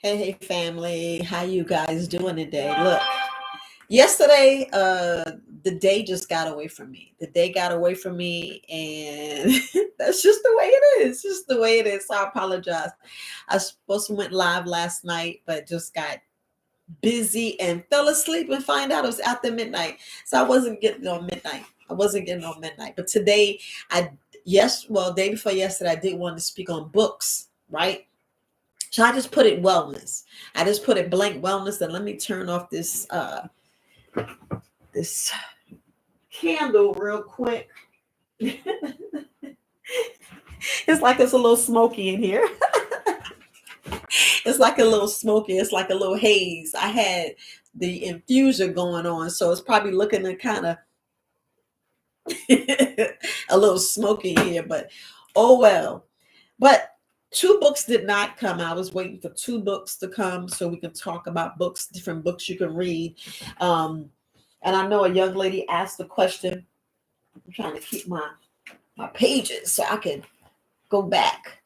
Hey, family, how you guys doing today? Look, yesterday, the day just got away from me. The day got away from me, and that's just the way it is. Just the way it is. So I apologize. I supposed to went live last night, but just got busy and fell asleep and find out it was after midnight. So I wasn't getting on midnight. I wasn't getting on midnight. But today, day before yesterday, I did want to speak on books, right? So I just put it wellness. I just put it blank wellness. And let me turn off this candle real quick. It's like it's a little smoky in here. It's like a little smoky. It's like a little haze. I had the infuser going on, so it's probably looking at kind of a little smoky here, but oh well. But two books did not come. I was waiting for two books to come so we can talk about books, different books you can read. And I know a young lady asked the question. I'm trying to keep my pages so I can go back.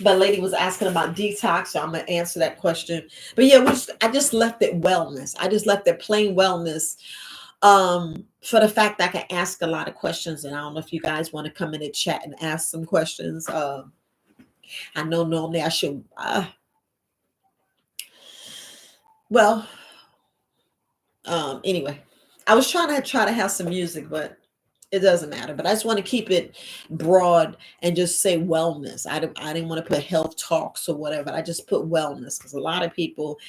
But lady was asking about detox, so I'm gonna answer that question. But yeah, I just left it wellness. I just left it plain wellness. For the fact that I can ask a lot of questions, and I don't know if you guys want to come in and chat and ask some questions. I know normally I should. Anyway, I was trying to have some music, but it doesn't matter. But I just want to keep it broad and just say wellness. I didn't want to put health talks or whatever. I just put wellness because a lot of people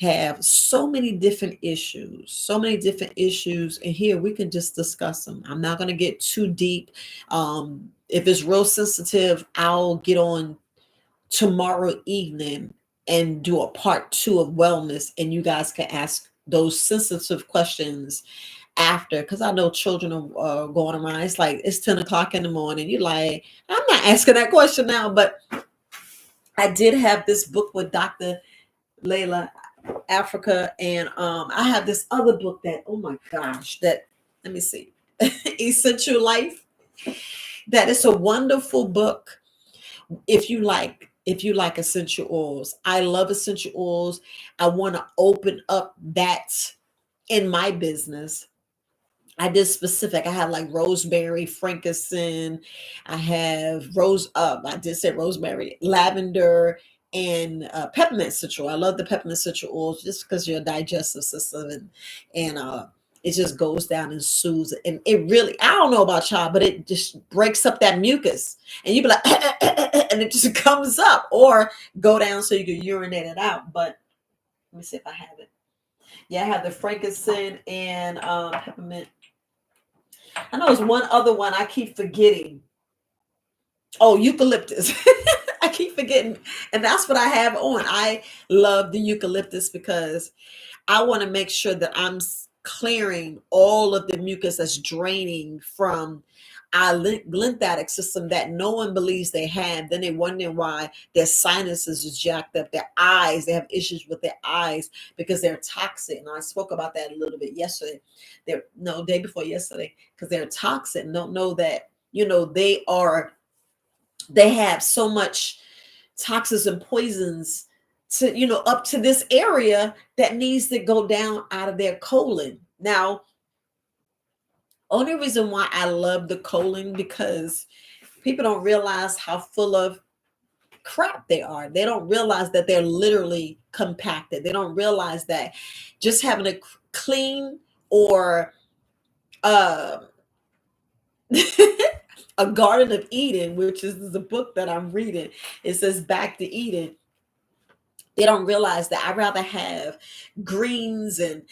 have so many different issues, and here we can just discuss them. I'm not going to get too deep. If it's real sensitive, I'll get on tomorrow evening and do a part 2 of wellness, and you guys can ask those sensitive questions after, because I know children are going around. It's like it's 10 o'clock in the morning. You're like, I'm not asking that question now. But I did have this book with Dr. Layla Africa, and I have this other book that, oh my gosh, that, let me see, Essential Life. That is a wonderful book if you like essential oils. I love essential oils. I want to open up that in my business. I did specific. I have like rosemary, frankincense. I have I did say rosemary, lavender, and peppermint essential. I love the peppermint essential oils just because your digestive system and it just goes down and soothes. And it really, I don't know about y'all, but it just breaks up that mucus, and you be like, and it just comes up, or go down so you can urinate it out. But let me see if I have it. Yeah, I have the frankincense and peppermint. I know there's one other one I keep forgetting. Oh, eucalyptus. I keep forgetting. And that's what I have on. I love the eucalyptus because I want to make sure that I'm clearing all of the mucus that's draining from our lymphatic system that no one believes they have. Then they wonder why their sinuses is jacked up, their eyes, they have issues with their eyes because they're toxic. And I spoke about that a little bit yesterday. Day before yesterday, because they're toxic and don't know that, they have so much toxins and poisons to, up to this area that needs to go down out of their colon. Now, only reason why I love the colon, because people don't realize how full of crap they are. They don't realize that they're literally compacted. They don't realize that just having a clean or uh, a Garden of Eden, which is the book that I'm reading, it says Back to Eden. They don't realize that I'd rather have greens and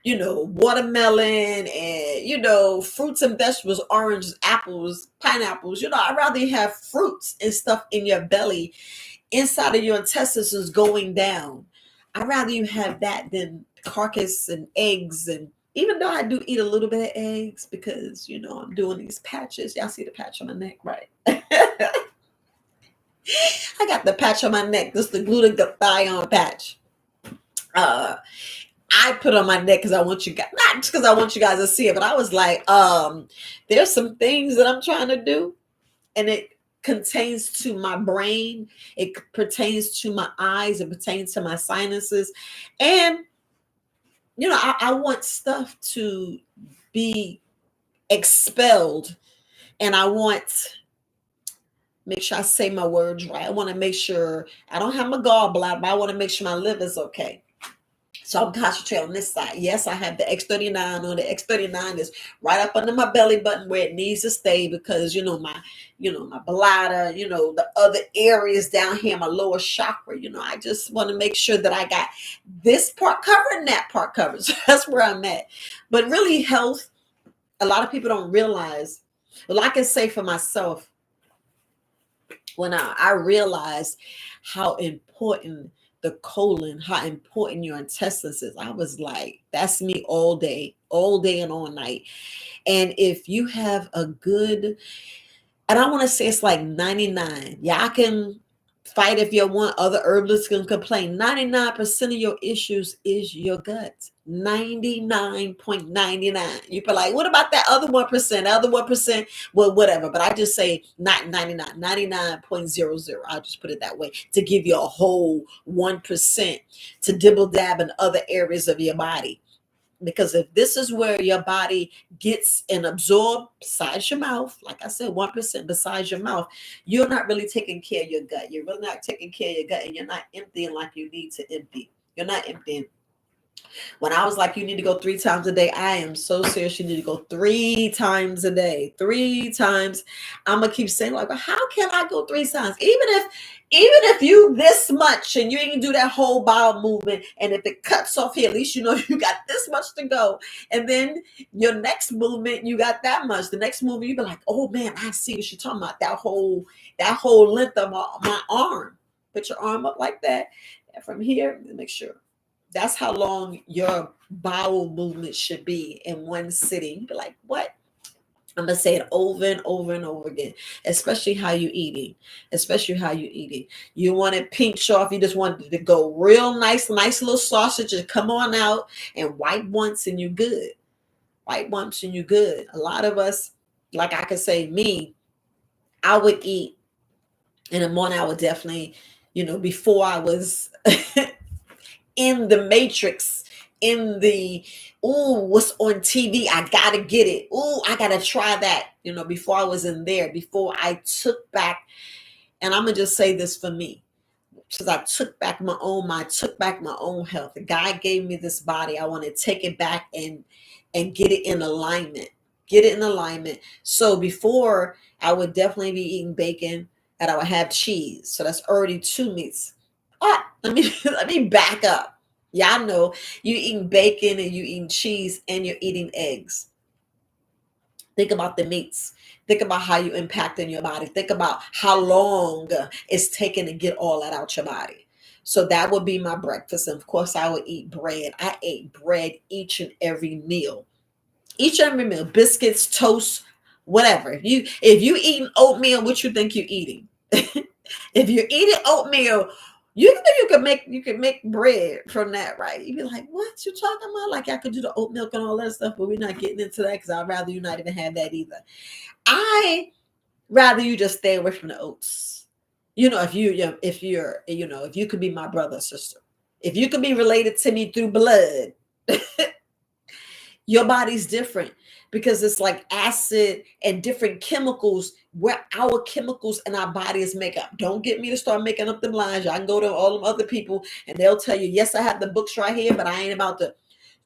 watermelon and fruits and vegetables, oranges, apples, pineapples. I'd rather you have fruits and stuff in your belly, inside of your intestines is going down. I'd rather you have that than carcass and eggs. And even though I do eat a little bit of eggs because I'm doing these patches. Y'all see the patch on my neck, right? I got the patch on my neck. This is the glutathione patch. I put on my neck because I want you guys, not because I want you guys to see it, but I was like, there's some things that I'm trying to do, and it contains to my brain. It pertains to my eyes. It pertains to my sinuses. And, I want stuff to be expelled. And I want, make sure I say my words right. I want to make sure I don't have my gallbladder, but I want to make sure my liver's okay. So I'm concentrating on this side. Yes, I have the X39 on. The X39 is right up under my belly button where it needs to stay because my bladder, the other areas down here, my lower chakra. I just want to make sure that I got this part covered and that part covered. So that's where I'm at. But really, health, a lot of people don't realize. Well, I can say for myself, when I realized how important the colon, how important your intestines is, I was like, that's me all day and all night. And if you have a good, and I want to say it's like 99, yeah, I can fight if you want, other herbalists can complain. 99% of your issues is your gut. 99.99. You be like, what about that other 1%? Other 1%, well, whatever. But I just say not 99, 99.00. I'll just put it that way to give you a whole 1% to dibble dab in other areas of your body. Because if this is where your body gets and absorbs besides your mouth, like I said, 1% besides your mouth, you're not really taking care of your gut. You're really not taking care of your gut, and you're not emptying like you need to empty. You're not emptying. When I was like, you need to go 3 times a day, I am so serious. You need to go 3 times a day. 3 times. I'm gonna keep saying, like, well, how can I go 3 times? Even if you this much and you ain't do that whole bowel movement, and if it cuts off here, at least you know you got this much to go. And then your next movement, you got that much. The next movement, you be like, oh man, I see what you're talking about. That whole length of my arm. Put your arm up like that. And from here, make sure. That's how long your bowel movement should be in one sitting. You'd be like, what? I'm going to say it over and over and over again, especially how you eating, You want it pinch off. You just want it to go real nice little sausage and come on out and wipe once and you're good. Wipe once and you're good. A lot of us, like I could say me, I would eat in the morning. I would definitely, before I was in the matrix, in the, what's on TV? I gotta get it. I gotta try that. Before I was in there, before I took back, and I'm gonna just say this for me, because I took back my own health. The God gave me this body. I want to take it back and get it in alignment. So before, I would definitely be eating bacon, and I would have cheese. So that's already 2 meats. Let me back up. Y'all know you eating bacon and you eating cheese and you're eating eggs. Think about the meats. Think about how you impact in your body. Think about how long it's taking to get all that out your body. So that would be my breakfast. And of course, I would eat bread. I ate bread each and every meal. Biscuits, toast, whatever. If you eating oatmeal, what you think you're eating? If you're eating oatmeal, you can make bread from that, right? You'd be like, what you talking about? Like I could do the oat milk and all that stuff, but we're not getting into that because I'd rather you not even have that either. I rather you just stay away from the oats. If you could be my brother or sister, if you could be related to me through blood, your body's different because it's like acid and different chemicals where our chemicals in our bodies make up. Don't get me to start making up the lines. I can go to all them other people and they'll tell you, yes, I have the books right here, but I ain't about to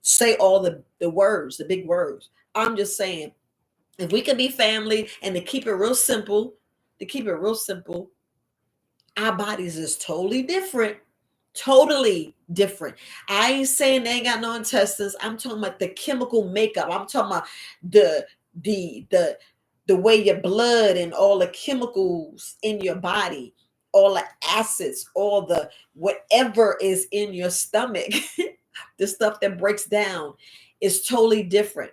say all the words, the big words. I'm just saying, if we can be family and to keep it real simple, our bodies is totally different. Totally different. I ain't saying they ain't got no intestines. I'm talking about the chemical makeup. I'm talking about the way your blood and all the chemicals in your body, all the acids, all the whatever is in your stomach, the stuff that breaks down is totally different.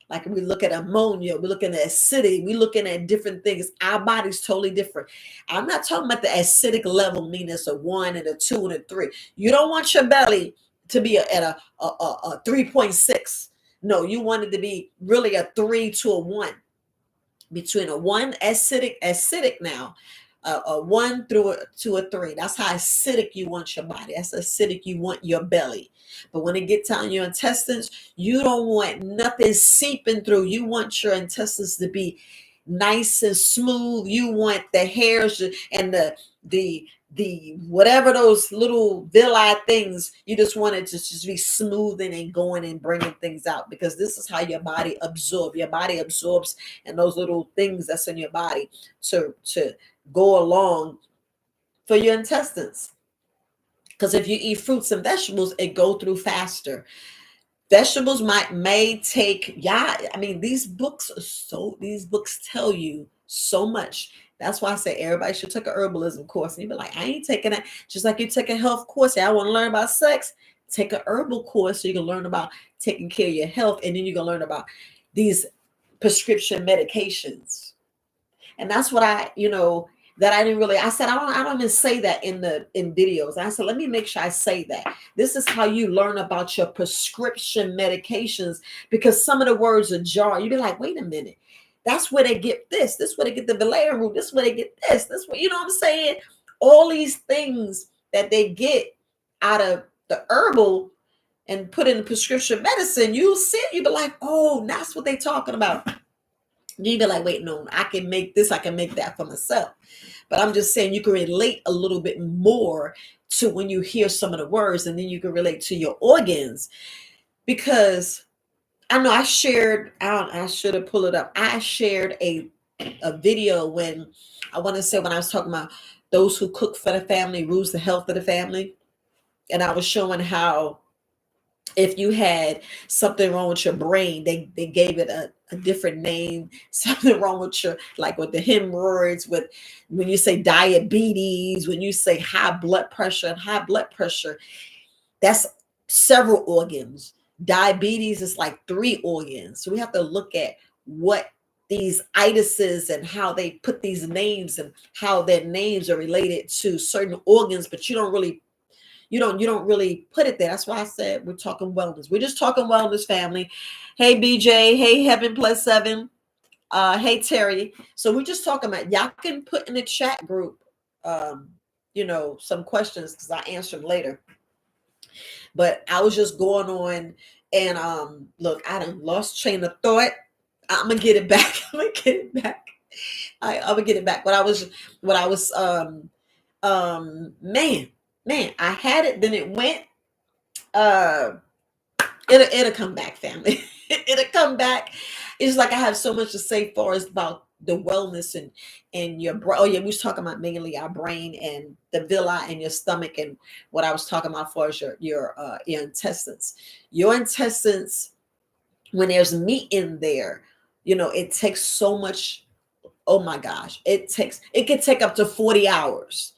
Like we look at ammonia, we're looking at acidity, we're looking at different things. Our body's totally different. I'm not talking about the acidic level, meaning it's a 1 and a 2 and a 3. You don't want your belly to be at a 3.6. No, you want it to be really a 3 to a 1. between a 1 acidic now, a 1 to a 3. That's how acidic you want your body. That's acidic you want your belly. But when it gets down your intestines, you don't want nothing seeping through. You want your intestines to be nice and smooth. You want the hairs and the whatever those little villi things, you just want it to just be smoothing and going and bringing things out, because this is how your body absorbs. Your body absorbs, and those little things that's in your body to go along for your intestines. Because if you eat fruits and vegetables, it go through faster. Vegetables may take, yeah, I mean, these books tell you so much. That's why I say everybody should take a herbalism course. And you be like, I ain't taking that. Just like you take a health course. I want to learn about sex. Take a herbal course so you can learn about taking care of your health, and then you can learn about these prescription medications. And that's what that I didn't really, I said, I don't even say that in videos. I said, let me make sure I say that. This is how you learn about your prescription medications, because some of the words are jarring. You'd be like, wait a minute. That's where they get this. This is where they get the valerian root. This is where they get this. This is where, you know what I'm saying? All these things that they get out of the herbal and put in prescription medicine, you'll see it. You'll be like, oh, that's what they're talking about. You'd be like, wait, no, I can make this. I can make that for myself. But I'm just saying you can relate a little bit more to when you hear some of the words, and then you can relate to your organs. Because I know I shared, I should have pulled it up. I shared a video when I was talking about those who cook for the family, rules the health of the family. And I was showing how if you had something wrong with your brain, they gave it a different name. Something wrong with with the hemorrhoids, with when you say diabetes, when you say high blood pressure, that's several organs. Diabetes is like 3 organs. So we have to look at what these itises and how they put these names and how their names are related to certain organs, but you don't really put it there. That's why I said we're talking wellness. We're just talking wellness, family. Hey, BJ. Hey, Heaven Plus 7. Hey, Terry. So we're just talking about, y'all can put in the chat group, some questions, because I answer them later. But I was just going on, and look, I done lost train of thought. I'm gonna get it back. I'm gonna get it back. I'm gonna get it back. Man, I had it, then it went. It'll come back, family. It'll come back. It's like I have so much to say as far as about the wellness and your brain. Oh yeah, we was talking about mainly our brain and the villi and your stomach, and what I was talking about as far as your intestines. Your intestines, when there's meat in there, it takes so much. Oh my gosh, it can take up to 40 hours.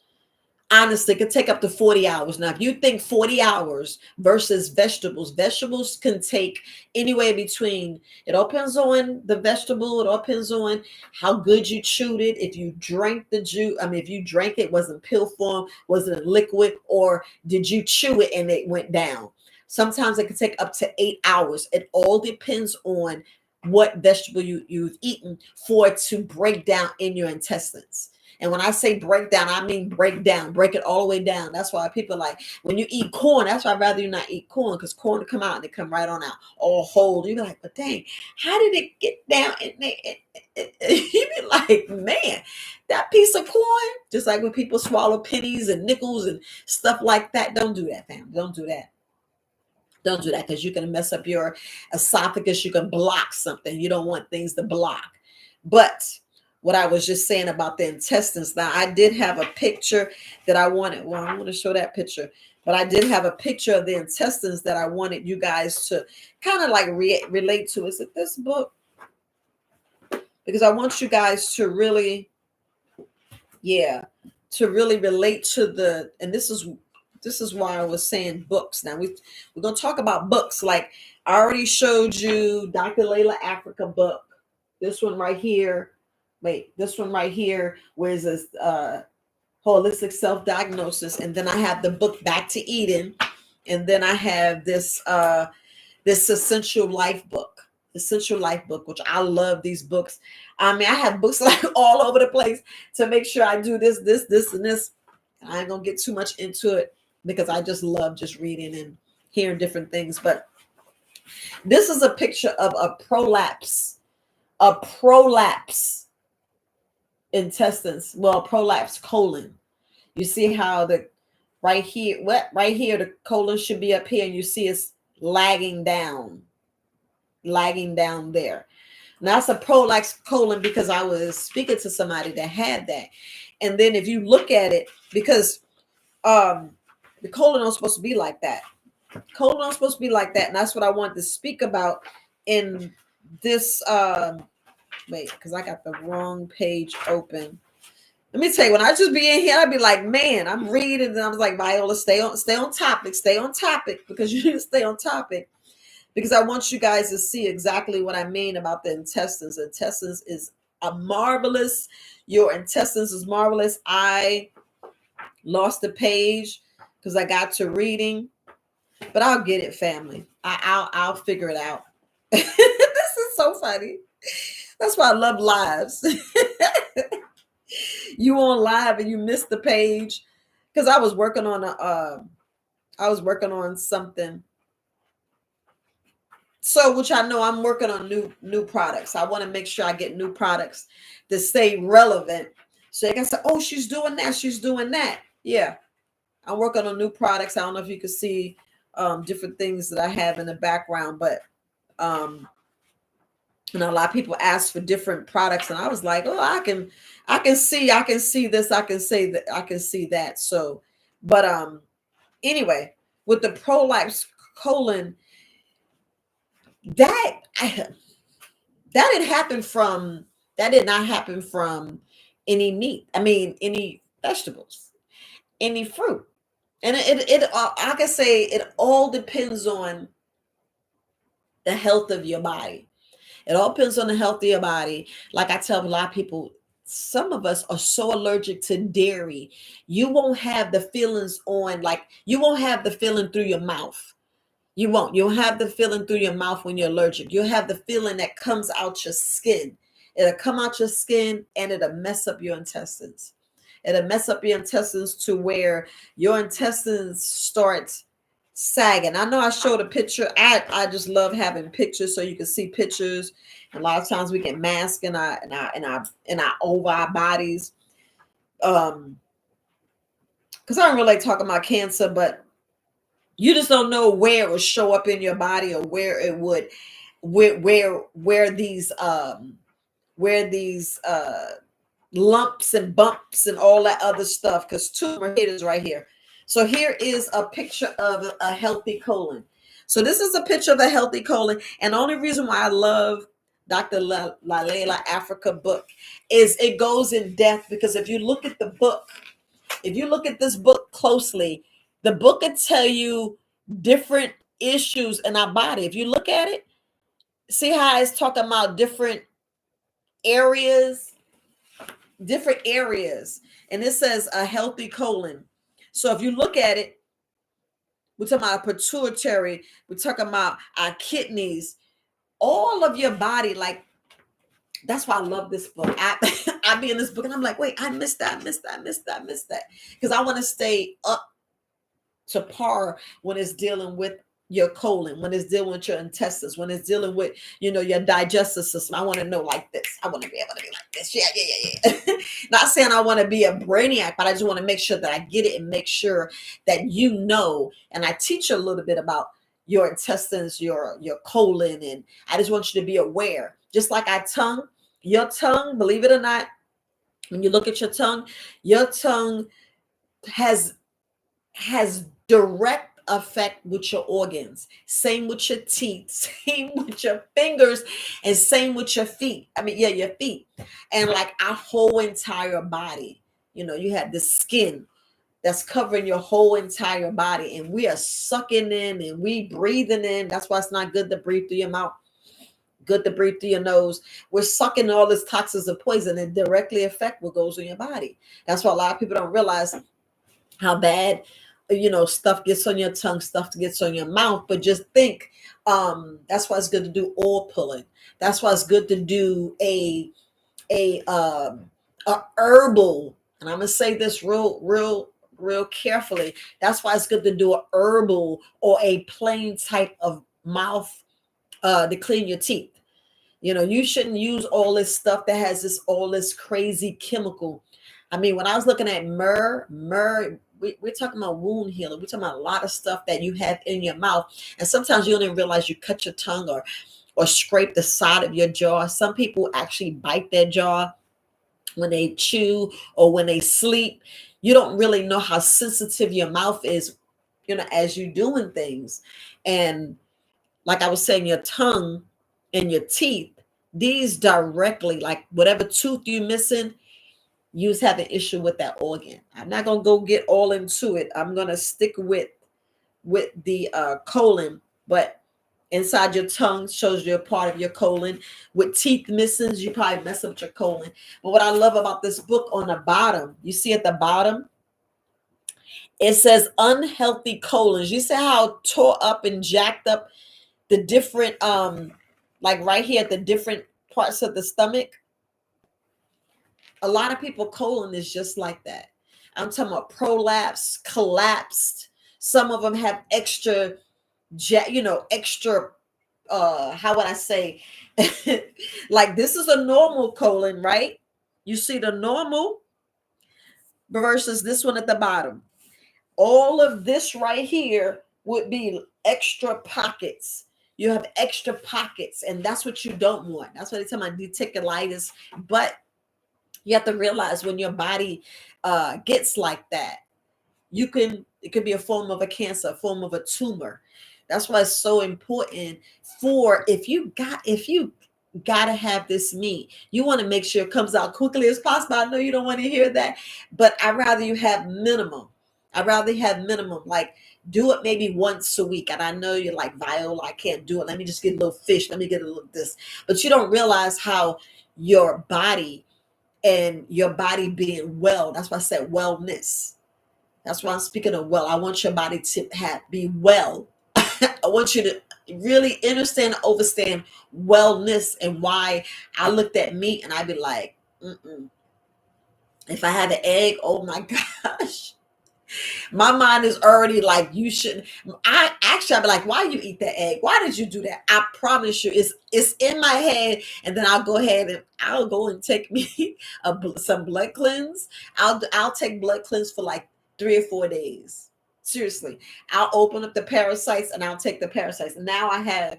Honestly, it could take up to 40 hours. Now, if you think 40 hours versus vegetables can take anywhere between, it all depends on the vegetable. It all depends on how good you chewed it. If you drank the juice, if you drank it, was in pill form, was it in liquid, or did you chew it and it went down? Sometimes it can take up to 8 hours. It all depends on what vegetable you've eaten for it to break down in your intestines. And when I say break down, I mean break down, break it all the way down. That's why people like, when you eat corn, that's why I'd rather you not eat corn, because corn will come out and it come right on out, all whole. You be like, but dang, how did it get down? You be like, man, that piece of corn, just like when people swallow pennies and nickels and stuff like that. Don't do that, fam. Don't do that. Don't do that, because you can mess up your esophagus. You can block something. You don't want things to block. But what I was just saying about the intestines. Now, I did have a picture that I wanted. Well, I want to show that picture, but I did have a picture of the intestines that I wanted you guys to kind of like relate to. Is it this book? Because I want you guys to really, relate to and this is why I was saying books. Now we're going to talk about books. Like I already showed you Dr. Layla Africa book. This one right here. This one right here, where is this holistic self-diagnosis, and then I have the book Back to Eden, and then I have this this essential life book. Essential Life book, which I love these books. I mean, I have books like all over the place to make sure I do this, and this. I ain't gonna get too much into it because I just love just reading and hearing different things. But this is a picture of a prolapse intestines. Well, prolapse colon. You see how the right here, the colon should be up here, and you see it's lagging down there. Now that's a prolapse colon because I was speaking to somebody that had that. And then if you look at it, because the colon is supposed to be like that. Colon is supposed to be like that. And that's what I wanted to speak about in this wait, because I got the wrong page open. Let me tell you, when I just be in here, I'd be like, man, I'm reading, and I was like, Viola, stay on topic, because you need to stay on topic, because I want you guys to see exactly what I mean about the intestines. Intestines is your intestines is marvelous. I lost the page because I got to reading, but I'll get it, family. I'll figure it out. This is so funny. That's why I love lives. You on live and you missed the page because I was working on something. So, which I know I'm working on new products. I want to make sure I get new products that stay relevant. So you can say, oh, she's doing that. She's doing that. Yeah. I'm working on new products. I don't know if you can see different things that I have in the background, but you know, a lot of people ask for different products, and I was like, oh, I can see this, I can say that, I can see that. So, but anyway, with the prolapse colon, that did not happen from any meat. I mean, any vegetables, any fruit. And I can say it all depends on the health of your body. It all depends on the health of your body. Like I tell a lot of people, some of us are so allergic to dairy. You won't have the feelings you won't have the feeling through your mouth. You won't. You'll have the feeling through your mouth when you're allergic. You'll have the feeling that comes out your skin. It'll come out your skin and it'll mess up your intestines. It'll mess up your intestines to where your intestines start sagging. I know I showed a picture. I just love having pictures so you can see pictures. A lot of times we get mask in our over our bodies. Because I don't really like talking about cancer, but you just don't know where it will show up in your body or where it would where these lumps and bumps and all that other stuff, because tumor is right here. So here is a picture of a healthy colon. So this is a picture of a healthy colon. And the only reason why I love Dr. Lalela Africa book is it goes in depth, because if you look at the book, if you look at this book closely, the book will tell you different issues in our body. If you look at it, see how it's talking about different areas, and it says a healthy colon. So if you look at it, we're talking about a pituitary, we're talking about our kidneys, all of your body. Like, that's why I love this book. I be in this book and I'm like, wait, I missed that. Because I want to stay up to par when it's dealing with your colon, when it's dealing with your intestines, when it's dealing with, your digestive system. I want to know like this. I want to be able to be like this. Yeah. Not saying I want to be a brainiac, but I just want to make sure that I get it and make sure that and I teach you a little bit about your intestines, your colon, and I just want you to be aware. Just like your tongue, believe it or not, when you look at your tongue has direct effect with your organs. Same with your teeth, same with your fingers, and same with your feet. Your feet. And like our whole entire body. You have the skin that's covering your whole entire body, and we are sucking in and we breathing in. That's why it's not good to breathe through your mouth. Good to breathe through your nose. We're sucking all this toxins of poison and directly affect what goes in your body. That's why a lot of people don't realize how bad stuff gets on your tongue, stuff gets on your mouth. But just think, that's why it's good to do oil pulling. That's why it's good to do a herbal, and I'm gonna say this real carefully. That's why it's good to do a herbal or a plain type of mouth to clean your teeth. You shouldn't use all this stuff that has all this crazy chemical. I mean, when I was looking at myrrh, we're talking about wound healing. We're talking about a lot of stuff that you have in your mouth, and sometimes you don't even realize you cut your tongue or scrape the side of your jaw. Some people actually bite their jaw when they chew or when they sleep. You don't really know how sensitive your mouth is, as you doing things. And like I was saying, your tongue and your teeth, these directly, like whatever tooth you missing, you have an issue with that organ. I'm not gonna go get all into it. I'm gonna stick with the colon, but inside your tongue shows you a part of your colon. With teeth missing, you probably mess up your colon. But what I love about this book, on the bottom, you see at the bottom, it says unhealthy colons. You see how tore up and jacked up the different, like right here at the different parts of the stomach. A lot of people colon is just like that. I'm talking about prolapse, collapsed. Some of them have extra, extra, how would I say, like this is a normal colon, right? You see the normal versus this one at the bottom. All of this right here would be extra pockets. You have extra pockets, and that's what you don't want. That's what they tell me, diverticulitis. But you have to realize when your body gets like that, it could be a form of a cancer, a form of a tumor. That's why it's so important if you gotta have this meat, you want to make sure it comes out quickly as possible. I know you don't want to hear that, but I'd rather you have minimum. Like do it maybe once a week. And I know you're like, Viola, I can't do it. Let me just get a little fish. Let me get a little this. But you don't realize how your body being well. That's why I said wellness. That's why I'm speaking of well. I want your body to be well. I want you to really understand, understand wellness, and why I looked at meat and I'd be like, if I had an egg, oh my gosh. My mind is already like, you shouldn't. I'd be like, why you eat that egg? Why did you do that? I promise you, it's in my head, and then I'll go and take me some blood cleanse. I'll take blood cleanse for like 3 or 4 days. Seriously, I'll open up the parasites and I'll take the parasites. Now I have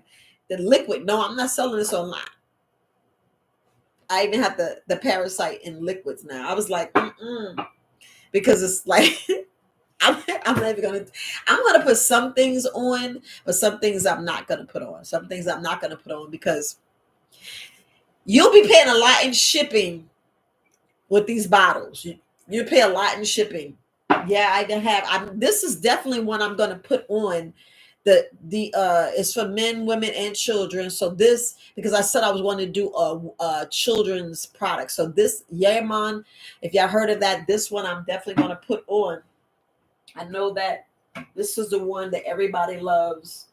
the liquid. No, I'm not selling this online. I even have the parasite in liquids now. I was like, because it's like. I'm gonna put some things on, but some things I'm not gonna put on. Some things I'm not gonna put on because you'll be paying a lot in shipping with these bottles. You pay a lot in shipping. Yeah, this is definitely one I'm gonna put on. It's for men, women, and children. So this, because I said I was going to do a children's product. So this Yaman, if y'all heard of that, this one I'm definitely gonna put on. I know that this is the one that everybody loves.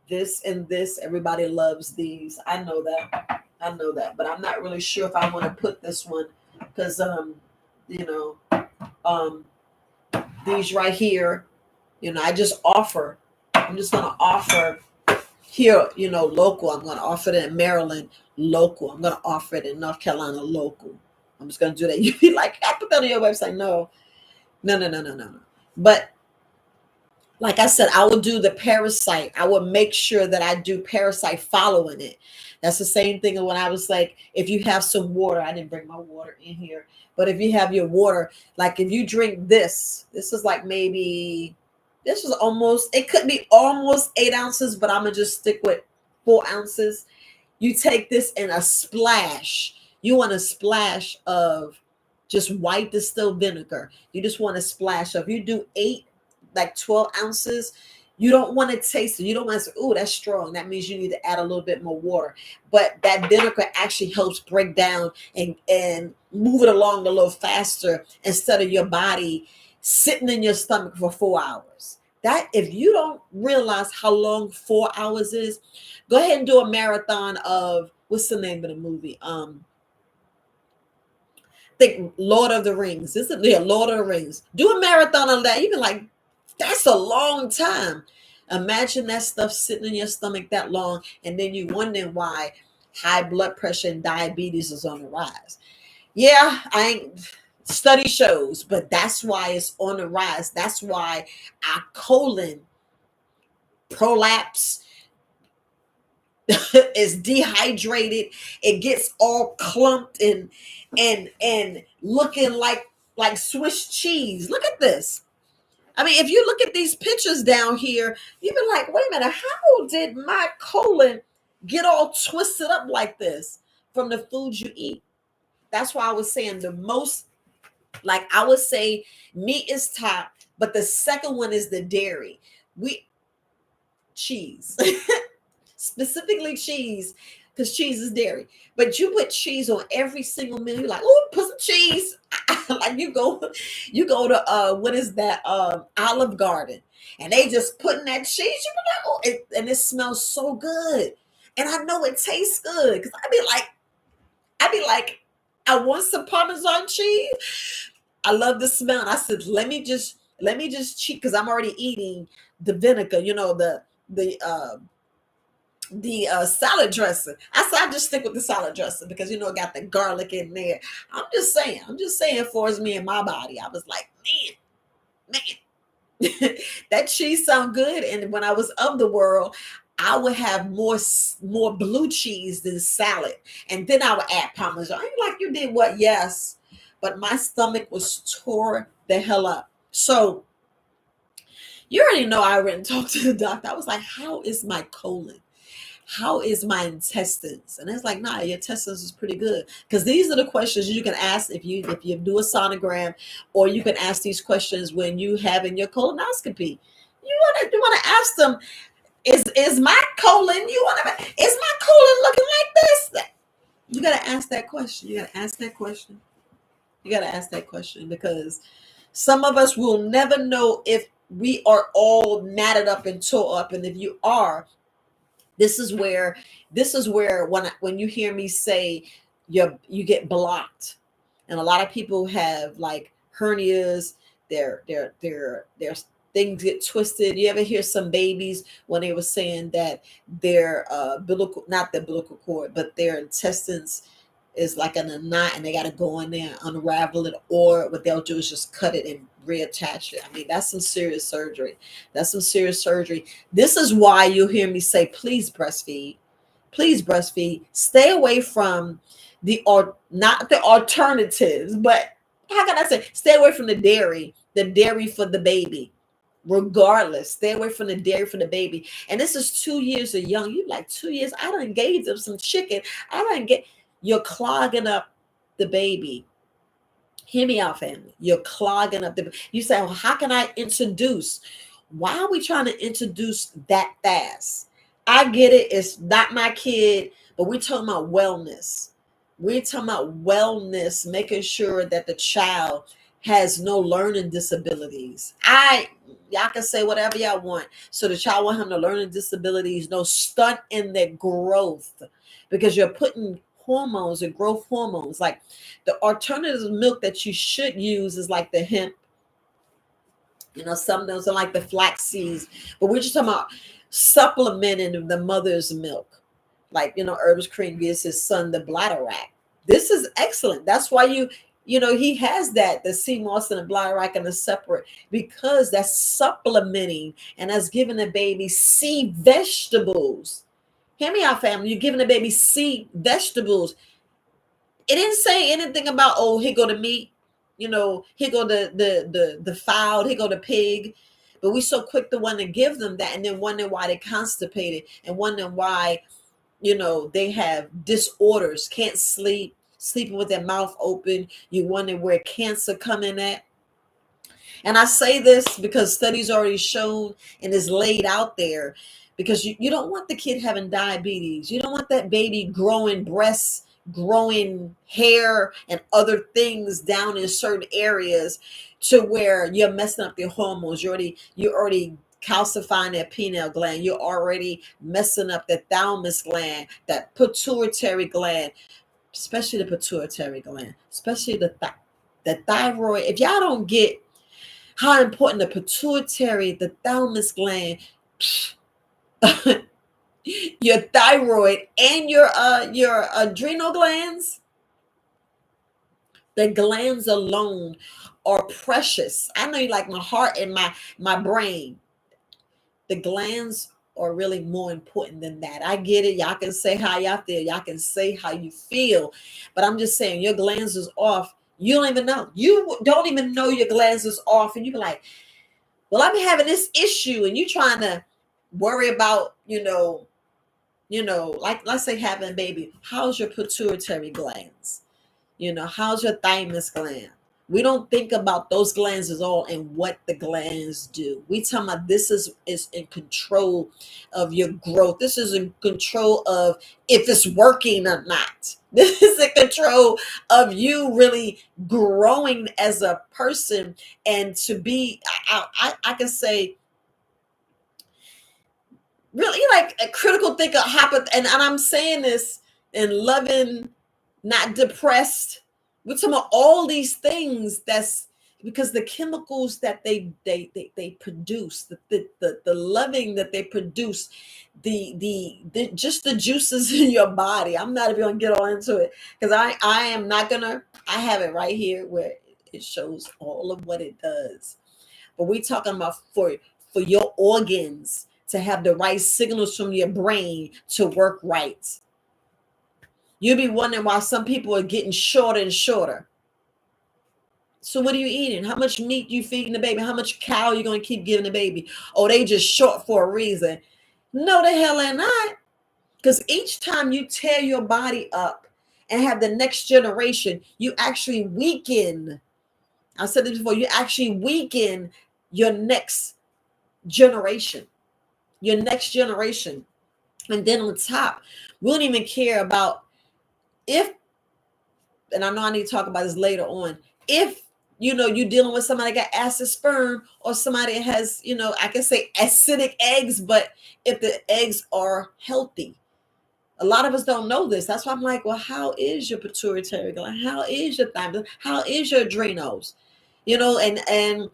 This and this, everybody loves these. I know that, but I'm not really sure if I want to put this one because, these right here, I just offer. I'm just gonna offer here, local. I'm gonna offer it in Maryland, local. I'm gonna offer it in North Carolina, local. I'm just gonna do that. You'd be like, I put that on your website. No. But like I said, I will do the parasite. I will make sure that I do parasite following it. That's the same thing when I was like, if you have some water, I didn't bring my water in here, but if you have your water, like if you drink this is like maybe, it could be almost 8 ounces, but I'm going to just stick with 4 ounces. You take this in a splash. You want a splash of just white distilled vinegar. You just want a splash of, you do 12 ounces. You don't want to taste it. You don't want to say, oh, that's strong. That means you need to add a little bit more water. But that vinegar actually helps break down and move it along a little faster instead of your body sitting in your stomach for 4 hours. That, if you don't realize how long 4 hours is, go ahead and do a marathon of, what's the name of the movie? Think Lord of the Rings. This is, yeah, Lord of the Rings. Do a marathon of that. Even like, that's a long time. Imagine that stuff sitting in your stomach that long, and then you wondering why high blood pressure and diabetes is on the rise. Yeah, I ain't, study shows, but that's why it's on the rise. That's why our colon prolapse is dehydrated. It gets all clumped and looking like Swiss cheese. Look at this. I mean, if you look at these pictures down here, you'd be like, wait a minute, how did my colon get all twisted up like this from the food you eat? That's why I was saying the most, like I would say meat is top, but the second one is the dairy. Cheese. Specifically cheese, because cheese is dairy. But you put cheese on every single meal. You're like, oh, put some cheese. Like you go to what is that? Olive Garden, and they just putting that cheese. You be like, oh, and it smells so good, and I know it tastes good because I be like, I want some Parmesan cheese. I love the smell. And I said, let me just cheat because I'm already eating the vinegar. You know the salad dressing. I said I just stick with the salad dressing because it got the garlic in there. I'm just saying for as me and my body. I was like, man, that cheese sound good. And when I was of the world, I would have more blue cheese than salad, and then I would add Parmesan. You're like, you did what? Yes, but my stomach was tore the hell up. So you already know I went and talked to the doctor. I was like, how is my colon? How is my intestines? And it's like, nah, your intestines is pretty good. Because these are the questions you can ask if you do a sonogram, or you can ask these questions when you having your colonoscopy. You want to ask them, is my colon, is my colon looking like this? You gotta ask that question. You gotta ask that question. You gotta ask that question, because some of us will never know if we are all matted up and tore up. And if you are, this is where when you hear me say you get blocked, and a lot of people have like hernias, their things get twisted. You ever hear some babies when they were saying that their not the umbilical cord, but their intestines is like in a knot, and they got to go in there and unravel it, or what they'll do is just cut it and reattach it. I mean, that's some serious surgery. This is why you'll hear me say, please breastfeed. Stay away from not the alternatives, but how can I say, stay away from the dairy for the baby. Regardless, stay away from the dairy for the baby. And this is 2 years of young. You like 2 years? I done gave them some chicken. You're clogging up the baby. Hear me out, family. You're clogging up you say, well, how can I introduce? Why are we trying to introduce that fast? I get it. It's not my kid, but we're talking about wellness. Making sure that the child has no learning disabilities. Y'all can say whatever y'all want. So the child won't have no learning disabilities, no stunt in their growth, because you're putting hormones and growth hormones. Like the alternative milk that you should use is like the hemp. Some of those are like the flax seeds, but we're just talking about supplementing the mother's milk. Like, Herb's Cream gives his son the bladderwrack. This is excellent. That's why he has that, the sea moss and the bladderwrack and the separate, because that's supplementing and that's giving the baby sea vegetables. Hear me out, family. You're giving the baby sea vegetables. It didn't say anything about, oh, here go the meat, here go the fowl, here go the pig. But we so quick to want to give them that, and then wondering why they're constipated, and wondering why, they have disorders, can't sleep, sleeping with their mouth open. You wonder where cancer coming at. And I say this because studies already shown and is laid out there, because you don't want the kid having diabetes. You don't want that baby growing breasts, growing hair and other things down in certain areas to where you're messing up your hormones. You're already calcifying that pineal gland. You're already messing up the thalamus gland, that pituitary gland, especially the pituitary gland, especially the thyroid. If y'all don't get how important the pituitary, the thalamus gland, your thyroid, and your adrenal glands, the glands alone are precious. I know you like my heart and my brain. The glands are really more important than that. I get it. Y'all can say how y'all feel. Y'all can say how you feel. But I'm just saying, your glands is off. You don't even know. You don't even know your glands is off. And you be like, well, I've been having this issue. And you trying to worry about, like let's say having a baby. How's your pituitary glands? How's your thymus gland? We don't think about those glands at all and what the glands do. We talking about this is in control of your growth. This is in control of if it's working or not. This is in control of you really growing as a person, and to be, I can say, really like a critical thinker. And I'm saying this in loving, not depressed. We're talking about all these things. That's because the chemicals that they produce, the loving that they produce, the just the juices in your body. I'm not even gonna get all into it because I am not gonna. I have it right here where it shows all of what it does. But we're talking about for your organs to have the right signals from your brain to work right. You'll be wondering why some people are getting shorter and shorter. So what are you eating? How much meat you feeding the baby? How much cow you going to keep giving the baby? Oh, they just short for a reason. No, the hell they're not. Because each time you tear your body up and have the next generation, you actually weaken. I said this before, you actually weaken your next generation. Your next generation. And then on top, we don't even care about if, and I know I need to talk about this later on, if you're dealing with somebody that got acid sperm or somebody that has, I can say acidic eggs, but if the eggs are healthy. A lot of us don't know this. That's why I'm like, well, how is your pituitary gland? How is your thymus? How is your adrenals? And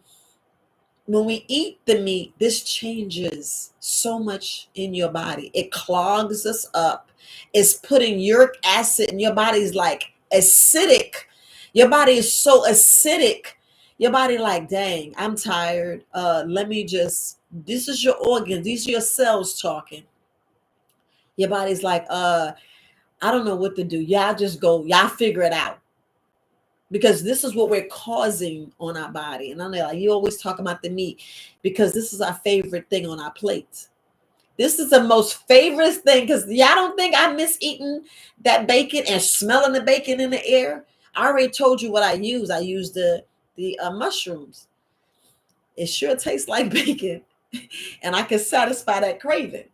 when we eat the meat, this changes so much in your body. It clogs us up. It's putting uric acid in your body's like acidic. Your body is so acidic. Your body like, dang, I'm tired. This is your organs. These are your cells talking. Your body's like, I don't know what to do. Y'all figure it out. Because this is what we're causing on our body. And I know, like, you always talk about the meat because this is our favorite thing on our plate. This is the most favorite thing because y'all don't think I miss eating that bacon and smelling the bacon in the air. I already told you what I use. I use the mushrooms. It sure tastes like bacon, and I can satisfy that craving.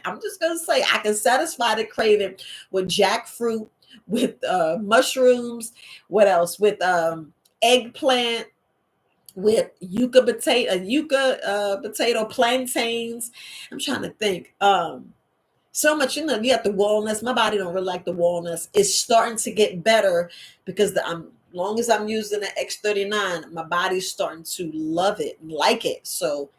I'm just gonna say I can satisfy the craving with jackfruit, with mushrooms. What else? With eggplant, with yucca potato, plantains. I'm trying to think. So much, you got the walnuts. My body don't really like the walnuts. It's starting to get better because long as I'm using the X39, my body's starting to love it and like it. So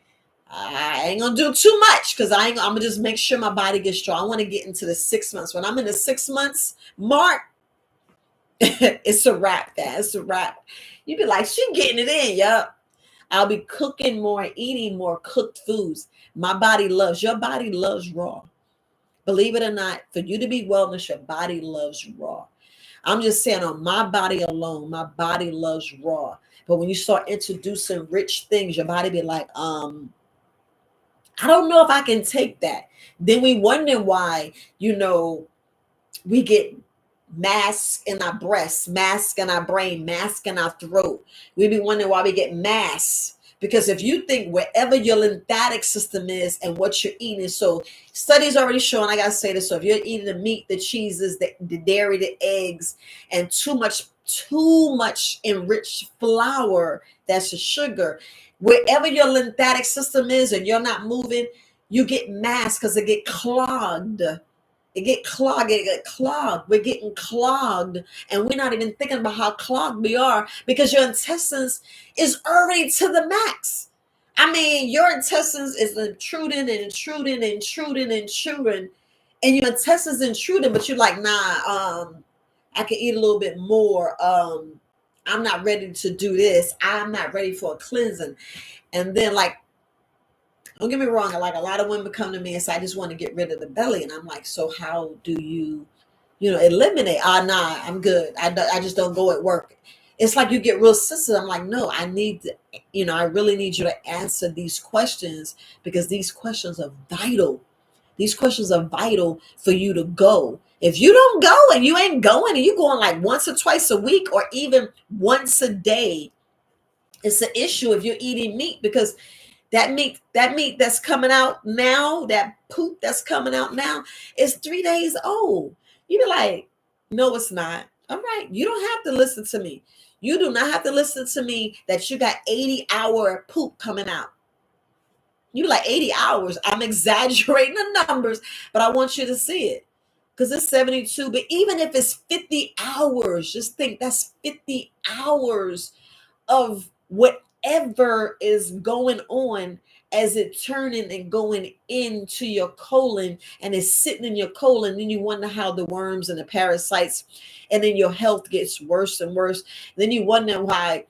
I ain't gonna do too much because I'm gonna just make sure my body gets strong. I want to get into the 6 months. When I'm in the 6 months mark, it's a wrap. It's a wrap. You be like, she getting it in, yeah. I'll be cooking more, eating more cooked foods. Your body loves raw. Believe it or not, for you to be wellness, your body loves raw. I'm just saying on my body alone, my body loves raw. But when you start introducing rich things, your body be like, I don't know if I can take that. Then we wonder why, we get mass in our breasts, mass in our brain, mass in our throat. We be wondering why we get mass Because if you think wherever your lymphatic system is and what you're eating, so studies already showing, I gotta say this, so if you're eating the meat, the cheeses, the dairy, the eggs, and too much enriched flour, that's the sugar, wherever your lymphatic system is and you're not moving, you get mass because it get clogged. It get clogged. We're getting clogged, and we're not even thinking about how clogged we are because your intestines is already to the max. I mean, your intestines is intruding, and your intestines intruding, but you're like, nah, I can eat a little bit more. I'm not ready to do this. I'm not ready for a cleansing. And then, like, don't get me wrong, like a lot of women come to me and say, I just want to get rid of the belly. And I'm like, so how do you, eliminate? Nah, I'm good. I just don't go at work. It's like you get real sensitive. I'm like, no, I need to, I really need you to answer these questions because these questions are vital. These questions are vital for you to go. If you don't go and you ain't going and you going like once or twice a week or even once a day, it's an issue if you're eating meat because that meat that's coming out now, that poop that's coming out now is 3 days old. You be like, no, it's not. All right. You don't have to listen to me. You do not have to listen to me that you got 80-hour poop coming out. You be like 80 hours. I'm exaggerating the numbers, but I want you to see it because it's 72. But even if it's 50 hours, just think that's 50 hours of whatever is going on as it turning and going into your colon and it's sitting in your colon. Then you wonder how the worms and the parasites, and then your health gets worse and worse. Then you wonder why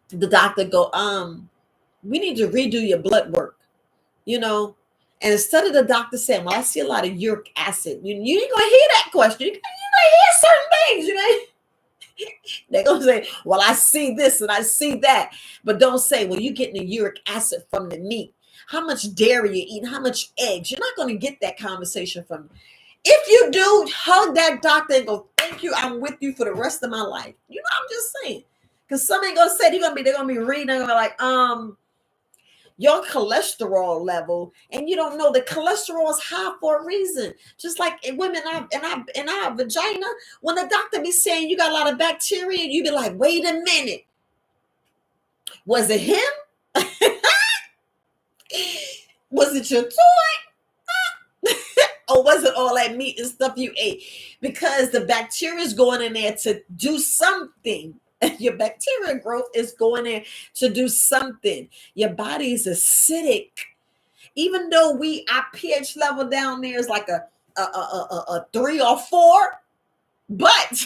the doctor go, we need to redo your blood work, and instead of the doctor saying, well, I see a lot of uric acid, you ain't gonna hear that question. You're gonna hear certain things, They're going to say, well, I see this and I see that. But don't say, well, you're getting the uric acid from the meat. How much dairy you eat, how much eggs. You're not going to get that conversation from me. If you do, hug that doctor and go, thank you. I'm with you for the rest of my life. I'm just saying. Because some ain't going to say, they're going to be reading. They're going to be like, your cholesterol level, and you don't know the cholesterol is high for a reason. Just like in women in our vagina, when the doctor be saying you got a lot of bacteria, you be like, wait a minute, was it him? Was it your toy? Or was it all that meat and stuff you ate? Because the bacteria is going in there to do something. Your bacteria growth is going in to do something. Your body is acidic. Even though our pH level down there is like a 3 or 4, but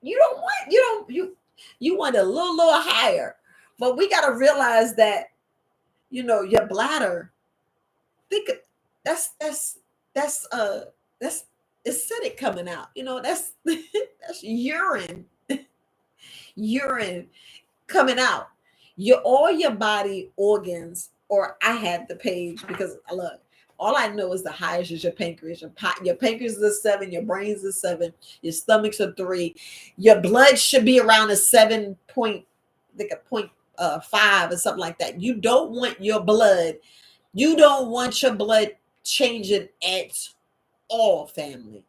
you want a little higher. But we got to realize that your bladder, think that's acidic coming out. That's that's urine coming out. All your body organs, or I had the page because look, all I know is the highest is your pancreas. Your pancreas is a 7, your brains is 7, your stomach's a 3. Your blood should be around a 7 point, like a 0.5 or something like that. You don't want your blood changing at all, family.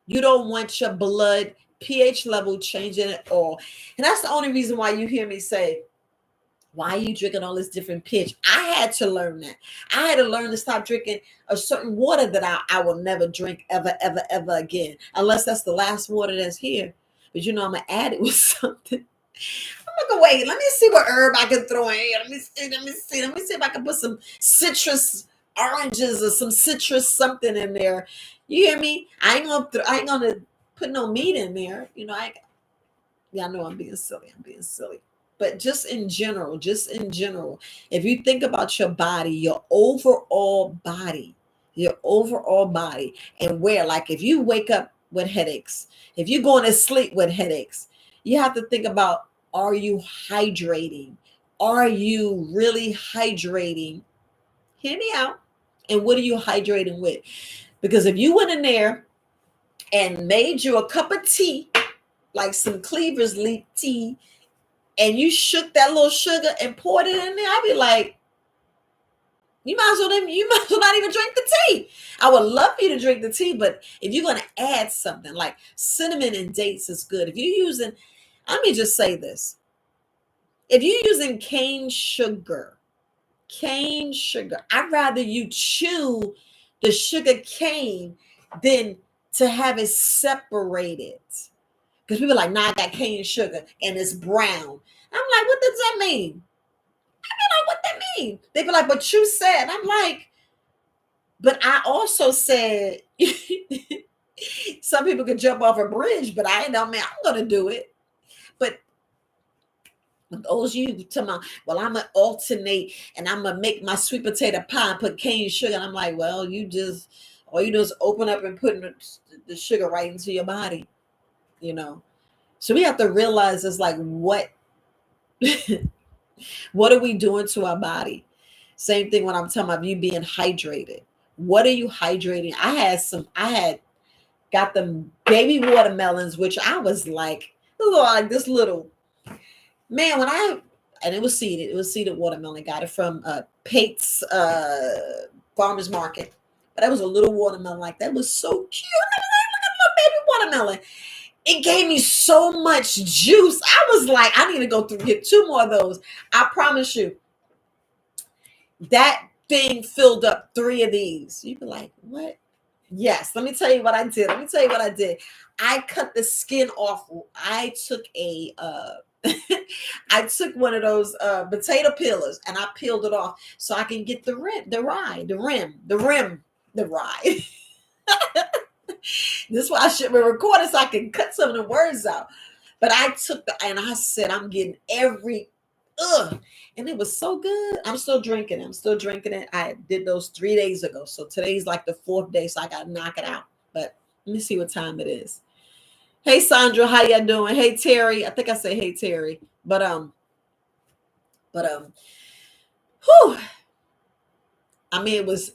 You don't want your blood pH level changing at all. And that's the only reason why you hear me say, why are you drinking all this different pitch? I had to learn that. I had to learn to stop drinking a certain water that I will never drink ever again, unless that's the last water that's here. But I'm going to add it with something. I'm like, wait, let me see what herb I can throw in here. Let me see if I can put some citrus oranges or some citrus something in there. You hear me? I ain't gonna put no meat in there. I know I'm being silly. But just in general, if you think about your body, your overall body, and like if you wake up with headaches, if you're going to sleep with headaches, you have to think about, are you hydrating? Are you really hydrating? Hear me out. And what are you hydrating with? Because if you went in there and made you a cup of tea, like some Cleaver's leaf tea, and you shook that little sugar and poured it in there, I'd be like, you might as well not even drink the tea. I would love for you to drink the tea, but if you're going to add something like cinnamon and dates is good. If you're using, let me just say this. If you're using cane sugar, I'd rather you chew the sugar cane than to have it separated. Because people are like, nah, I got cane sugar and it's brown. I'm like, what does that mean? I be like, what that mean? They be like, but you said. I'm like, but I also said some people could jump off a bridge, but I know, man, I'm gonna do it. But those you to my, well, I'm gonna alternate and I'm gonna make my sweet potato pie and put cane sugar. And I'm like, well, all you do is open up and put the sugar right into your body, you know. So we have to realize it's like what what are we doing to our body? Same thing when I'm talking about you being hydrated. What are you hydrating? I had got them baby watermelons, which I was like, this little man, and it was seeded watermelon. Got it from Pate's farmer's market. But that was a little watermelon like that. It was so cute. Look at my baby watermelon. It gave me so much juice. I was like, I need to go through get 2 more of those. I promise you. That thing filled up 3 of these. You'd be like, what? Yes, let me tell you what I did. I cut the skin off. I took I took one of those potato peelers and I peeled it off so I can get the rim. This is why I should be recording so I can cut some of the words out. But I took and I said, I'm getting every and it was so good. I'm still drinking it. I did those 3 days ago. So today's like the 4th day, so I gotta knock it out. But let me see what time it is. Hey Sandra, how you doing? Hey Terry. I think I said hey Terry. But whew. I mean, it was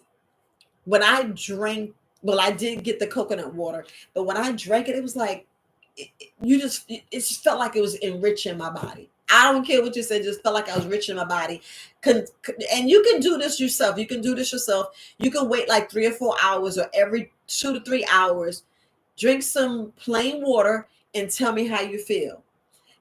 when I drank, well, I did get the coconut water, but when I drank it, it was like it just felt like it was enriching my body. I don't care what you said, just felt like I was enriching my body. And you can do this yourself. You can wait like 3 or 4 hours or every 2 to 3 hours. Drink some plain water and tell me how you feel.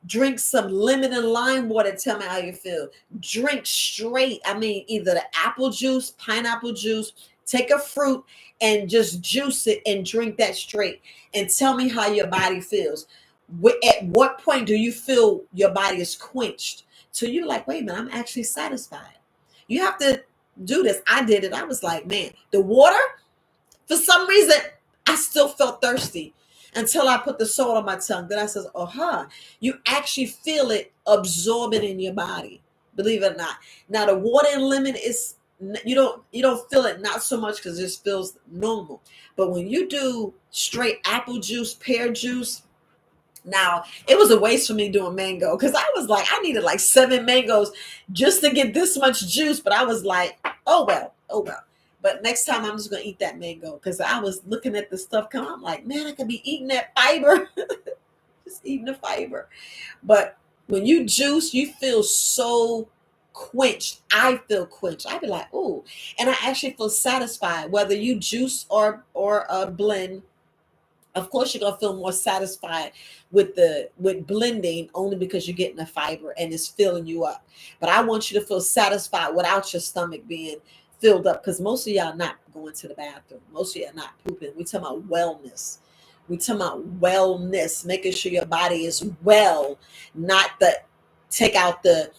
Drink some lemon and lime water. Tell me how you feel. Drink straight. I mean, either the apple juice, pineapple juice, take a fruit and just juice it and drink that straight. And tell me how your body feels. At what point do you feel your body is quenched? So you're like, wait a minute, I'm actually satisfied. You have to do this. I did it. I was like, man, the water, for some reason, I still felt thirsty until I put the salt on my tongue. Then I said, you actually feel it absorbing in your body. Believe it or not. Now the water and lemon is, you don't feel it, not so much because it just feels normal. But when you do straight apple juice, pear juice, now it was a waste for me doing mango because I was like, I needed like 7 mangoes just to get this much juice. But I was like, oh well. But next time I'm just gonna eat that mango because I was looking at the stuff come. I'm like, man, I could be eating that fiber, just eating the fiber. But when you juice, you feel so quenched. I feel quenched. I'd be like, ooh, and I actually feel satisfied. Whether you juice or blend, of course you're gonna feel more satisfied with blending only because you're getting the fiber and it's filling you up. But I want you to feel satisfied without your stomach being filled up because most of y'all not going to the bathroom. Most of y'all not pooping. We talking about wellness. Making sure your body is well, not take out the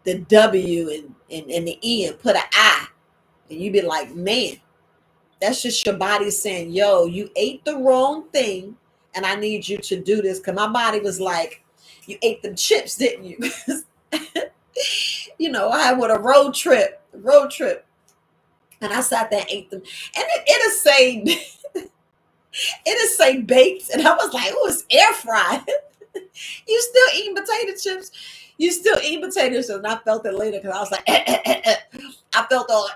W and the E and put an I, and you be like, man. That's just your body saying, yo, you ate the wrong thing and I need you to do this. Because my body was like, you ate them chips, didn't you? I had with a road trip. And I sat there and ate them. And it'll say baked. And I was like, oh, it's air fried. You still eating potato chips? And I felt it later because I was like, I felt all,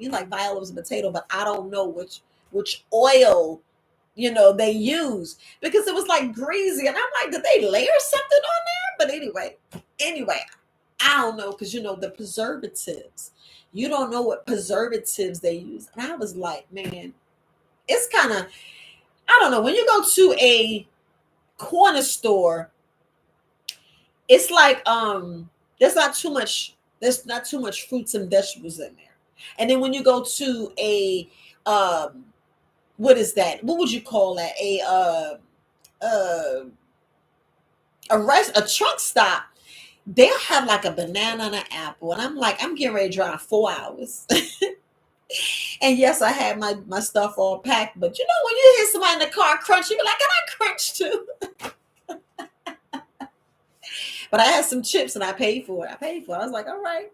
like Viola was a potato, but I don't know which oil, they use because it was like greasy. And I'm like, did they layer something on there? But anyway, I don't know, because the preservatives. You don't know what preservatives they use. And I was like, man, it's kind of, I don't know. When you go to a corner store, it's like there's not too much fruits and vegetables in there. And then when you go to a what is that? What would you call that? Uh a truck stop. They'll have like a banana and an apple, and I'm like, I'm getting ready to drive 4 hours. And yes, I had my stuff all packed, but when you hear somebody in the car crunch, you be like, can I crunch too? But I had some chips and I paid for it. I was like, all right.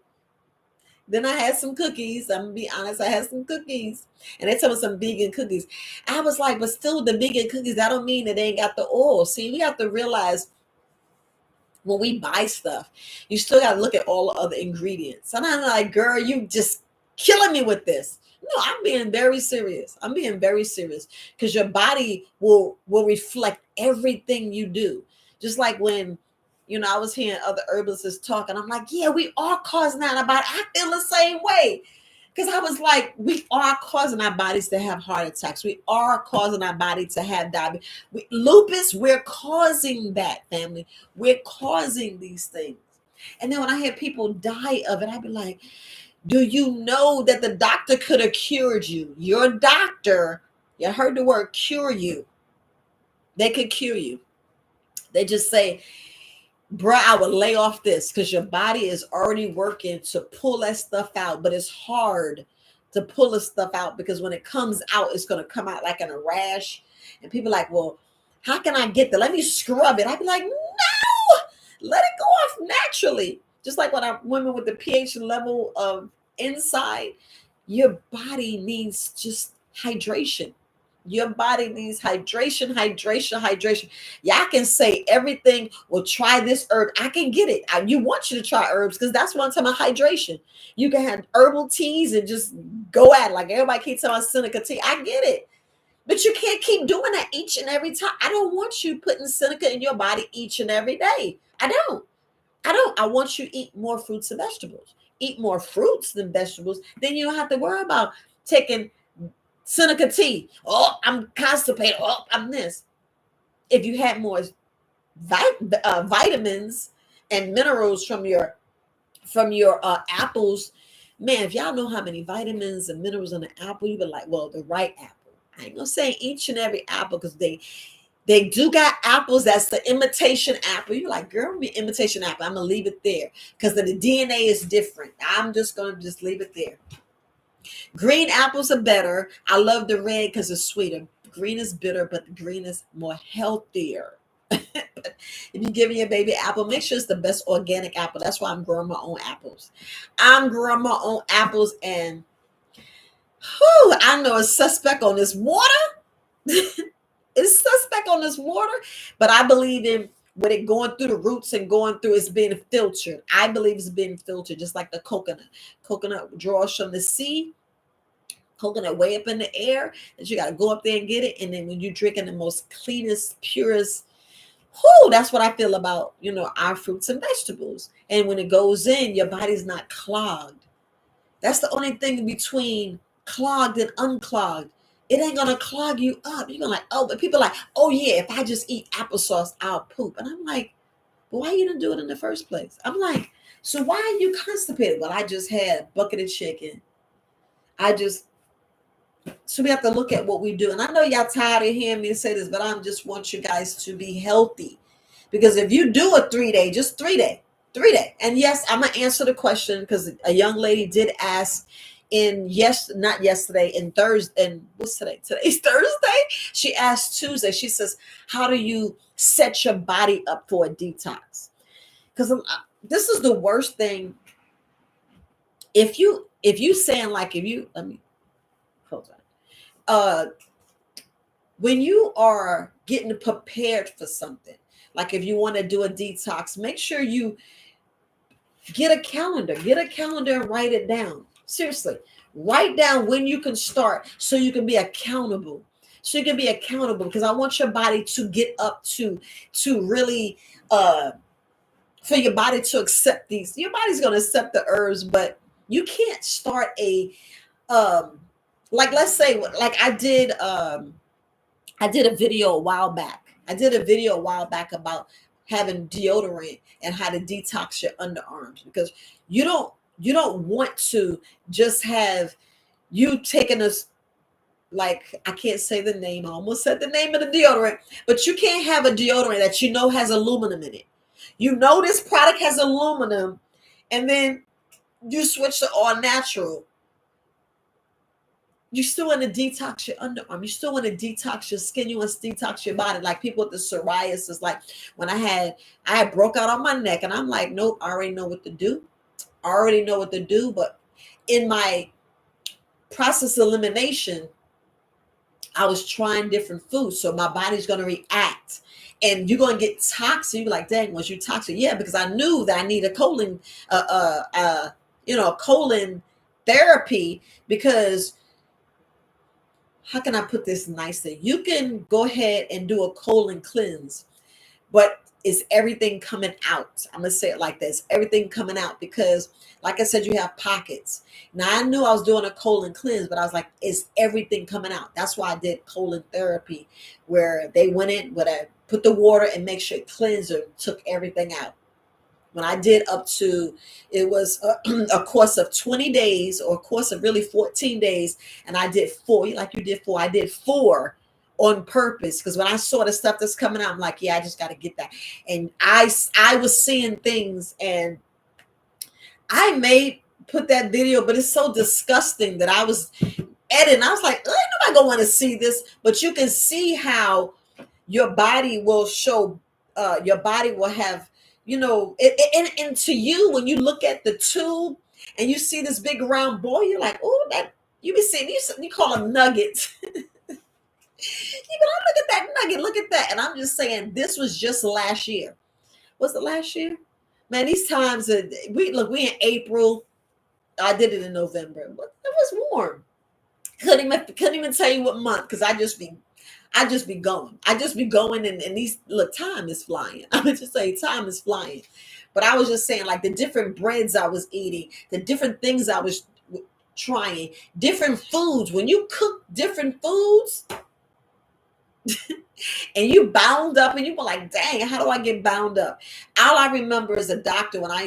Then I had some cookies. I'm gonna be honest, I had some cookies. And they told me some vegan cookies. I was like, but still the vegan cookies, that don't mean that they ain't got the oil. See, we have to realize when we buy stuff, you still got to look at all the other ingredients. And I'm like, girl, you just killing me with this. No, I'm being very serious. I'm being very serious, because your body will reflect everything you do. Just like when, I was hearing other herbalists talk, and I'm like, yeah, we are causing antibiotics. I feel the same way. Because I was like, we are causing our bodies to have heart attacks. We are causing our body to have diabetes. Lupus, we're causing that, family. We're causing these things. And then when I hear people die of it, I'd be like, do you know that the doctor could have cured you? Your doctor, you heard the word cure you. They could cure you. They just say, bruh, I would lay off this, because your body is already working to pull that stuff out. But it's hard to pull the stuff out, because when it comes out, it's going to come out like in a rash. And people are like, well, how can I get that? Let me scrub it. I'd be like, no, let it go off naturally. Just like when women with the pH level of inside, your body needs just hydration. Your body needs hydration. Y'all can say everything. Well, try this herb. I can get it. You want you to try herbs, because that's what I'm talking about, hydration. You can have herbal teas and just go at it. Like everybody keeps talking about Seneca tea. I get it. But you can't keep doing that each and every time. I don't want you putting Seneca in your body each and every day. I don't. I want you to eat more fruits and vegetables. Eat more fruits than vegetables. Then you don't have to worry about taking Seneca tea. Oh, I'm constipated. Oh, I'm this. If you had more vitamins and minerals from your apples, man, if y'all know how many vitamins and minerals in an apple, you'd be like, well, the right apple. I ain't gonna say each and every apple, because they do got apples that's the imitation apple. You're like, girl, me imitation apple. I'm gonna leave it there, because the DNA is different. I'm just gonna leave it there. Green apples are better. I love the red because it's sweeter. Green is bitter, but the green is more healthier. If you're giving your baby apple, make sure it's the best organic apple. That's why I'm growing my own apples. And I know it's suspect on this water. It's suspect on this water, but I believe in with it going through the roots and going through, it's being filtered. I believe it's being filtered, just like the coconut. Coconut draws from the sea. Coconut way up in the air, that you got to go up there and get it. And then when you're drinking the most cleanest, purest, that's what I feel about, our fruits and vegetables. And when it goes in, your body's not clogged. That's the only thing between clogged and unclogged. It ain't going to clog you up. You're going to but people are like, oh yeah, if I just eat applesauce, I'll poop. And I'm like, well, why you didn't do it in the first place? I'm like, so why are you constipated? Well, I just had a bucket of chicken. So we have to look at what we do. And I know y'all tired of hearing me say this, but I just want you guys to be healthy. Because if you do a 3-day, just 3-day. And yes, I'm going to answer the question, because a young lady did ask not yesterday, in Thursday. And what's today? Today's Thursday. She asked Tuesday. She says, how do you set your body up for a detox? Because this is the worst thing. If you saying like, let me, hold on. When you are getting prepared for something, like if you want to do a detox, make sure you get a calendar and write it down. Seriously, write down when you can start, so you can be accountable. Because I want your body to get up to really for your body to accept these. Your body's going to accept the herbs, but you can't start a um like, let's say, like I did a video a while back. I did a video a while back about having deodorant and how to detox your underarms, because you don't want to just have you taking a, like, I can't say the name. I almost said the name of the deodorant, but you can't have a deodorant that you know has aluminum in it. You know this product has aluminum, and then you switch to all natural. You still want to detox your underarm. You still want to detox your skin. You want to detox your body. Like people with the psoriasis, like when I had broke out on my neck, and I'm like, nope, I already know what to do. I already know what to do. But in my process of elimination, I was trying different foods, so my body's going to react, and you're going to get toxic. You're like, dang, was you toxic? Yeah, because I knew that I need a colon, colon therapy, because how can I put this nicely? You can go ahead and do a colon cleanse, but is everything coming out? I'm gonna say it like this: everything coming out, because, like I said, you have pockets. Now I knew I was doing a colon cleanse, but I was like, is everything coming out? That's why I did colon therapy, where they went in, where I put the water and make sure it cleansed and took everything out. When I did up to, it was a course of 20 days, or a course of really 14 days. And I did 4, like you did 4. I did 4 on purpose, because when I saw the stuff that's coming out, I'm like, yeah, I just got to get that. And I was seeing things, and I may put that video, but it's so disgusting that I was editing. I was like, ain't nobody gonna want to see this. But you can see how your body will show, your body will have, and to you, when you look at the tube and you see this big round ball, you're like, oh, that, you be seeing, you call them nuggets. You go, oh, look at that nugget, look at that. And I'm just saying, this was just last year. Was it last year? Man, these times, we in April. I did it in November. It was warm. Couldn't even tell you what month, because I just be going. I just be going, and these, look, time is flying. I would just say time is flying. But I was just saying, like, the different breads I was eating, the different things I was trying, different foods. When you cook different foods, and you bound up, and you were like, dang, how do I get bound up? All I remember as a doctor, when I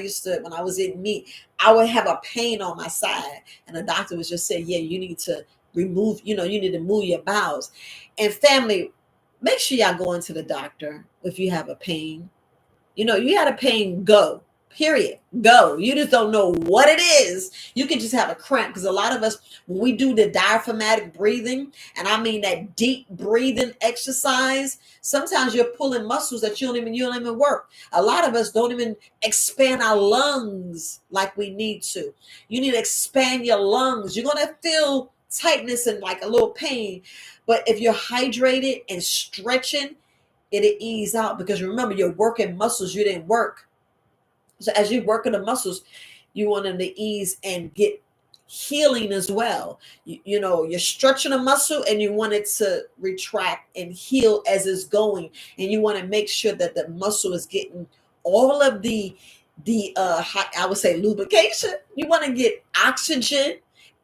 was in meat, I would have a pain on my side, and the doctor was just saying, yeah, you need to remove, you need to move your bowels. And family, make sure y'all go into the doctor if you have a pain. You had a pain, go. Period. Go. You just don't know what it is. You can just have a cramp, because a lot of us, when we do the diaphragmatic breathing, and I mean that deep breathing exercise, sometimes you're pulling muscles that you don't even work. A lot of us don't even expand our lungs like we need to. You need to expand your lungs. You're going to feel tightness and like a little pain. But if you're hydrated and stretching, it'll ease out, because remember, you're working muscles you didn't work. So as you work in the muscles, you want them to ease and get healing as well. You're stretching a muscle, and you want it to retract and heal as it's going. And you want to make sure that the muscle is getting all of the I would say lubrication. You want to get oxygen,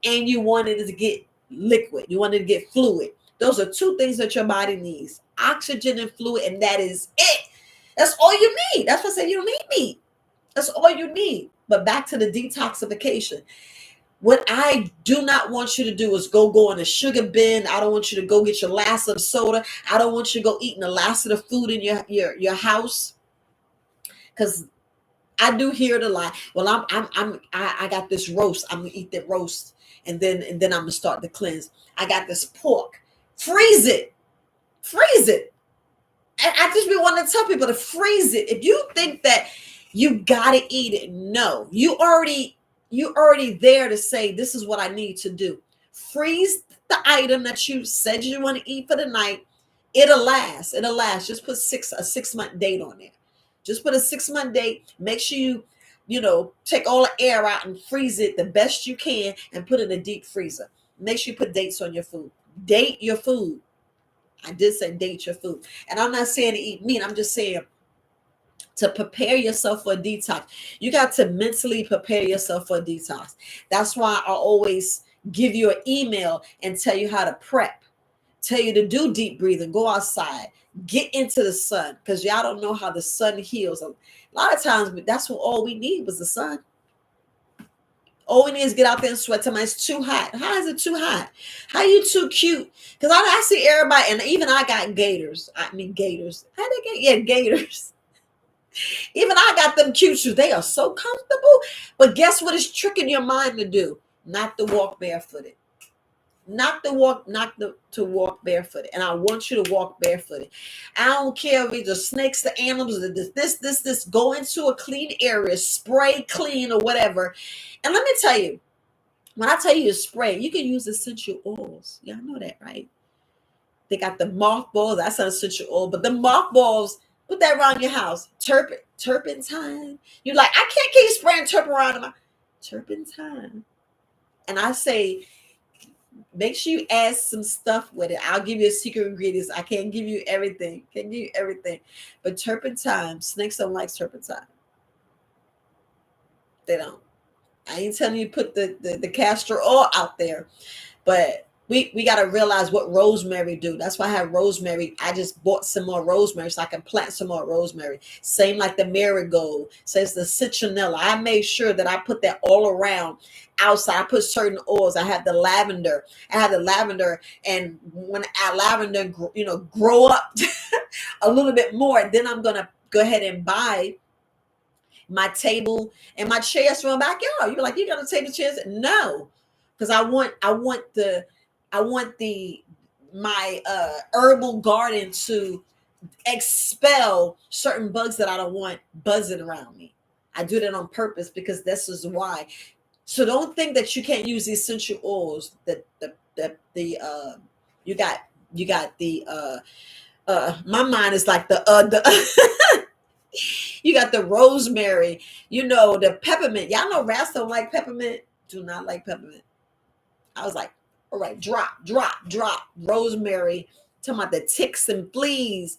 and you want it to get liquid. You want it to get fluid. Those are 2 things that your body needs: oxygen and fluid, and that is it. That's all you need. That's what I say, you don't need meat. That's all you need. But back to the detoxification. What I do not want you to do is go in a sugar bin. I don't want you to go get your last of soda. I don't want you to go eating the last of the food in your house. Because I do hear it a lot. Well, I got this roast. I'm gonna eat that roast, and then I'm gonna start the cleanse. I got this pork. Freeze it. Freeze it. I just be wanting to tell people to freeze it. If you think that you gotta eat it, no. You already there to say, this is what I need to do. Freeze the item that you said you want to eat for the night. It'll last. Just put a 6-month date on there. Just put a 6-month date. Make sure you take all the air out and freeze it the best you can, and put it in a deep freezer. Make sure you put dates on your food. Date your food. I did say date your food. And I'm not saying to eat meat. I'm just saying, to prepare yourself for a detox. You got to mentally prepare yourself for a detox. That's why I always give you an email and tell you how to prep, tell you to do deep breathing, go outside, get into the sun, because y'all don't know how the sun heals. A lot of times, that's what all we need was the sun. All we need is get out there and sweat. Somebody, it's too hot. How is it too hot? How you too cute? Because I see everybody, and even I got gators. I mean gators. How they get? Yeah, gators. Even I got them cute shoes. They are so comfortable. But guess what it's tricking your mind to do? Not to walk barefooted. To walk barefooted. And I want you to walk barefooted. I don't care if it's the snakes, the animals, this. Go into a clean area, spray clean or whatever. And let me tell you, when I tell you to spray, you can use essential oils. Y'all know that, right? They got the mothballs. That's an essential oil. But the mothballs, put that around your house. Turpentine. You're like, I can't keep spraying turpentine around my turpentine. And I say, make sure you add some stuff with it. I'll give you a secret ingredients. I can't give you everything. But turpentine, snakes don't like turpentine. They don't. I ain't telling you put the castor oil out there, but we got to realize what rosemary do. That's why I have rosemary. I just bought some more rosemary so I can plant some more rosemary. Same like the marigold, says the citronella. I made sure that I put that all around outside. I put certain oils. I have the lavender. And when our lavender, grow up a little bit more, then I'm gonna go ahead and buy my table and my chairs from my backyard. You're like, you got a table, chairs? No, because I want my herbal garden to expel certain bugs that I don't want buzzing around me. I do that on purpose because this is why. So don't think that you can't use the essential oils. You got the my mind is like the you got the rosemary, the peppermint. Y'all know rats don't like peppermint. Do not like peppermint. I was like, all right, drop. Rosemary. Talking about the ticks and fleas.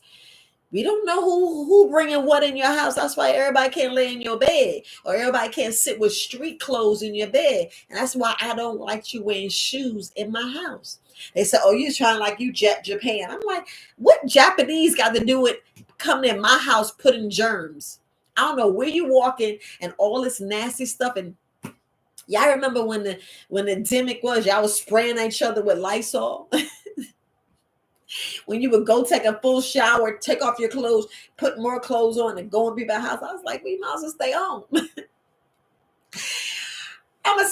We don't know who bringing what in your house. That's why everybody can't lay in your bed, or everybody can't sit with street clothes in your bed. And that's why I don't like you wearing shoes in my house. They say, oh, you trying like you Japan. I'm like, what Japanese got to do with coming in my house putting germs? I don't know where you walking and all this nasty stuff. And y'all remember when the demic was, y'all was spraying each other with Lysol? When you would go take a full shower, take off your clothes, put more clothes on, and go in people's house. I was like, we might as well stay home. I'm going to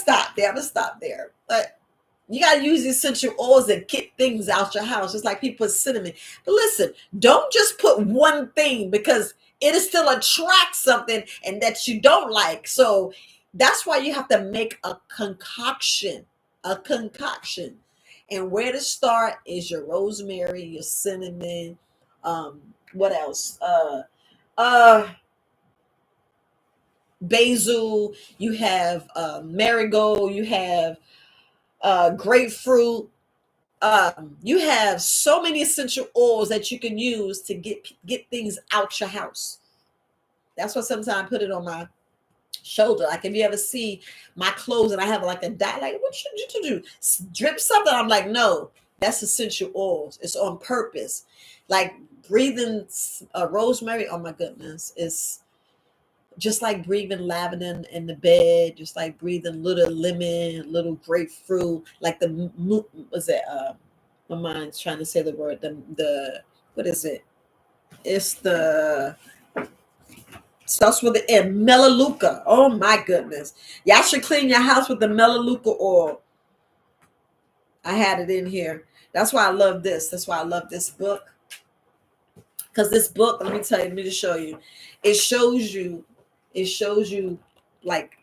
stop there. But you got to use essential oils that get things out your house, just like people put cinnamon. But listen, don't just put one thing, because it'll still attract something and that you don't like. So that's why you have to make a concoction. And where to start is your rosemary, your cinnamon. What else? Basil. You have marigold. You have grapefruit. You have so many essential oils that you can use to get things out your house. That's why sometimes I put it on my shoulder. Like if you ever see my clothes and I have like a dot, like what should you do? Drip something. I'm like, no, that's essential oils. It's on purpose. Like breathing rosemary. Oh my goodness, it's just like breathing lavender in the bed. Just like breathing little lemon, little grapefruit. Like what's it? My mind's trying to say the word. The what is it? It's the starts with the M, Melaleuca. Oh my goodness. Y'all should clean your house with the Melaleuca oil. I had it in here. That's why I love this. That's why I love this book. Because this book, let me just show you. It shows you like,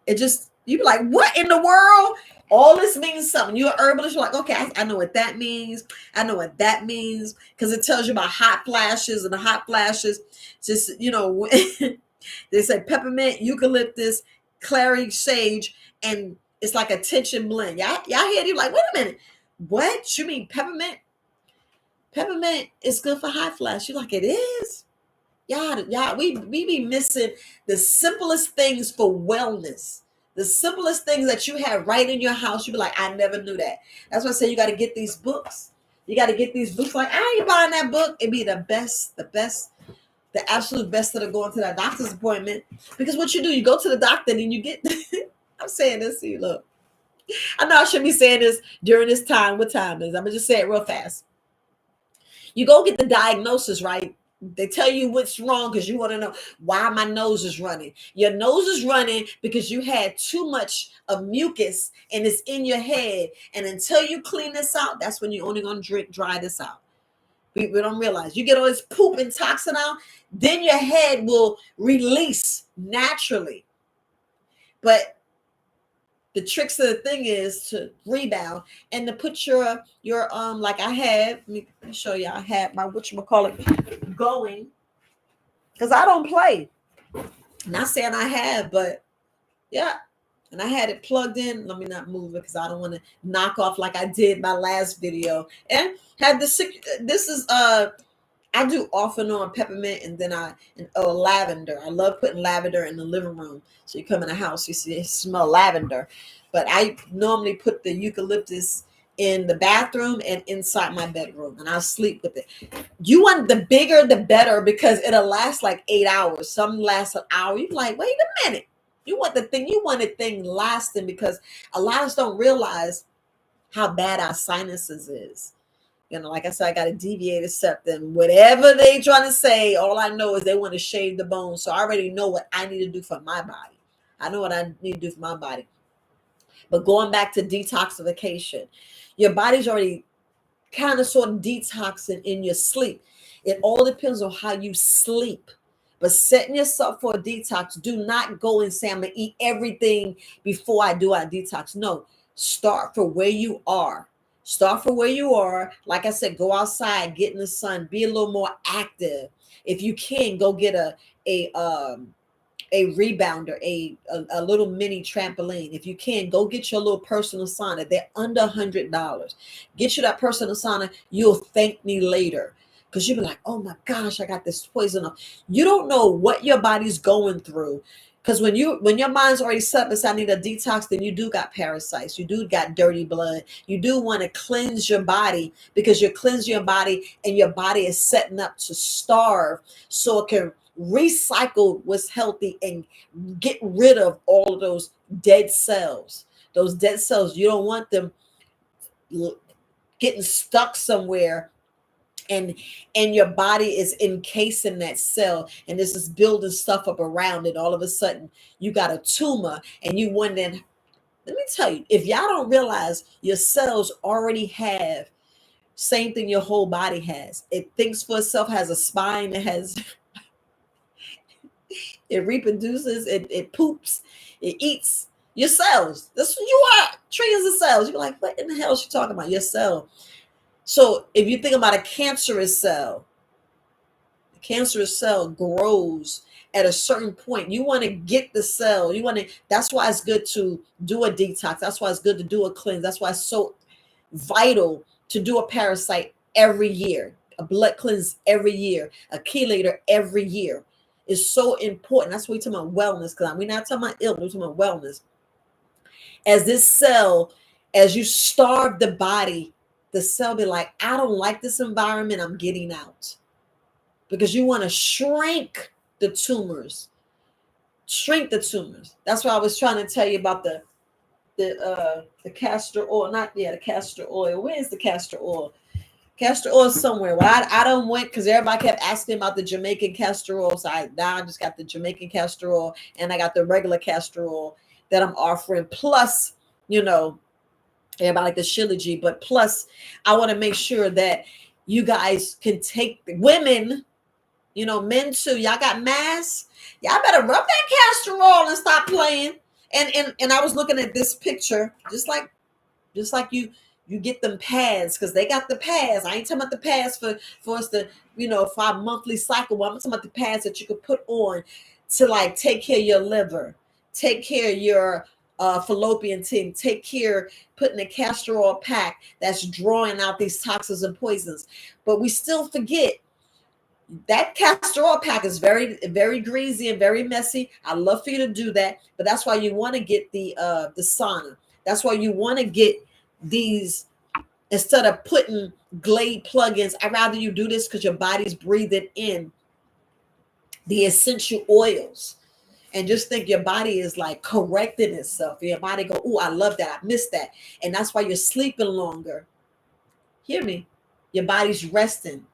it just, you be like, what in the world? All this means something. You're an herbalist. You're like, okay, I know what that means. Because it tells you about hot flashes, and the hot flashes, just, they say peppermint, eucalyptus, clary, sage, and it's like a tension blend. Y'all hear it? You're like, wait a minute. What? You mean peppermint? Peppermint is good for hot flash. You're like, it is? We be missing the simplest things for wellness. The simplest things that you have right in your house. You be like, I never knew that. That's why I say you got to get these books. You got to get these books. Like, I ain't buying that book. It'd be the absolute best that are going to that doctor's appointment. Because what you do, you go to the doctor and you get. I'm saying this to you. Look, I know I shouldn't be saying this during this time. What time is? I'm gonna just say it real fast. You go get the diagnosis, right? They tell you what's wrong because you want to know why my nose is running. Your nose is running because you had too much of mucus and it's in your head. And until you clean this out, that's when you're only going to dry this out. We don't realize you get all this poop and toxin out, then your head will release naturally. But the tricks of the thing is to rebound and to put your like I had. Let me show you. I had my whatchamacallit going because I don't play. Not saying I have, but yeah. And I had it plugged in. Let me not move it because I don't want to knock off like I did my last video. And had this is I do off and on peppermint and then lavender. I love putting lavender in the living room. So you come in the house, you smell lavender. But I normally put the eucalyptus in the bathroom and inside my bedroom, and I'll sleep with it. You want the bigger, the better, because it'll last like 8 hours. Some last an hour. You're like, wait a minute. You want the thing lasting because a lot of us don't realize how bad our sinuses is. You know, like I said, I got a deviated septum. Whatever they trying to say, all I know is they want to shave the bone. So I already know what I need to do for my body. I know what I need to do for my body. But going back to detoxification, your body's already kind of sort of detoxing in your sleep. It all depends on how you sleep. But setting yourself for a detox, do not go and say, I'm going to eat everything before I do a detox. No, start from where you are. Start from where you are. Like I said, go outside, get in the sun, be a little more active. If you can, go get a rebounder, a little mini trampoline. If you can, go get your little personal sauna. They're under $100. Get you that personal sauna. You'll thank me later. Because you'll be like, oh my gosh, I got this poison off. You don't know what your body's going through. Because when your mind's already set up, I need a detox, then you do got parasites. You do got dirty blood. You do want to cleanse your body because you're cleansing your body and your body is setting up to starve so it can recycle what's healthy and get rid of all of those dead cells. Those dead cells, you don't want them getting stuck somewhere and your body is encasing that cell and this is building stuff up around it. All of a sudden you got a tumor and you wondering, let me tell you, if y'all don't realize your cells already have same thing your whole body has. It thinks for itself, has a spine, it reproduces, it poops, it eats your cells. That's what you are, trillions of cells. You're like, what in the hell is she talking about? Your cell. So if you think about a cancerous cell, the cancerous cell grows at a certain point. You want to get the cell. That's why it's good to do a detox. That's why it's good to do a cleanse. That's why it's so vital to do a parasite every year, a blood cleanse every year, a chelator every year. Is so important. That's what we're talking about wellness, because we're not talking about illness, we're talking about wellness. As this cell, as you starve the body, the cell be like, I don't like this environment, I'm getting out. Because you want to shrink the tumors. Shrink the tumors. That's why I was trying to tell you about the castor oil. The castor oil. Where is the castor oil? Castor oil somewhere. Well, I don't went because everybody kept asking about the Jamaican castor oil. So I just got the Jamaican castor oil and I got the regular castor oil that I'm offering. Plus, everybody like the Shilajit, but plus I want to make sure that you guys can take the women, men too. Y'all got masks. Y'all better rub that castor oil and stop playing. And I was looking at this picture, just like you get them pads because they got the pads. I ain't talking about the pads for us to, for our monthly cycle. I'm talking about the pads that you could put on to like take care of your liver, take care of your fallopian tube, take care putting a castor oil pack that's drawing out these toxins and poisons. But we still forget That castor oil pack is very, very greasy and very messy. I love for you to do that, but that's why you want to get the sauna. That's why you want to get these instead of putting Glade plugins. I'd rather you do this because your body's breathing in the essential oils. And just think your body is like correcting itself. Your body go, oh, I love that. I missed that. And that's why you're sleeping longer. Hear me. Your body's resting.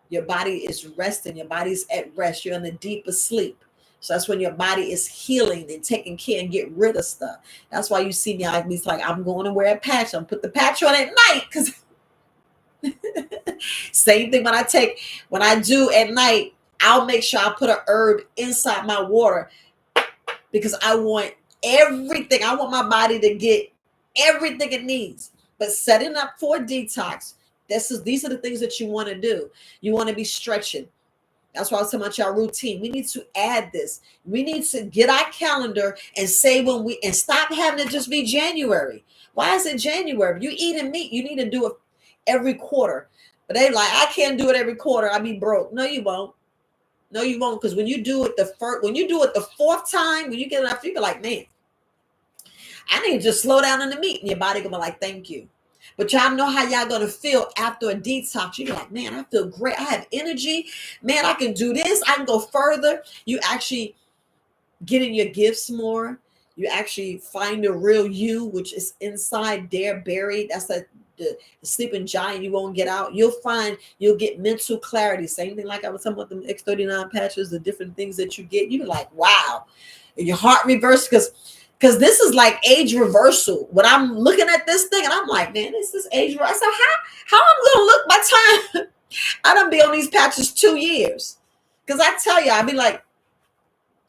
Your body is resting. Your body's at rest. You're in a deeper sleep. So that's when your body is healing and taking care and get rid of stuff. That's why you see me like this, like I'm going to wear a patch. I'm put the patch on at night because same thing when I do at night, I'll make sure I put a herb inside my water because I want everything. I want my body to get everything it needs. But setting up for a detox, these are the things that you want to do. You want to be stretching. That's why I was talking about your routine. We need to add this. We need to get our calendar and say and stop having it just be January. Why is it January? If you eating meat, you need to do it every quarter. But they like, I can't do it every quarter. I'll be broke. No, you won't. No, you won't. Because when you do it the fourth time, when you get enough, you be like, man, I need to just slow down on the meat. And your body gonna be like, thank you. But y'all know how y'all gonna feel after a detox. You're like, man, I feel great. I have energy. Man, I can do this. I can go further. You actually get in your gifts more. You actually find the real you, which is inside there, buried. That's the sleeping giant you won't get out. You'll get mental clarity. Same thing like I was talking about the X39 patches, the different things that you get. You're like, wow. Your heart reversed because this is like age reversal. When I'm looking at this thing and I'm like, man, this is age reversal. So how I'm gonna look my time? I done be on these patches 2 years. Because I tell you, I'll be like,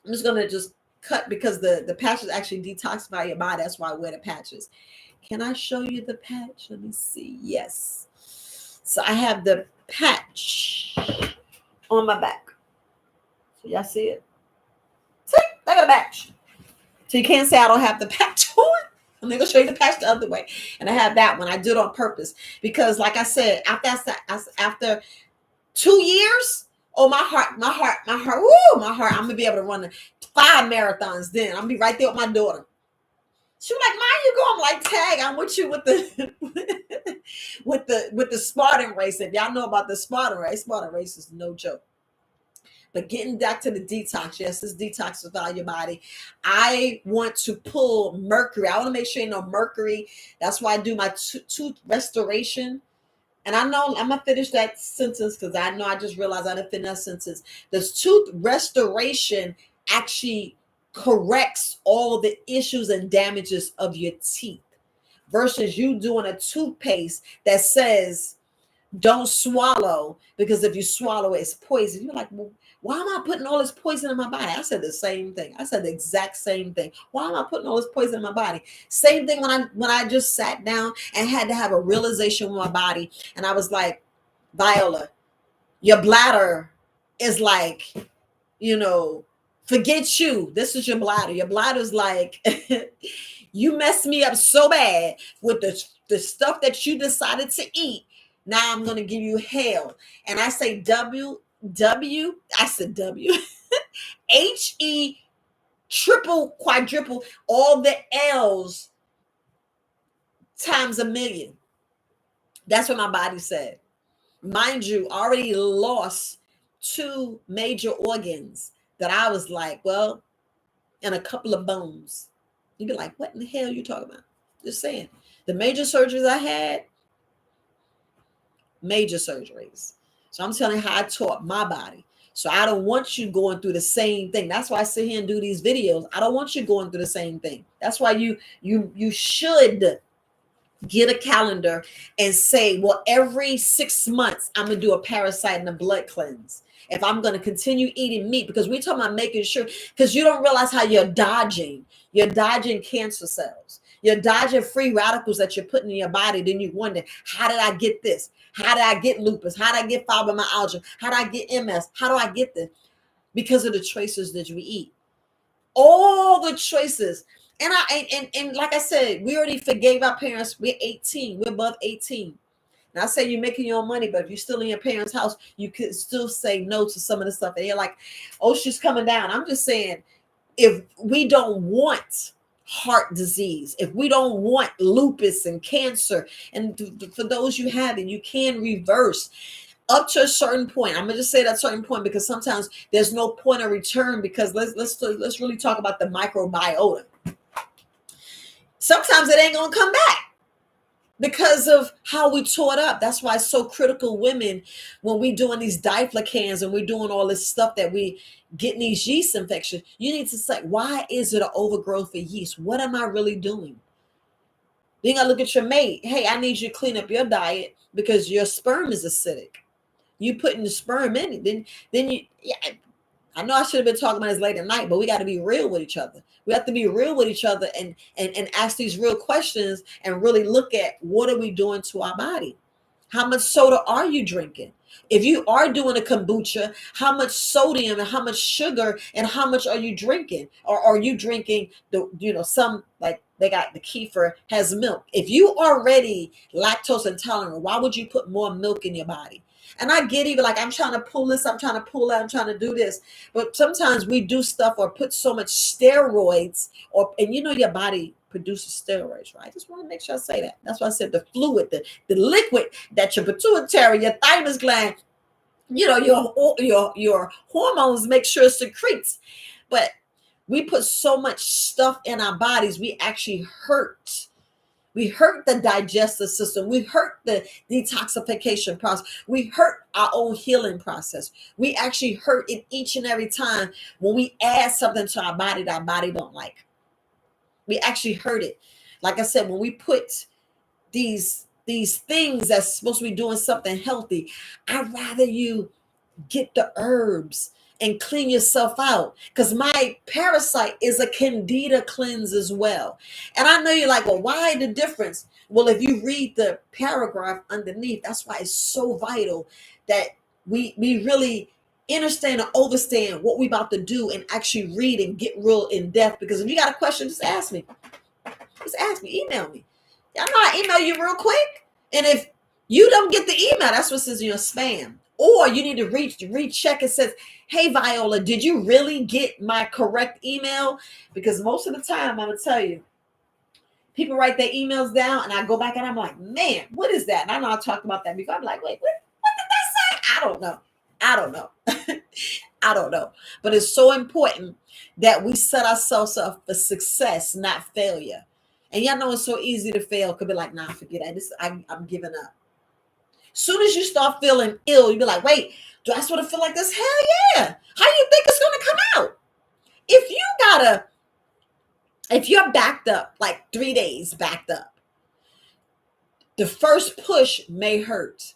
I'm just gonna just cut because the patches actually detoxify your body. That's why I wear the patches. Can I show you the patch? Let me see. Yes. So I have the patch on my back. So y'all see it? See? Look at the patch. So you can't say I don't have the patch on. I'm going to show you the patch the other way. And I have that one. I do it on purpose. Because like I said, after 2 years, oh, my heart, woo, my heart. I'm going to be able to run 5 marathons then. I'm going to be right there with my daughter. She was like, "Mom, you go." I'm like, "Tag, I'm with you with the with the Spartan race. If y'all know about the Spartan race is no joke. But getting back to the detox, yes, this detoxify your body. I want to pull mercury. I want to make sure you know mercury. That's why I do my tooth restoration. And I know I'm gonna finish that sentence because I know I just realized I didn't finish that sentence. This tooth restoration actually corrects all the issues and damages of your teeth versus you doing a toothpaste that says don't swallow because if you swallow it, it's poison. You're like, well, why am I putting all this poison in my body? I said the same thing. I said the exact same thing. Why am I putting all this poison in my body? Same thing when I just sat down and had to have a realization with my body. And I was like, Viola, your bladder is like, forget you. This is your bladder. Your bladder's like, you messed me up so bad with the stuff that you decided to eat. Now I'm going to give you hell. And I say I said W, H-E, triple, quadruple, all the L's times a million. That's what my body said. Mind you, already lost 2 major organs that I was like, well, and a couple of bones. You'd be like, what in the hell are you talking about? Just saying. The major surgeries I had, major surgeries. So I'm telling you how I taught my body. So I don't want you going through the same thing. That's why I sit here and do these videos. I don't want you going through the same thing. That's why you should get a calendar and say, well, every 6 months, I'm going to do a parasite and a blood cleanse. If I'm going to continue eating meat, because we're talking about making sure, because you don't realize how you're dodging cancer cells. You're dodging free radicals that you're putting in your body. Then you wonder, how did I get this? How did I get lupus? How did I get fibromyalgia? How did I get MS? How do I get this? Because of the choices that we eat. All the choices. And like I said, we already forgave our parents. We're 18. We're above 18. Not saying you're making your own money, but if you're still in your parents' house, you could still say no to some of the stuff. And you're like, oh, she's coming down. I'm just saying, if we don't want heart disease, if we don't want lupus and cancer, and for those you have it, you can reverse up to a certain point. I'm gonna just say that certain point because sometimes there's no point of return, because let's really talk about the microbiota. Sometimes it ain't gonna come back because of how we taught up. That's why it's so critical, women, when we doing these diflucans and we're doing all this stuff that we getting these yeast infections, you need to say, why is it an overgrowth of yeast? What am I really doing? You gotta look at your mate. Hey, I need you to clean up your diet because your sperm is acidic. You putting the sperm in it, then you, yeah, I know I should have been talking about this late at night, but we got to be real with each other. We have to be real with each other and ask these real questions and really look at what are we doing to our body. How much soda are you drinking? If you are doing a kombucha, how much sodium and how much sugar and how much are you drinking? Or are you drinking some, like they got the kefir has milk? If you already lactose intolerant, why would you put more milk in your body? And I get even like, I'm trying to pull this, I'm trying to pull that, I'm trying to do this. But sometimes we do stuff or put so much steroids, and your body produces steroids, right? I just want to make sure I say that. That's why I said the fluid, the liquid that your pituitary, your thymus gland, your hormones make sure it secretes. But we put so much stuff in our bodies, we actually hurt. We hurt the digestive system. We hurt the detoxification process. We hurt our own healing process. We actually hurt it each and every time when we add something to our body that our body don't like. We actually hurt it. Like I said, when we put these things that's supposed to be doing something healthy, I'd rather you get the herbs and clean yourself out, because my parasite is a candida cleanse as well. And I know you're like, well, why the difference? Well, if you read the paragraph underneath, that's why it's so vital that we really understand and understand what we about to do and actually read and get real in depth. Because if you got a question, just ask me. Just ask me, email me. I know I email you real quick. And if you don't get the email, that's what says in your spam. Or you need to recheck. It says, hey, Viola, did you really get my correct email? Because most of the time, I'm going to tell you, people write their emails down and I go back and I'm like, man, what is that? And I know I talked about that before. I'm like, wait, what did that say? I don't know. I don't know. But it's so important that we set ourselves up for success, not failure. And y'all know it's so easy to fail. Could be like, nah, forget it. I'm giving up. Soon as you start feeling ill, you be like, wait, do I sort of feel like this? Hell yeah. How do you think it's going to come out? If you're backed up, like 3 days backed up, the first push may hurt.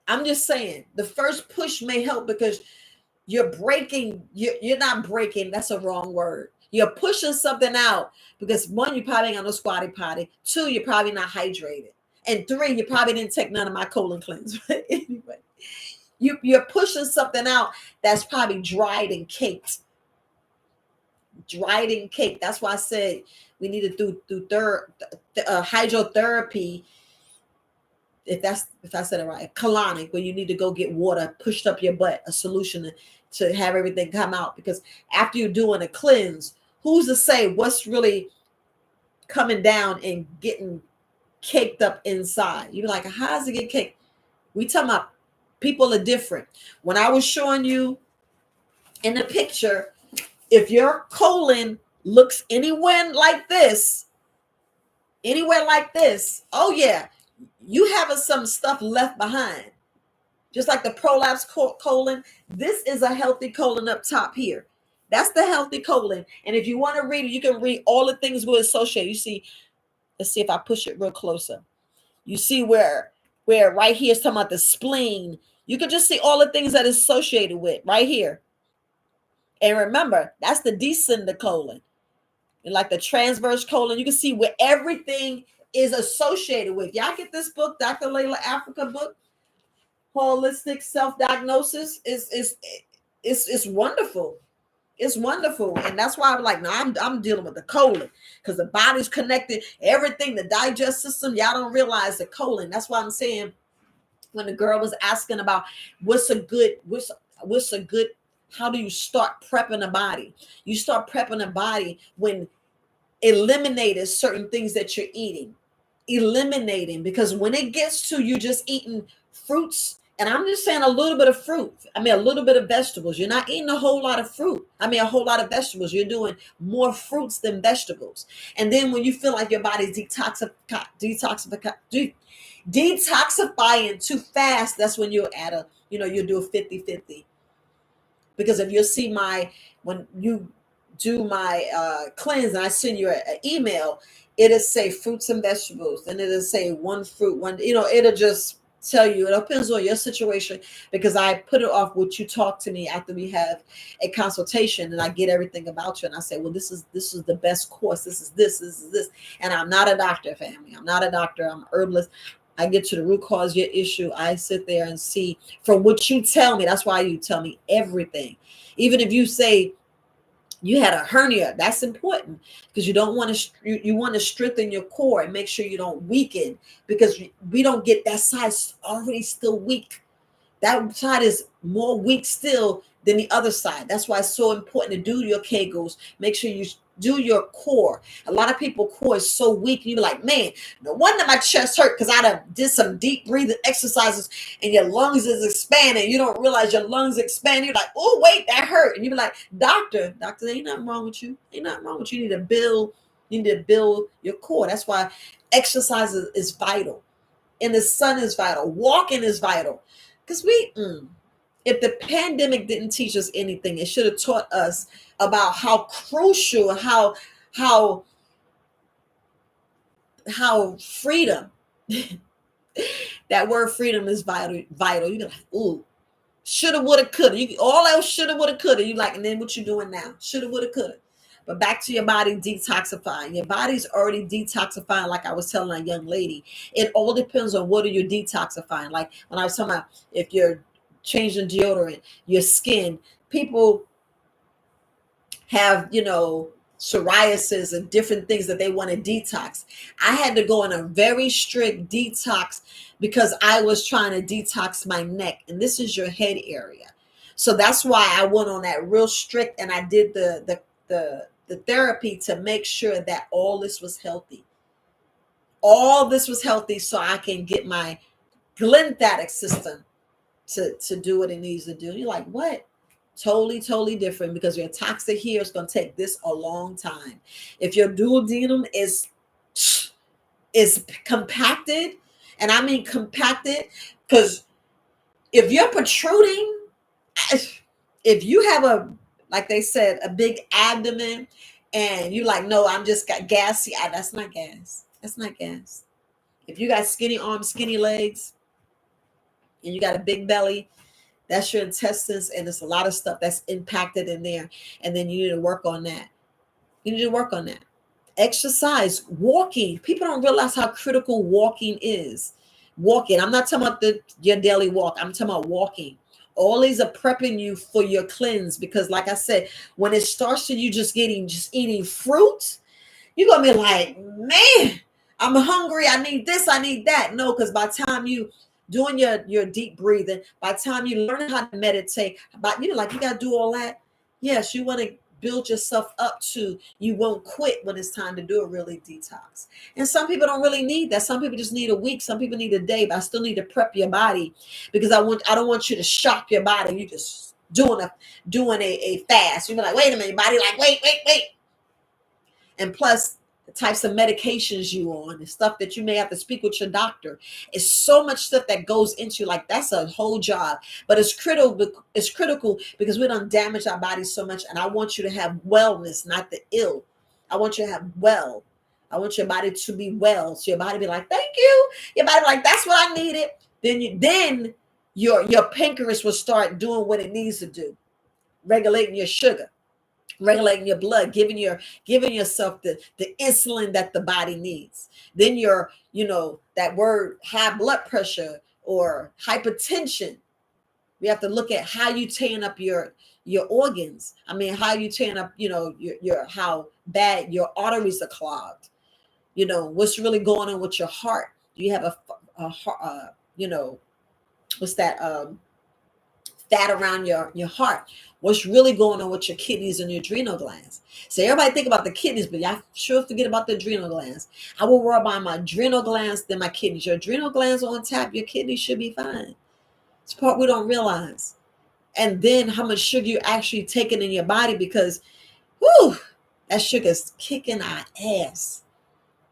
I'm just saying, the first push may help because you're breaking, you're not breaking, that's a wrong word. You're pushing something out because 1, you probably ain't got no squatty potty. 2, you're probably not hydrated. And 3, you probably didn't take none of my colon cleanse. But anyway, you're pushing something out that's probably dried and caked. Dried and caked. That's why I said we need to do hydrotherapy. If I said it right, colonic, where you need to go get water pushed up your butt, a solution to have everything come out. Because after you're doing a cleanse, who's to say what's really coming down and getting caked up inside? You're like, how does it get caked? We talking about people are different. When I was showing you in the picture, if your colon looks anywhere like this, oh yeah, you having some stuff left behind. Just like the prolapse colon, this is a healthy colon up top here. That's the healthy colon. And if you want to read it, you can read all the things we associate. You see, let's see if I push it real closer. You see where right here is talking about the spleen. You can just see all the things that is associated with right here. And remember, that's the descending colon. And like the transverse colon, you can see where everything is associated with. Y'all get this book, Dr. Layla Africa book, Holistic Self-Diagnosis. It's wonderful. It's wonderful. And that's why I'm like, no, I'm dealing with the colon because the body's connected. Everything, the digestive system, y'all don't realize the colon. That's why I'm saying When the girl was asking about what's a good, how do you start prepping a body? You start prepping a body when eliminating certain things that you're eating, eliminating, because when it gets to you just eating fruits, and I'm just saying a little bit of fruit, I mean a little bit of vegetables, you're not eating a whole lot of fruit, I mean a whole lot of vegetables, you're doing more fruits than vegetables. And then when you feel like your body's detoxifying too fast, that's when you're at a, you do a 50-50. Because if you'll see when you do my cleanse and I send you an email, it'll say fruits and vegetables, and it'll say one fruit, it'll just tell you. It depends on your situation, because I put it off what you talk to me after we have a consultation, and I get everything about you, and I say, well, this is the best course, this is this. And I'm not a doctor, family. I'm not a doctor. I'm an herbalist. I get to the root cause of your issue. I sit there and see from what you tell me. That's why you tell me everything. Even if you say you had a hernia, that's important, because you don't want to, you want to strengthen your core and make sure you don't weaken, because we don't get that side already still weak. That side is more weak still than the other side. That's why it's so important to do your Kegels. Make sure you do your core. A lot of people core is so weak. You're like, man, no wonder my chest hurt, because I done did some deep breathing exercises and your lungs is expanding. You don't realize your lungs expand. You're like, oh, wait, that hurt. And you be like, doctor, ain't nothing wrong with you. Ain't nothing wrong with you. You need to build your core. That's why exercise is vital. And the sun is vital. Walking is vital. Because if the pandemic didn't teach us anything, it should have taught us about how crucial, how freedom, that word freedom is vital. You're like, ooh, shoulda, woulda, coulda. All else shoulda, woulda, coulda. You like, and then what you doing now? Shoulda, woulda, coulda. But back to your body detoxifying. Your body's already detoxifying, like I was telling a young lady. It all depends on what are you detoxifying. Like when I was talking about if you're changing deodorant, your skin, people have, psoriasis and different things that they want to detox. I had to go on a very strict detox because I was trying to detox my neck. And this is your head area. So that's why I went on that real strict, and I did the therapy to make sure that all this was healthy. All this was healthy so I can get my glymphatic system to do what it needs to do. You're like, what? Totally different, because your toxic here is going to take this a long time. If your duodenum is compacted, and I mean compacted, because if you're protruding, if you have like they said, a big abdomen, and you like, no, I'm just got gassy. That's not gas. That's not gas. If you got skinny arms, skinny legs, and you got a big belly, that's your intestines, and there's a lot of stuff that's impacted in there. And then you need to work on that. You need to work on that. Exercise, walking. People don't realize how critical walking is. Walking. I'm not talking about your daily walk. I'm talking about walking. All these are prepping you for your cleanse, because like I said, when it starts to you just eating fruit, you're going to be like, man, I'm hungry. I need this. I need that. No, because by the time you doing your deep breathing, by the time you learn how to meditate, like you got to do all that. Yes, you want to build yourself up to, you won't quit when it's time to do a really detox. And some people don't really need that. Some people just need a week. Some people need a day, but I still need to prep your body, because I don't want you to shock your body. You just doing a fast. You're like, wait a minute, your body like, wait. And plus, the types of medications you on, and stuff that you may have to speak with your doctor. It's so much stuff that goes into, like, that's a whole job. But it's critical because we don't damage our bodies so much. And I want you to have wellness, not the ill. I want you to have well. I want your body to be well. So your body be like, thank you. Your body be like, that's what I needed. Then your pancreas will start doing what it needs to do, regulating your sugar, regulating your blood, giving yourself the insulin that the body needs. Then that word high blood pressure or hypertension, we have to look at how you tearing up your organs. I mean, how you tearing up, your how bad your arteries are clogged. What's really going on with your heart. Do you have a what's that fat around your heart. What's really going on with your kidneys and your adrenal glands? So everybody think about the kidneys, but y'all sure forget about the adrenal glands. I will worry about my adrenal glands than my kidneys. Your adrenal glands are on top, your kidneys should be fine. It's the part we don't realize. And then how much sugar you actually taking in your body, because whew, that sugar's kicking our ass.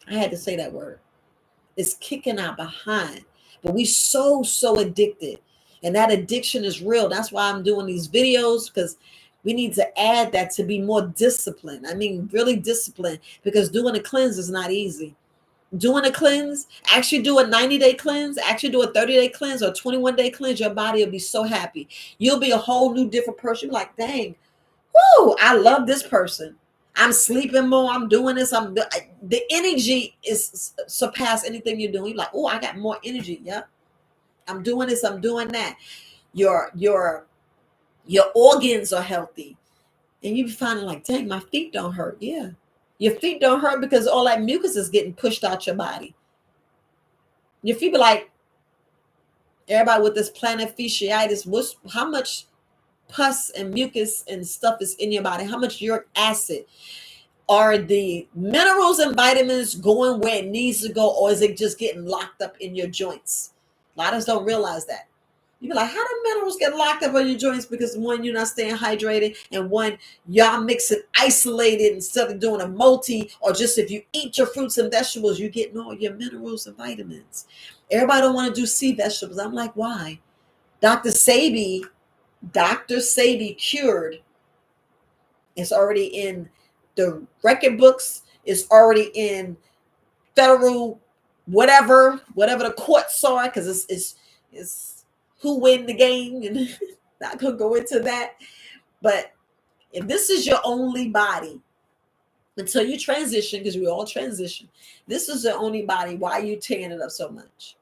I had to say that word. It's kicking our behind. But we so addicted. And that addiction is real. That's why I'm doing these videos, because we need to add that to be more disciplined. I mean, really disciplined, because doing a cleanse is not easy. Doing a cleanse, actually do a 90-day cleanse, actually do a 30-day cleanse or 21-day cleanse, your body will be so happy. You'll be a whole new different person. You're like, dang, whoo, I love this person. I'm sleeping more. I'm doing this. The energy is surpass anything you're doing. You're like, oh, I got more energy. Yep. I'm doing this. I'm doing that. Your organs are healthy. And you be finding like, dang, my feet don't hurt. Yeah. Your feet don't hurt because all that mucus is getting pushed out your body. Your feet be like, everybody with this plantar fasciitis, how much pus and mucus and stuff is in your body? How much uric acid? Are the minerals and vitamins going where it needs to go, or is it just getting locked up in your joints? A lot of us don't realize that. You be like, how do minerals get locked up in your joints? Because one, you're not staying hydrated, and one, y'all mix it isolated instead of doing a multi, or just if you eat your fruits and vegetables, you're getting all your minerals and vitamins. Everybody don't want to do sea vegetables. I'm like, why? Dr. Sebi cured. It's already in the record books. It's already in federal whatever the courts are, because it's who win the game, and not gonna go into that. But if this is your only body until you transition, because we all transition, this is the only body. Why are you tearing it up so much?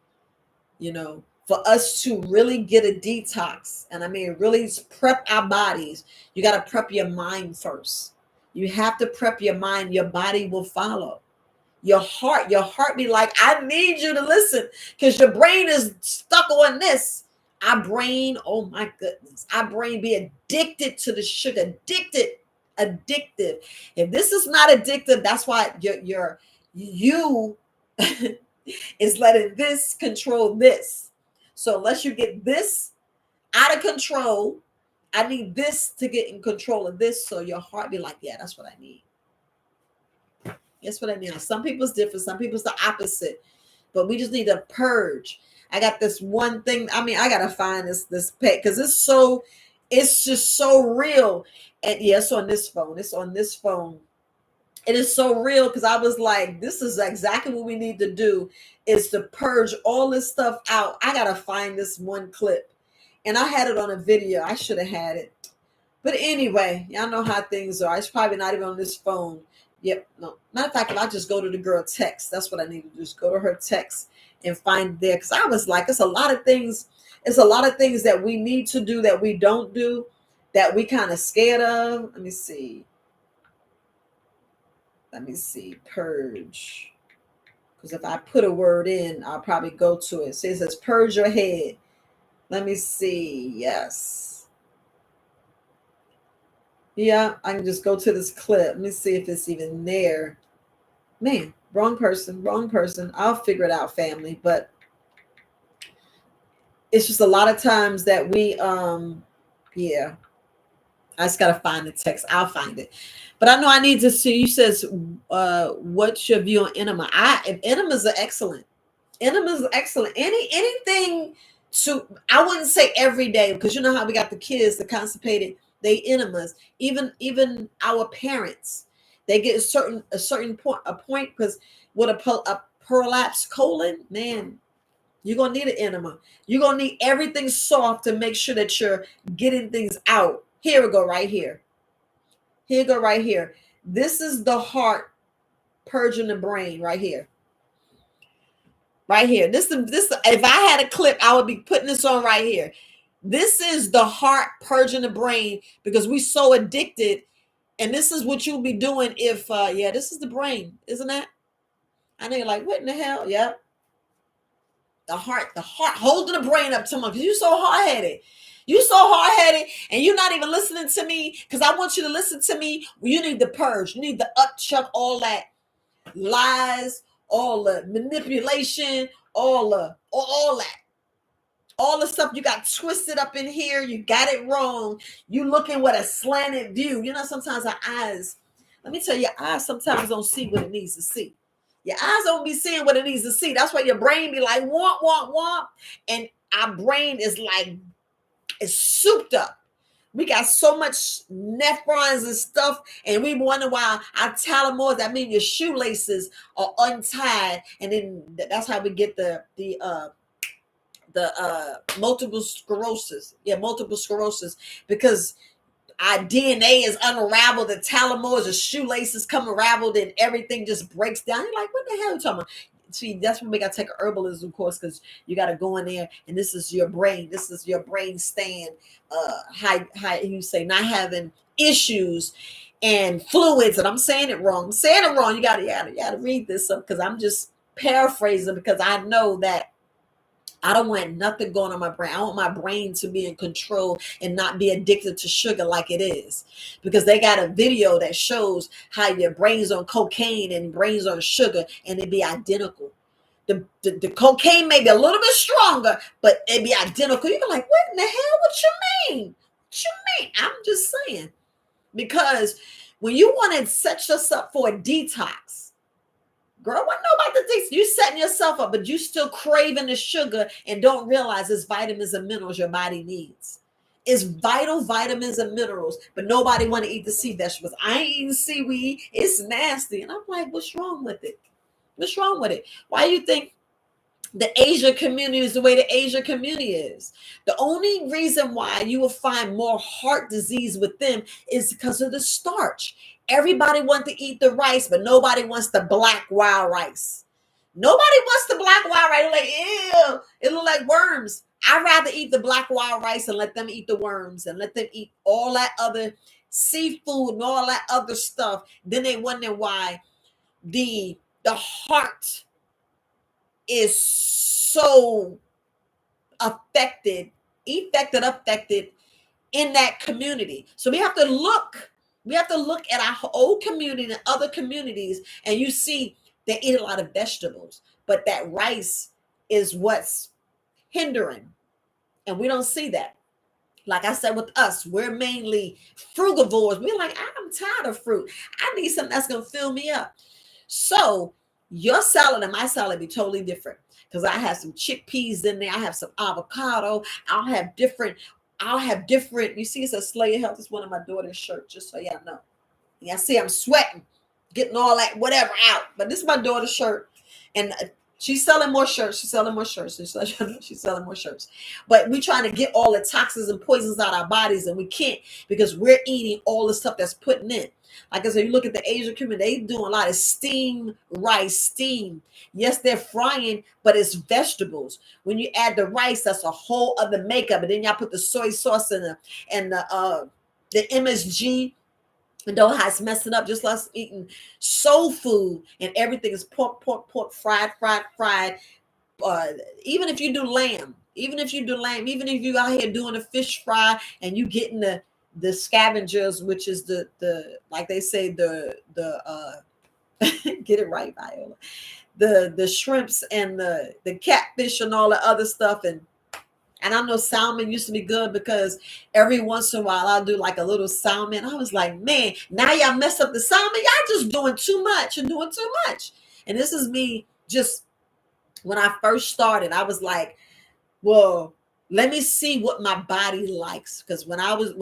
You know, for us to really get a detox, and I mean really prep our bodies, you got to prep your mind first. You have to prep your mind. Your body will follow. Your heart be like, I need you to listen, because your brain is stuck on this. Our brain, oh my goodness, our brain be addicted to the sugar, addictive. If this is not addictive, that's why you is letting this control this. So unless you get this out of control, I need this to get in control of this. So your heart be like, yeah, that's what I need. That's what I need. Some people's different. Some people's the opposite. But we just need to purge. I got this one thing. I mean, I gotta find this pet, because it's just so real. And yes, on this phone. It's on this phone. It is so real, because I was like, this is exactly what we need to do, is to purge all this stuff out. I gotta find this one clip. And I had it on a video. I should have had it. But anyway, y'all know how things are. It's probably not even on this phone. Yep. No. Matter of fact, if I just go to the girl text, that's what I need to do. Just go to her text and find there. Because I was like, it's a lot of things. It's a lot of things that we need to do that we don't do, that we kind of scared of. Let me see. Purge. Because if I put a word in, I'll probably go to it. So it says purge your head. Let me see. Yes. Yeah, I can just go to this clip. Let me see if it's even there. Man, wrong person. I'll figure it out, family. But it's just a lot of times that we, yeah. I just gotta find the text. I'll find it. But I know I need to see. You says, what's your view on enema? Enemas are excellent. Enemas are excellent. Anything to, I wouldn't say every day, because you know how we got the kids, the constipated, they enemas. Even our parents, they get a certain point, because with a prolapsed colon, man, you're gonna need an enema. You're gonna need everything soft to make sure that you're getting things out. Here we go, right here. Here we go, right here. This is the heart purging the brain, right here. Right here. This. If I had a clip, I would be putting this on right here. This is the heart purging the brain, because we're so addicted. And this is what you'll be doing if, this is the brain, isn't that? I know you're like, what in the hell? Yep. The heart holding the brain up to much, because you're so hard-headed. You so hard-headed, and you're not even listening to me, because I want you to listen to me. You need to purge. You need to upchuck all that lies, all the manipulation, all that. All the stuff you got twisted up in here, you got it wrong. You looking with a slanted view. You know, sometimes our eyes, let me tell you, your eyes sometimes don't see what it needs to see. Your eyes don't be seeing what it needs to see. That's why your brain be like, womp, womp, womp. And our brain is like, it's souped up. We got so much nephrons and stuff, and we wonder why our telomeres, that means your shoelaces are untied. And then that's how we get the multiple sclerosis. Yeah, multiple sclerosis, because our DNA is unraveled, the telomeres, the shoelaces come unraveled, and everything just breaks down. You're like, what the hell are you talking about? See, that's when we got to take an herbalism course, because you got to go in there, and this is your brain. This is your brain staying, how you say, not having issues and fluids. And I'm saying it wrong. I'm saying it wrong. You got to read this up, because I'm just paraphrasing, because I know that I don't want nothing going on my brain. I want my brain to be in control and not be addicted to sugar like it is. Because they got a video that shows how your brain's on cocaine and brain's on sugar, and it be identical. The cocaine may be a little bit stronger, but it be identical. You're like, what in the hell? What you mean? What you mean? I'm just saying. Because when you want to set yourself for a detox, girl, what know about the things? You setting yourself up, but you still craving the sugar and don't realize it's vitamins and minerals your body needs. It's vital vitamins and minerals, but nobody want to eat the sea vegetables. I ain't eating seaweed. It's nasty. And I'm like, what's wrong with it? What's wrong with it? Why you think the Asia community is the way the Asia community is? The only reason why you will find more heart disease with them is because of the starch. Everybody wants to eat the rice, but nobody wants the black wild rice. Nobody wants the black wild rice. Like, ew, it look like worms. I'd rather eat the black wild rice and let them eat the worms and let them eat all that other seafood and all that other stuff. Then they wonder why the heart is so affected in that community. So we have to look at our old community and other communities, and you see they eat a lot of vegetables, but that rice is what's hindering, and we don't see that. Like I said, with us, we're mainly frugivores. We're like, I'm tired of fruit. I need something that's going to fill me up. So your salad and my salad be totally different, because I have some chickpeas in there. I have some avocado. I'll have different. You see, it's a Slayer Health. It's one of my daughter's shirts, just so y'all know. Yeah, see, I'm sweating, getting all that whatever out. But this is my daughter's shirt, and she's selling more shirts. She's selling more shirts. But we're trying to get all the toxins and poisons out of our bodies, and we can't, because we're eating all the stuff that's putting in. Like I said, you look at the Asian community, they do a lot of steam rice, steam. Yes, they're frying, but it's vegetables. When you add the rice, that's a whole other makeup. And then y'all put the soy sauce in the MSG. And know how it's messing up, just like eating soul food, and everything is pork, fried. Even if you do lamb, even if you out here doing a fish fry, and you getting the scavengers, which is the like they say the get it right, Viola, the shrimps and the catfish and all the other stuff. And I know salmon used to be good, because every once in a while I'll do like a little salmon. I was like, man, now y'all mess up the salmon. Y'all just doing too much. And this is me just when I first started. I was like, well, let me see what my body likes. Because when I was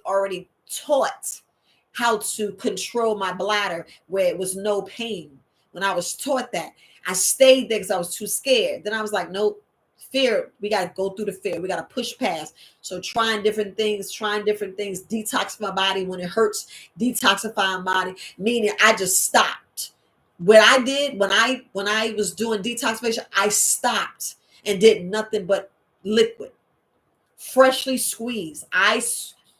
already taught how to control my bladder where it was no pain, when I was taught that, I stayed there because I was too scared. Then I was like, nope. Fear, we got to go through the fear. We got to push past. So trying different things, detoxify my body when it hurts, detoxifying body, meaning I just stopped. What I did when I was doing detoxification, I stopped and did nothing but liquid, freshly squeezed. I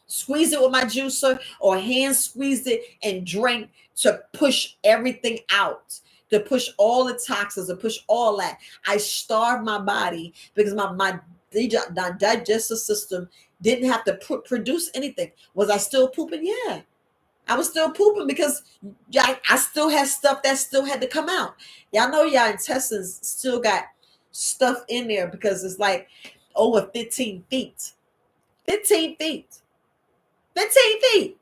squeezed it with my juicer or hand squeezed it and drank to push everything out. to push all the toxins, to push all that. I starved my body because my digestive system didn't have to produce anything. Was I still pooping? Yeah. I was still pooping because I still had stuff that still had to come out. Y'all know y'all intestines still got stuff in there because it's like over 15 feet. 15 feet. 15 feet.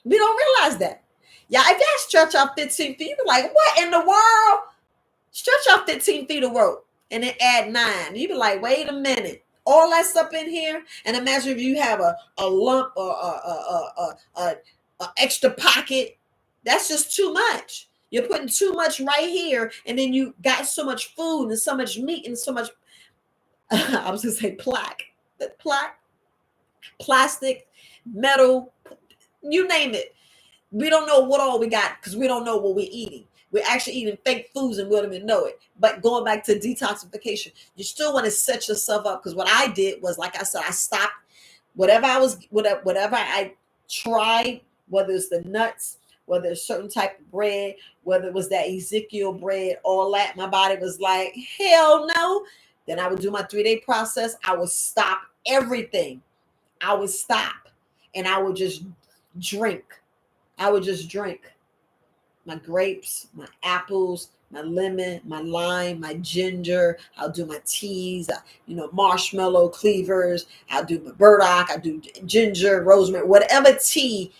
We don't realize that. Yeah, if y'all stretch out 15 feet, you're like, what in the world? Stretch out 15 feet of rope and then add 9. You be like, wait a minute. All that stuff in here. And imagine if you have a lump or a extra pocket. That's just too much. You're putting too much right here. And then you got so much food and so much meat and so much, I was going to say plaque, plastic, metal, you name it. We don't know what all we got because we don't know what we're eating. We're actually eating fake foods and we don't even know it. But going back to detoxification, you still want to set yourself up, because what I did was, like I said, I stopped whatever I tried, whether it's the nuts, whether it's certain type of bread, whether it was that Ezekiel bread, all that. My body was like, hell no. Then I would do my 3-day process. I would stop everything. I would stop and I would just drink. I would just drink my grapes, my apples, my lemon, my lime, my ginger. I'll do my teas, marshmallow cleavers. I'll do my burdock. I do ginger, rosemary, whatever tea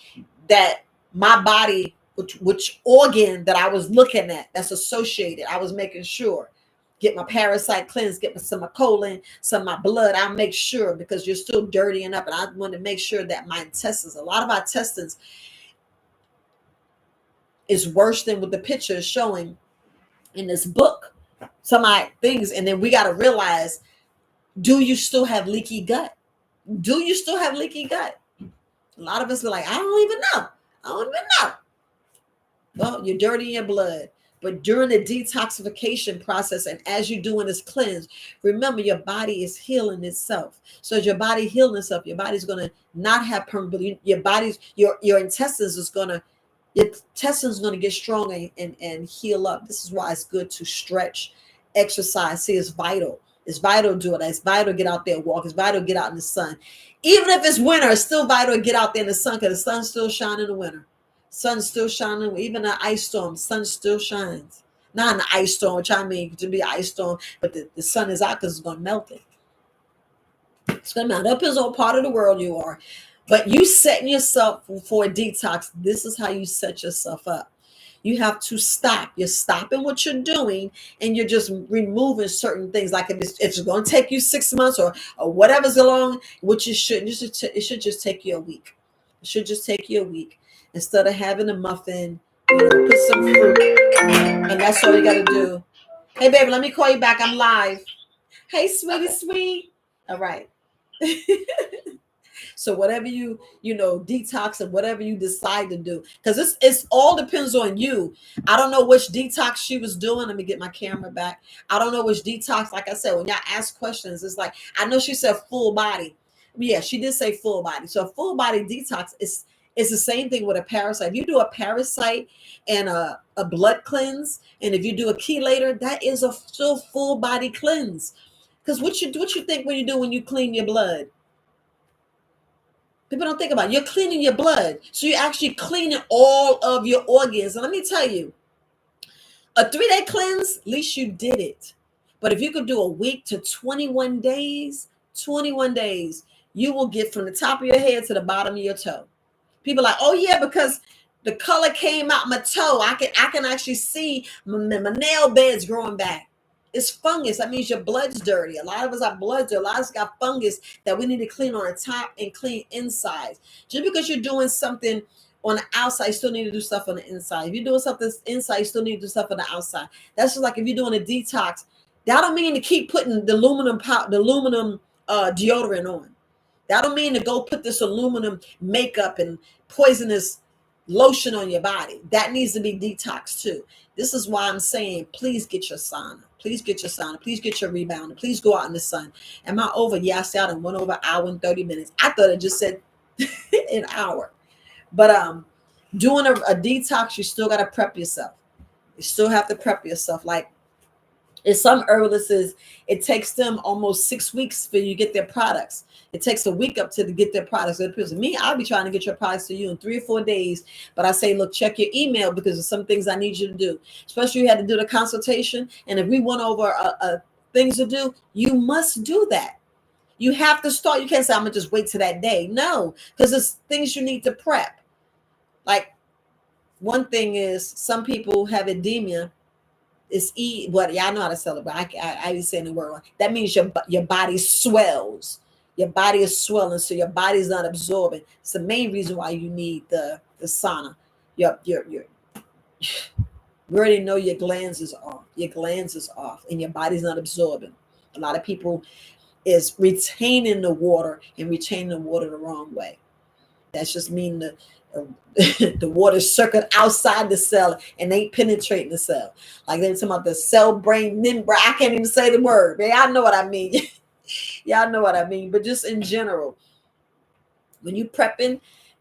that my body, which organ that I was looking at that's associated. I was making sure. Get my parasite cleanse, get some of my colon, some of my blood. I'll make sure, because you're still dirtying up. And I want to make sure that my intestines, a lot of our intestines is worse than what the picture is showing in this book. Some of my things. And then we got to realize, do you still have leaky gut? Do you still have leaky gut? A lot of us are like, I don't even know. Well, you're dirty in your blood. But during the detoxification process, and as you're doing this cleanse, remember your body is healing itself. So as your body healing itself, your body's going to not have permeability. Your intestines is going to get strong and heal up. This is why it's good to stretch, exercise. See, it's vital. It's vital to do it. It's vital to get out there and walk. It's vital to get out in the sun. Even if it's winter, it's still vital to get out there in the sun, because the sun's still shining in the winter. Sun's still shining. Even an ice storm, sun still shines. Not an ice storm, which I mean to be an ice storm, but the sun is out because it's going to melt it. It's going to melt. Depends on what part of the world you are. But you setting yourself for a detox, this is how you set yourself up. You have to stop. You're stopping what you're doing, and you're just removing certain things. Like if it's going to take you 6 months or whatever's along, which it shouldn't. It should just take you a week. It should just take you a week. Instead of having a muffin, put some fruit, and that's all you got to do. Hey, baby, let me call you back. I'm live. Hey, sweet. All right. So whatever you detox, and whatever you decide to do, because it's all depends on you. I don't know which detox she was doing. Let me get my camera back. I don't know which detox. Like I said, when y'all ask questions, it's like, I know she said full body. Yeah, she did say full body. So a full body detox is the same thing with a parasite. If you do a parasite and a blood cleanse, and if you do a chelator, that is a still full body cleanse. Because what you think when you clean your blood? People don't think about it. You're cleaning your blood. So you're actually cleaning all of your organs. And let me tell you, a 3-day cleanse, at least you did it. But if you could do a week to 21 days, you will get from the top of your head to the bottom of your toe. People are like, oh yeah, because the color came out my toe. I can actually see my nail beds growing back. It's fungus. That means your blood's dirty. A lot of us have blood dirty. A lot of us got fungus that we need to clean on the top and clean inside. Just because you're doing something on the outside, you still need to do stuff on the inside. If you're doing something inside, you still need to do stuff on the outside. That's just like if you're doing a detox. That don't mean to keep putting the aluminum deodorant on. That don't mean to go put this aluminum makeup and poisonous lotion on your body. That needs to be detoxed too. This is why I'm saying, please get your sauna. Please get your sauna. Please get your rebounder. Please go out in the sun. Am I over? Yeah, I said I went over an hour and 30 minutes. I thought it just said an hour. But doing a detox, you still got to prep yourself. You still have to prep yourself. Like, in some herbalists, it takes them almost 6 weeks for you to get their products. It takes a week up to get their products. Me, I'll be trying to get your products to you in 3 or 4 days. But I say, look, check your email because there's some things I need you to do. Especially you had to do the consultation. And if we went over things to do, you must do that. You have to start. You can't say, I'm going to just wait till that day. No, because there's things you need to prep. Like, one thing is some people have edema. It's what y'all know how to sell it, but I be saying the word wrong. That means your body swells. Your body is swelling, so your body's not absorbing. It's the main reason why you need the sauna. You already know your glands is off. Your glands is off, and your body's not absorbing. A lot of people is retaining the water and retaining the water the wrong way. That's just mean the water circuit outside the cell and ain't penetrating the cell. Like they were talking about the cell brain membrane. I can't even say the word. Y'all know what I mean. Y'all know what I mean. But just in general, when you prepping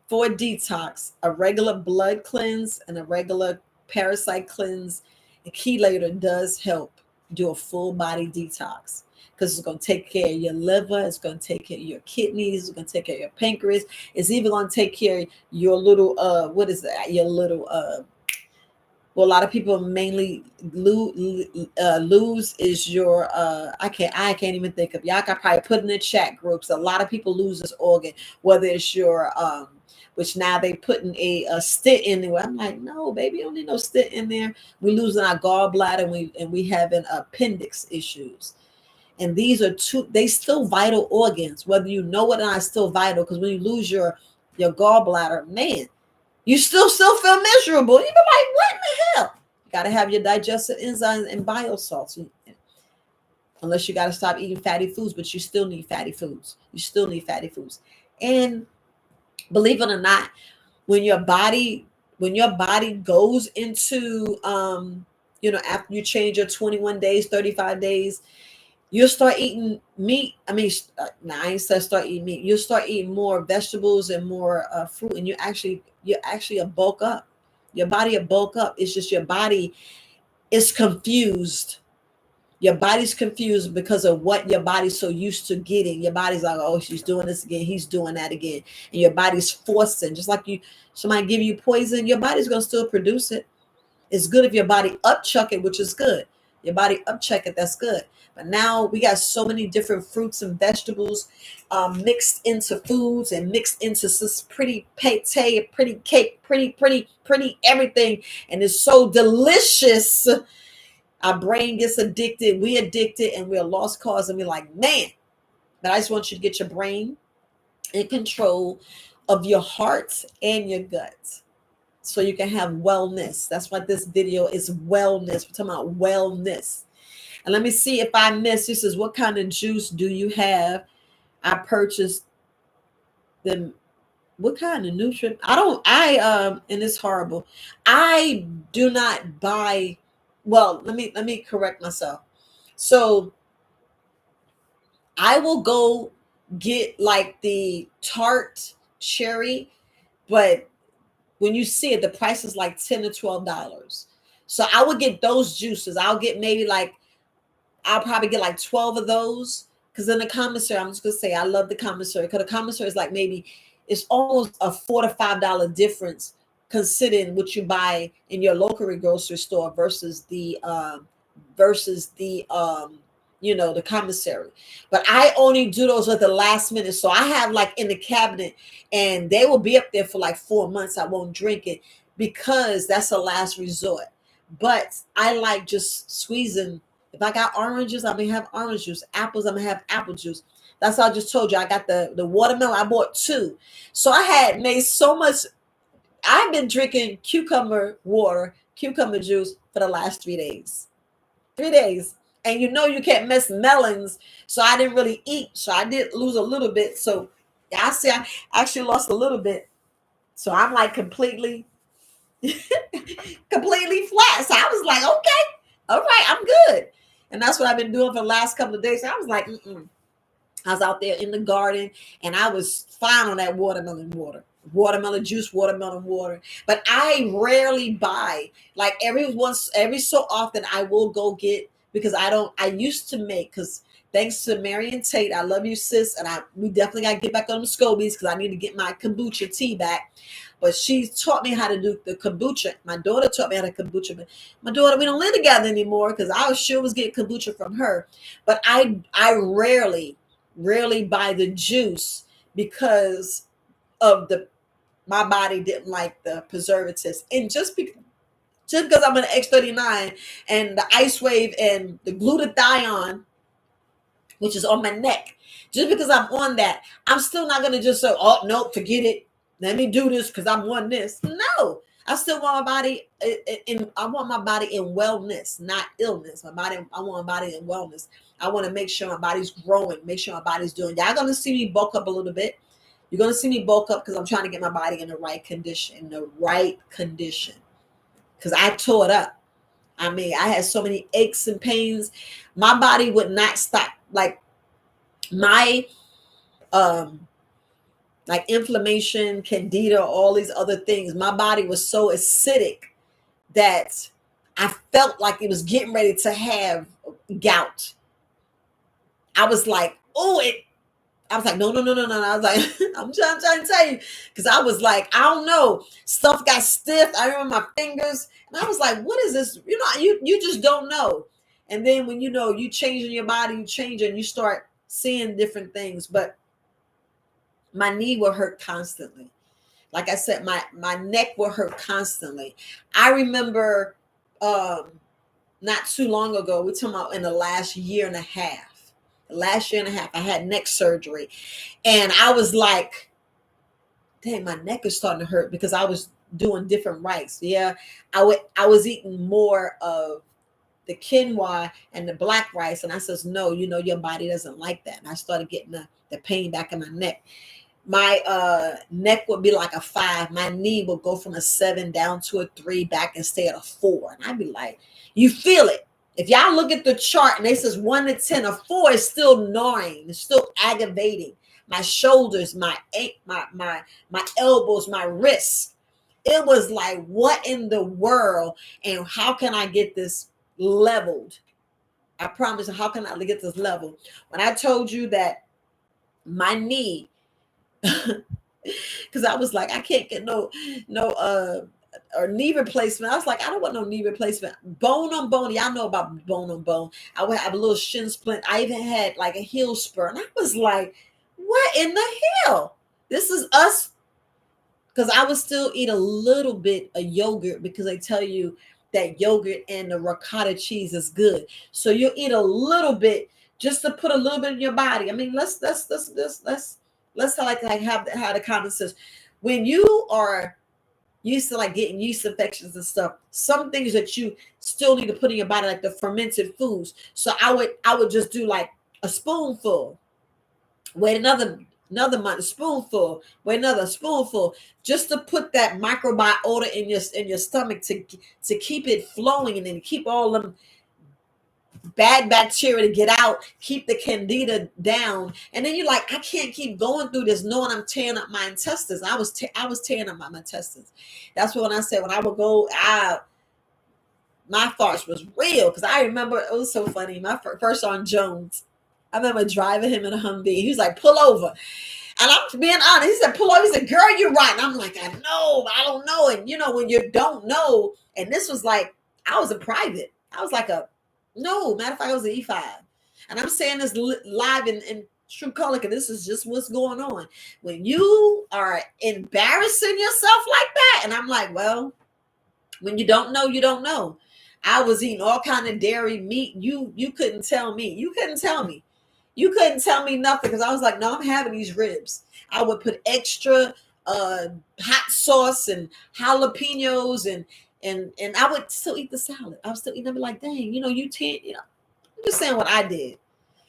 for a detox, a regular blood cleanse and a regular parasite cleanse, a chelator does help do a full body detox. Because it's going to take care of your liver, it's going to take care of your kidneys, it's going to take care of your pancreas. It's even going to take care of your little, what is that? Your little, well, a lot of people mainly lose is your, I can't even think of, y'all can probably put in the chat groups. A lot of people lose this organ, whether it's your, which now they putting a stent in there. I'm like, no, baby, you don't need no stent in there. We losing our gallbladder and we having appendix issues. And these are they still vital organs, whether you know it or not, still vital. Because when you lose your gallbladder, man, you still feel miserable. You be like, what in the hell? You got to have your digestive enzymes and biosalts. Unless you got to stop eating fatty foods, but you still need fatty foods. You still need fatty foods. And believe it or not, when your body goes into, after you change your 21 days, 35 days, you'll start eating meat. I mean, I ain't said start eating meat. You'll start eating more vegetables and more fruit, and you actually bulk up. Your body will bulk up. It's just your body is confused. Your body's confused because of what your body's so used to getting. Your body's like, oh, she's doing this again. He's doing that again. And your body's forcing. Just like somebody give you poison, your body's going to still produce it. It's good if your body upchuck it, which is good. Your body upchuck it, that's good. But now we got so many different fruits and vegetables mixed into foods and mixed into this pretty pate, pretty cake, pretty everything. And it's so delicious. Our brain gets addicted. We addicted and we're lost cause. And we're like, man. But I just want you to get your brain in control of your heart and your gut, so you can have wellness. That's why this video is wellness. We're talking about wellness. And let me see if I missed. This is what kind of juice do you have? I purchased them. What kind of nutrient? And it's horrible. I do not buy, well, let me correct myself. So I will go get like the tart cherry, but when you see it, the price is like $10 to $12. So I would get those juices. I'll probably get like 12 of those. Because in the commissary, I'm just going to say, I love the commissary. Because the commissary is like it's almost a $4 to $5 difference considering what you buy in your local grocery store versus the the commissary. But I only do those at the last minute. So I have like in the cabinet, and they will be up there for like 4 months. I won't drink it because that's a last resort. But I like just squeezing. If I got oranges, I'm gonna have orange juice. Apples, I'm gonna have apple juice. That's how I just told you. I got the watermelon. I bought 2. So I had made so much. I've been drinking cucumber juice for the last 3 days. 3 days. And you can't miss melons. So I didn't really eat. So I did lose a little bit. So I see I actually lost a little bit. So I'm like completely flat. So I was like, okay, all right, I'm good. And that's what I've been doing for the last couple of days. So I was like, I was out there in the garden and I was fine on that watermelon water. watermelon juice, watermelon water. But I rarely buy, like every so often I will go get, because I used to make, because thanks to Mary and Tate, I love you, sis. And we definitely got to get back on the scobies, because I need to get my kombucha tea back. But she taught me how to do the kombucha. My daughter taught me how to kombucha. But my daughter, we don't live together anymore, because I was sure was getting kombucha from her. But I rarely buy the juice, because of my body didn't like the preservatives. And just because I'm an X39 and the Ice Wave and the glutathione, which is on my neck, just because I'm on that, I'm still not going to just say, oh, no, forget it. Let me do this because I'm on this. No, I still want my body I want my body in wellness, not illness. I want my body in wellness. I want to make sure my body's growing, make sure my body's doing. Y'all going to see me bulk up a little bit. You're going to see me bulk up because I'm trying to get my body in the right condition, because I tore it up. I mean, I had so many aches and pains. My body would not stop. Like my like inflammation, candida, all these other things. My body was so acidic that I felt like it was getting ready to have gout. I was like, oh, I was like, no. I was like, I'm trying to tell you, because I was like, I don't know. Stuff got stiff. I remember my fingers. And I was like, what is this? You just don't know. And then when you change in your body, you change and you start seeing different things. But my knee will hurt constantly. Like I said, my neck will hurt constantly. I remember not too long ago, we're talking about in the last year and a half. I had neck surgery. And I was like, dang, my neck is starting to hurt, because I was doing different rice. Yeah, I was eating more of the quinoa and the black rice. And I says, no, your body doesn't like that. And I started getting the pain back in my neck. My neck would be like a 5. My knee would go from a 7 down to a 3, back and stay at a 4. And I'd be like, you feel it. If y'all look at the chart and it says 1 to 10, a 4 is still gnawing. It's still aggravating. My shoulders, my elbows, my wrists. It was like, what in the world? And how can I get this leveled? I promise. How can I get this leveled? When I told you that my knee, because I was like, I can't get no or knee replacement. I was like, I don't want no knee replacement. Bone on bone. Y'all know about bone on bone. I would have a little shin splint. I even had like a heel spur. And I was like, what in the hell? This is us. Because I would still eat a little bit of yogurt, because they tell you that yogurt and the ricotta cheese is good. So you'll eat a little bit just to put a little bit in your body. I mean, let's have the common sense. When you are used to like getting yeast infections and stuff, some things that you still need to put in your body, like the fermented foods. So I would just do like a spoonful, wait another month, a spoonful, wait another spoonful, just to put that microbiota in your stomach to keep it flowing and then keep all them bad bacteria to get out, keep the candida down. And then you're like, I can't keep going through this knowing I'm tearing up my intestines. I was tearing up my intestines. That's when I said, when I would go out, my farts was real. Because I remember, it was so funny, my first on Jones, I remember driving him in a Humvee. He was like, pull over. And I'm being honest. He said, pull over. He said, girl, you're right. And I'm like, I know, but I don't know. And when you don't know, and this was like, I was a private. I was like no, matter of fact, I was an E5. And I'm saying this live in true color, because this is just what's going on. When you are embarrassing yourself like that, and I'm like, well, when you don't know, you don't know. I was eating all kind of dairy meat. You couldn't tell me. You couldn't tell me. You couldn't tell me nothing, because I was like, no, I'm having these ribs. I would put extra hot sauce and jalapenos and I would still eat the salad. I was still eating. I'd be like, dang, I'm just saying what I did.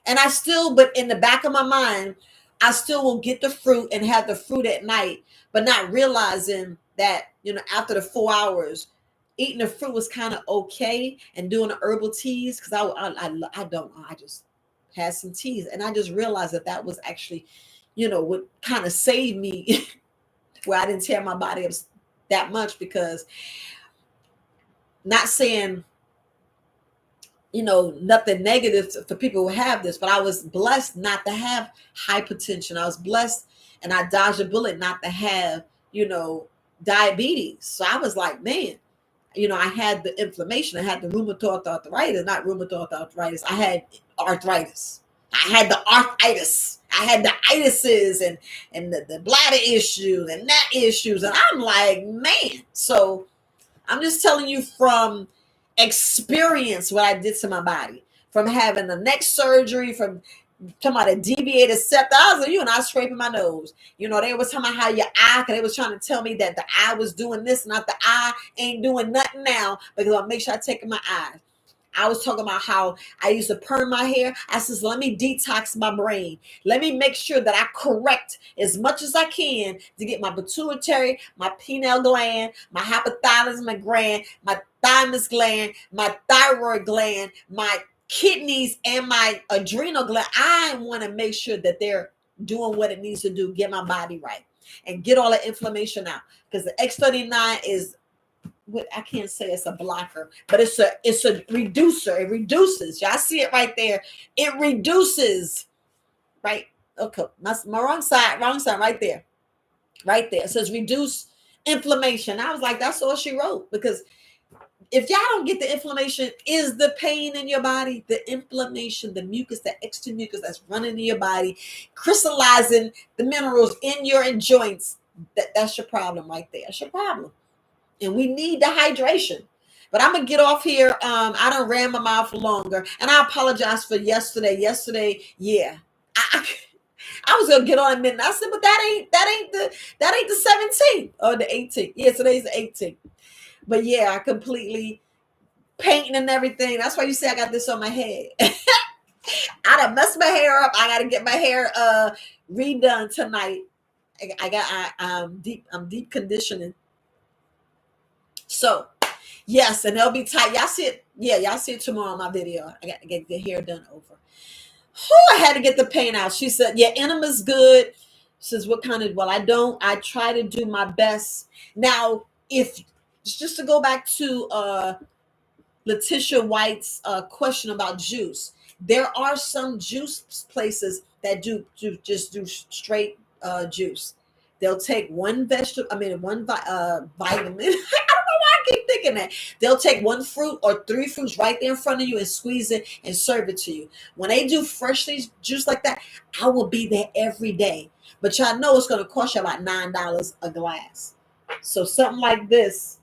And but in the back of my mind, I still will get the fruit and have the fruit at night, but not realizing that, after the 4 hours, eating the fruit was kind of okay, and doing the herbal teas, because I just had some teas, and I just realized that was actually, what kind of saved me where I didn't tear my body up that much, because not saying, nothing negative for people who have this, but I was blessed not to have hypertension. I was blessed, and I dodged a bullet not to have, diabetes. So I was like, man, I had the inflammation. I had the rheumatoid arthritis, not rheumatoid arthritis. I had arthritis. I had the arthritis. I had the itises and the bladder issues and that issues. And I'm like, man. So I'm just telling you from experience what I did to my body, from having the neck surgery, from talking about a deviated septum. I was like, and I was scraping my nose. They was talking about how your eye, because they was trying to tell me that the eye was doing this, not the eye ain't doing nothing now, because I'll make sure I take my eyes. I was talking about how I used to perm my hair. I says, let me detox my brain. Let me make sure that I correct as much as I can to get my pituitary, my pineal gland, my hypothalamus gland, my thymus gland, my thyroid gland, my kidneys, and my adrenal gland. I want to make sure that they're doing what it needs to do, get my body right, and get all the inflammation out. Because the X39 is, I can't say it's a blocker, but it's a reducer. It reduces. Y'all see it right there. It reduces, right? Okay, my wrong side, right there. Right there. It says reduce inflammation. I was like, that's all she wrote, because if y'all don't get the inflammation, is the pain in your body, the inflammation, the mucus, the extra mucus that's running in your body, crystallizing the minerals in your joints, that's your problem right there. That's your problem. And we need the hydration. But I'm gonna get off here. I done ran my mouth longer, and I apologize for yesterday. Yeah, I was gonna get on a minute. I said, but that ain't the 17th or the 18th. Yeah, today's the 18th. But yeah, I completely painting and everything. That's why you see I got this on my head. I done messed my hair up. I gotta get my hair redone tonight. I'm deep conditioning. So yes, and they'll be tight. Y'all see it. Yeah, y'all see it tomorrow on my video. I got to get the hair done over. I had to get the paint out. She said, yeah, enema's good. Says, what kind of, well, I try to do my best. Now, if just to go back to Letitia White's question about juice, there are some juice places that do straight juice. They'll take one vitamin. I keep thinking that they'll take one fruit or three fruits right there in front of you and squeeze it and serve it to you. When they do freshly juice like that, I will be there every day. But y'all know it's going to cost you about $9 a glass. So something like this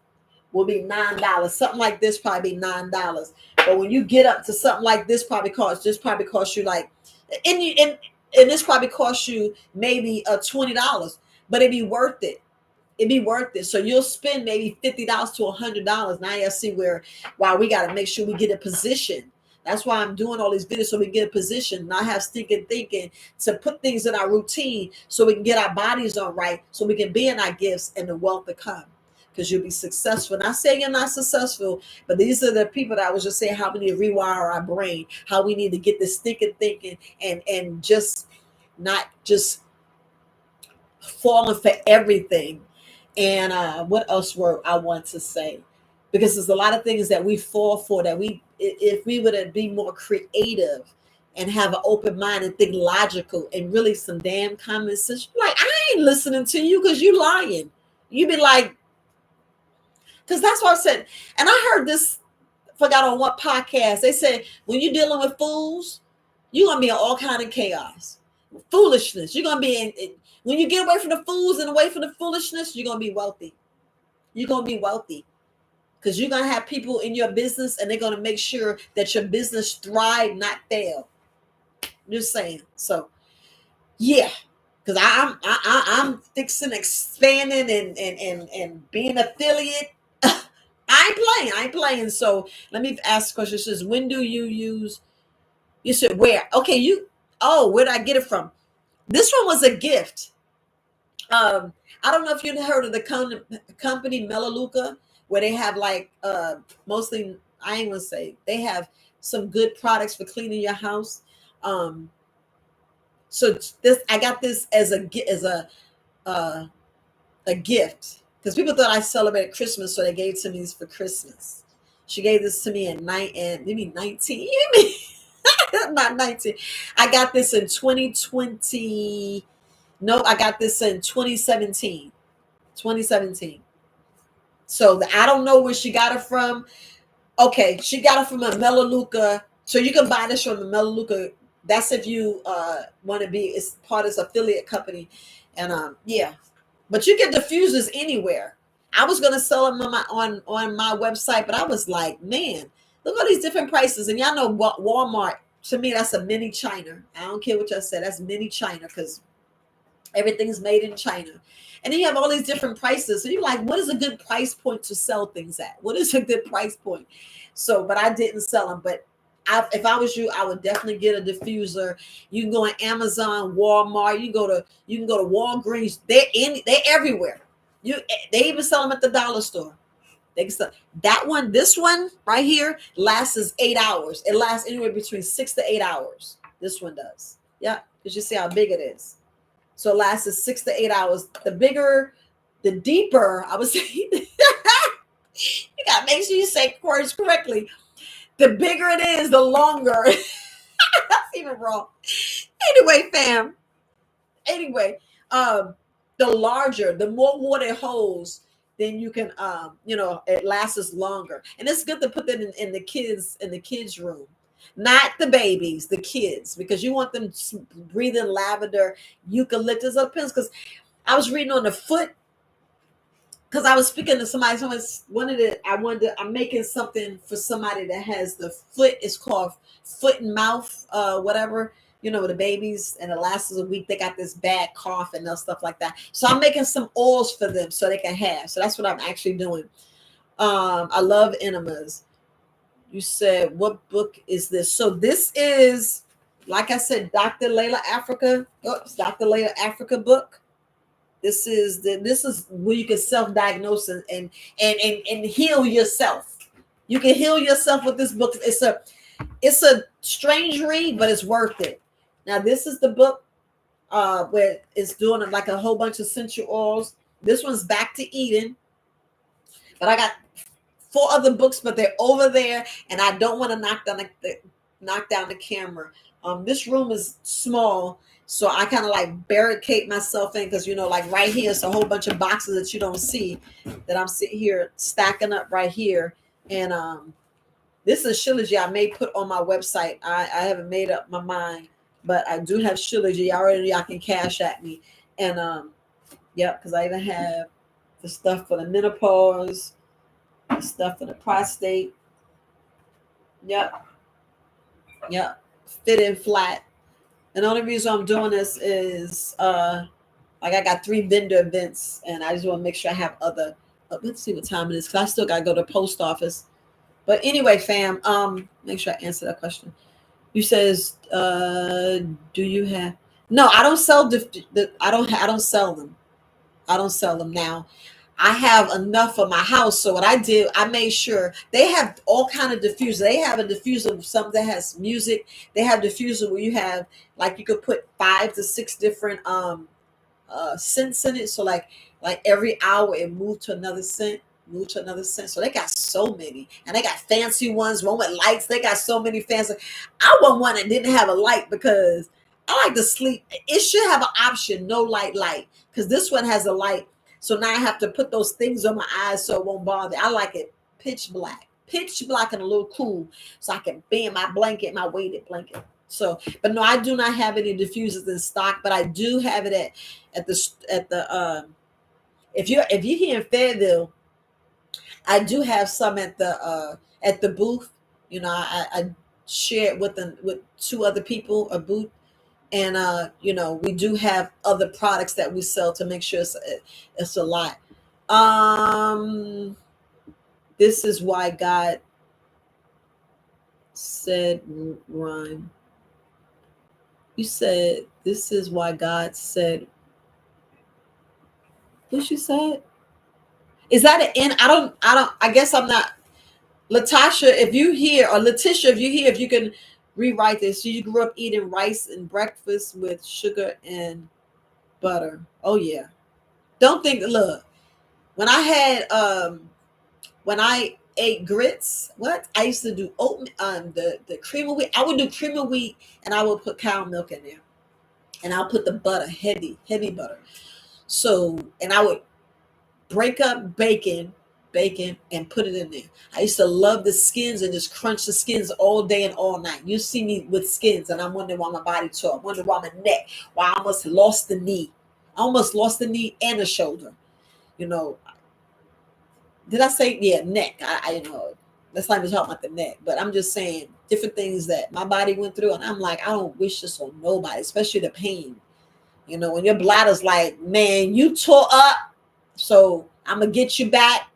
will be $9. Something like this probably be $9. But when you get up to something like this, probably cost you like, and this probably cost you maybe $20, but it'd be worth it. It'd be worth it. So you'll spend maybe $50 to $100. Now you see why we got to make sure we get a position. That's why I'm doing all these videos, so we get a position, not have stinking thinking, to put things in our routine so we can get our bodies on right, so we can be in our gifts and the wealth to come. Because you'll be successful. Not saying you're not successful, but these are the people that I was just saying how we need to rewire our brain, how we need to get this stinking thinking and just not just falling for everything. And what else I want to say? Because there's a lot of things that we fall for that if we would be more creative and have an open mind and think logical and really some damn common sense. Like, I ain't listening to you because you lying. You be like, because that's what I said. And I heard this, forgot on what podcast. They said, when you're dealing with fools, you're going to be in all kind of chaos. Foolishness. You're going to be in when you get away from the fools and away from the foolishness, you're going to be wealthy. You're going to be wealthy because you're going to have people in your business and they're going to make sure that your business thrive, not fail. Just saying. So, yeah, because I'm fixing, expanding and being affiliate. I ain't playing. So let me ask a question. It says, when do you use, you said where? Okay, where did I get it from? This one was a gift. I don't know if you heard of the company Melaleuca, where they have like mostly, I ain't gonna say, they have some good products for cleaning your house. So this, I got this as a a gift because people thought I celebrated Christmas, so they gave it to me for Christmas. She gave this to me in maybe 19. You mean not 19? I got this in 2020. No, I got this in 2017. 2017. So I don't know where she got it from. Okay, she got it from a Melaleuca. So you can buy this from the Melaleuca. That's if you want to be. It's part of this affiliate company, and yeah. But you get diffusers anywhere. I was gonna sell them on my website, but I was like, man, look at all these different prices. And y'all know Walmart. To me, that's a mini China. I don't care what y'all say. That's mini China because everything's made in China. And then you have all these different prices. So you're like, what is a good price point to sell things at? What is a good price point? So, but I didn't sell them. But if I was you, I would definitely get a diffuser. You can go on Amazon, Walmart. You can go to Walgreens. They're everywhere. They even sell them at the dollar store. They can sell that one. This one right here lasts 8 hours. It lasts anywhere between 6 to 8 hours. This one does. Yeah, because you see how big it is. So it lasts 6 to 8 hours. The bigger, the deeper, I would say, you got to make sure you say words correctly. The bigger it is, the longer. That's even wrong. Anyway, fam. Anyway, the larger, the more water it holds, then you can, it lasts longer. And it's good to put that in the kids' room. Not the babies, the kids, because you want them breathing lavender, eucalyptus, or pins. Because I was reading on the foot, because I was speaking to somebody. I'm making something for somebody that has the foot. It's called foot and mouth, whatever. The babies, and it lasts a week. They got this bad cough and stuff like that. So I'm making some oils for them so they can have. So that's what I'm actually doing. I love enemas. You said, what book is this? So this is, like I said, Dr. Layla Africa. Oh, it's Dr. Layla Africa book. This is where you can self-diagnose and heal yourself. You can heal yourself with this book. It's a strange read, but it's worth it. Now, this is the book where it's doing like a whole bunch of essential oils. This one's Back to Eden. But I got 4 other books, but they're over there, and I don't want to knock down the camera. This room is small, so I kind of like barricade myself in because like right here, it's a whole bunch of boxes that you don't see that I'm sitting here stacking up right here. And this is Shilajit I may put on my website. I haven't made up my mind, but I do have Shilajit already. Y'all can cash at me, and because I even have the stuff for the menopause. Stuff for the prostate. Yep. Fit and flat. And the only reason I'm doing this is like I got 3 vendor events, and I just want to make sure I have other. Let's see what time it is, because I still gotta go to the post office. But anyway, fam, make sure I answer that question. You says, do you have? No, I don't sell I don't sell them. I don't sell them now. I have enough for my house. So what I did, I made sure they have all kind of diffusers. They have a diffuser, some that has music. They have diffuser where you have, like, you could put 5 to 6 different scents in it. So like every hour it moved to another scent. So they got so many, and they got fancy ones, one with lights. They got so many fancy. I want one that didn't have a light because I like to sleep. It should have an option, no light, because this one has a light. So now I have to put those things on my eyes so it won't bother. I like it pitch black and a little cool, so I can be in my blanket, my weighted blanket. So, but no, I do not have any diffusers in stock, but I do have it at the if you're here in Fayetteville, I do have some at the booth. I share it with 2 other people, a booth. And we do have other products that we sell to make sure it's a lot. This is why God said rhyme. You said this is why God said. What you said? Is that an N? I don't. I guess I'm not. Latasha, if you hear, or Letitia, if you hear, if you can rewrite this. You grew up eating rice and breakfast with sugar and butter. Oh yeah. Don't think, look, when I had when I ate grits, what I used to do oat the cream of wheat. I would do cream of wheat and I would put cow milk in there. And I'll put the butter, heavy butter. So, and I would break up bacon, and put it in there. I used to love the skins and just crunch the skins all day and all night. You see me with skins, and I'm wondering why my body tore. I'm wondering why my neck, why I almost lost the knee. I almost lost the knee and the shoulder. You know, did I say, yeah, neck? You know, let's not even talk about the neck, but I'm just saying different things that my body went through, and I'm like, I don't wish this on nobody, especially the pain. You know, when your bladder's like, man, you tore up, so I'm gonna get you back.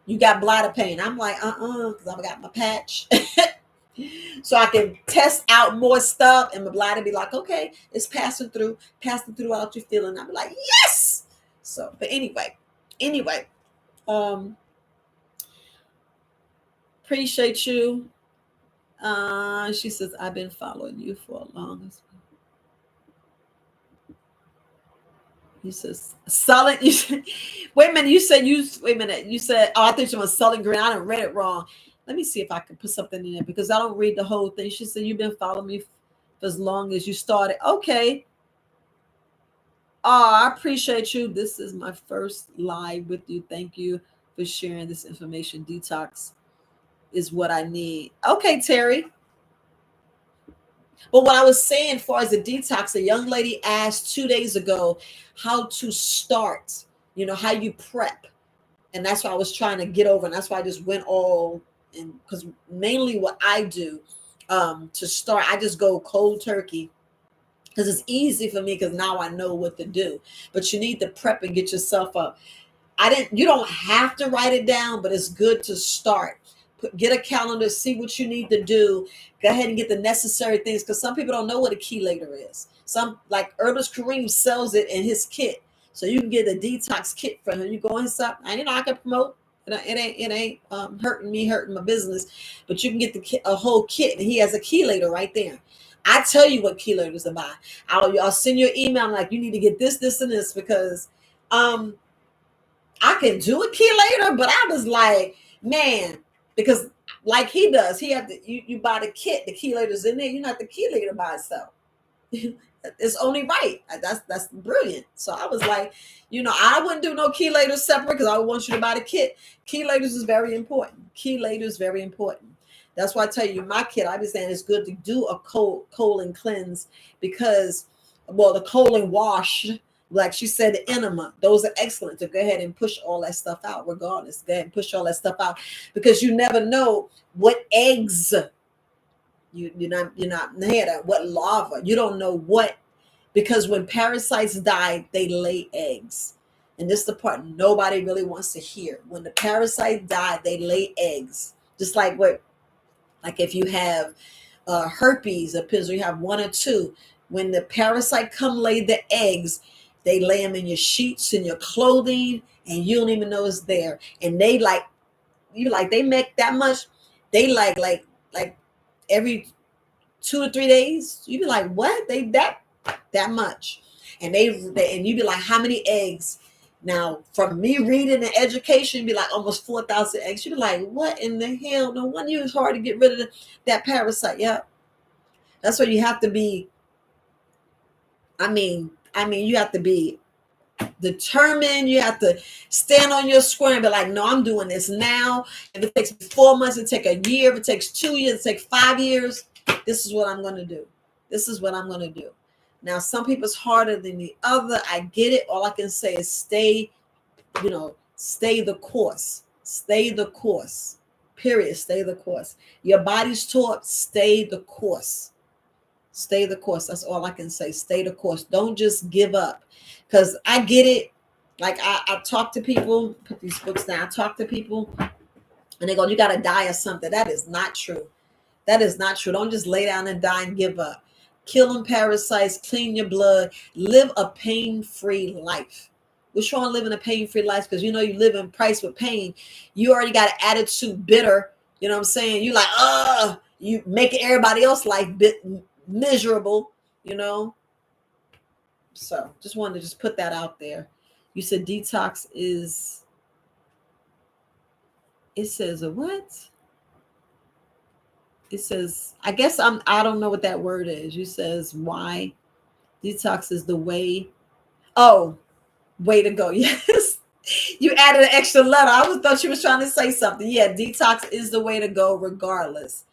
You got bladder pain. I'm like, because I got my patch. So I can test out more stuff, and my bladder be like, okay, it's passing throughout your feeling. I'll be like, yes. So, but anyway, um, appreciate you. She says, I've been following you for a long. You said selling. You said, wait a minute. You said you. Wait a minute. You said. Oh, I think she was selling green. I done read it wrong. Let me see if I can put something in there because I don't read the whole thing. She said you've been following me for as long as you started. Okay. Oh, I appreciate you. This is my first live with you. Thank you for sharing this information. Detox is what I need. Okay, Terry. But what I was saying, as far as the detox, a young lady asked 2 days ago how to start. You know how you prep. And that's why I was trying to get over, and that's why I just went all in, because mainly what I do to start, I just go cold turkey because it's easy for me because now I know what to do. But you need to prep and get yourself up. You don't have to write it down, but it's good to start. Get a calendar, see what you need to do. Go ahead and get the necessary things because some people don't know what a chelator is. Some, like Herbalist Kareem, sells it in his kit. So you can get a detox kit from him. You go and stuff. And you know, I can promote. It ain't hurting me, hurting my business. But you can get a whole kit, and he has a chelator right there. I tell you what chelators to buy. I'll send you an email. I'm like, you need to get this, and this because I can do a chelator, but I was like, man, because like he does, he had to you buy the kit, the chelator's in there. You're not the chelator by itself. It's only right. That's brilliant. So I was like, you know, I wouldn't do no chelators separate because I would want you to buy the kit. Chelators is very important. Chelators is very important. That's why I tell you, my kit, I be saying it's good to do a colon cleanse because, well, the colon wash, like she said, the enema, those are excellent to go ahead and push all that stuff out regardless. Go ahead and push all that stuff out because you never know what eggs you're not near what larva. You don't know what, because when parasites die, they lay eggs. And this is the part nobody really wants to hear. When the parasites die, they lay eggs. Just like if you have herpes or pills, you have one or two. When the parasite come lay the eggs, they lay them in your sheets, in your clothing, and you don't even know it's there. And they they make that much. They like every 2 to 3 days. You be like, what? They that much. And and you be like, how many eggs? Now, from me reading and education, be like almost 4,000 eggs. You be like, what in the hell? No wonder it's hard to get rid of that parasite. Yeah, that's what you have to be. I mean, you have to be determined. You have to stand on your square and be like, no, I'm doing this now. If it takes 4 months, it take a year. If it takes 2 years, it takes 5 years. This is what I'm going to do. This is what I'm going to do. Now, some people's harder than the other. I get it. All I can say is stay the course. Stay the course. Period. Stay the course. Your body's taught, stay the course. Stay the course. That's all I can say. Stay the course. Don't just give up. Because I get it. Like I talk to people, put these books down, I talk to people, and they go, you got to die or something. That is not true. That is not true. Don't just lay down and die and give up. Kill them parasites, clean your blood, live a pain-free life. We're trying to live in a pain-free life because you live in price with pain. You already got an attitude bitter. You know what I'm saying? You like, you making everybody else life miserable, So just wanted to just put that out there. You said detox is, it says a what? It says, I guess I don't know what that word is. You says why detox is the way. Oh, way to go. Yes. You added an extra letter. I was thought you was trying to say something. Yeah, detox is the way to go regardless.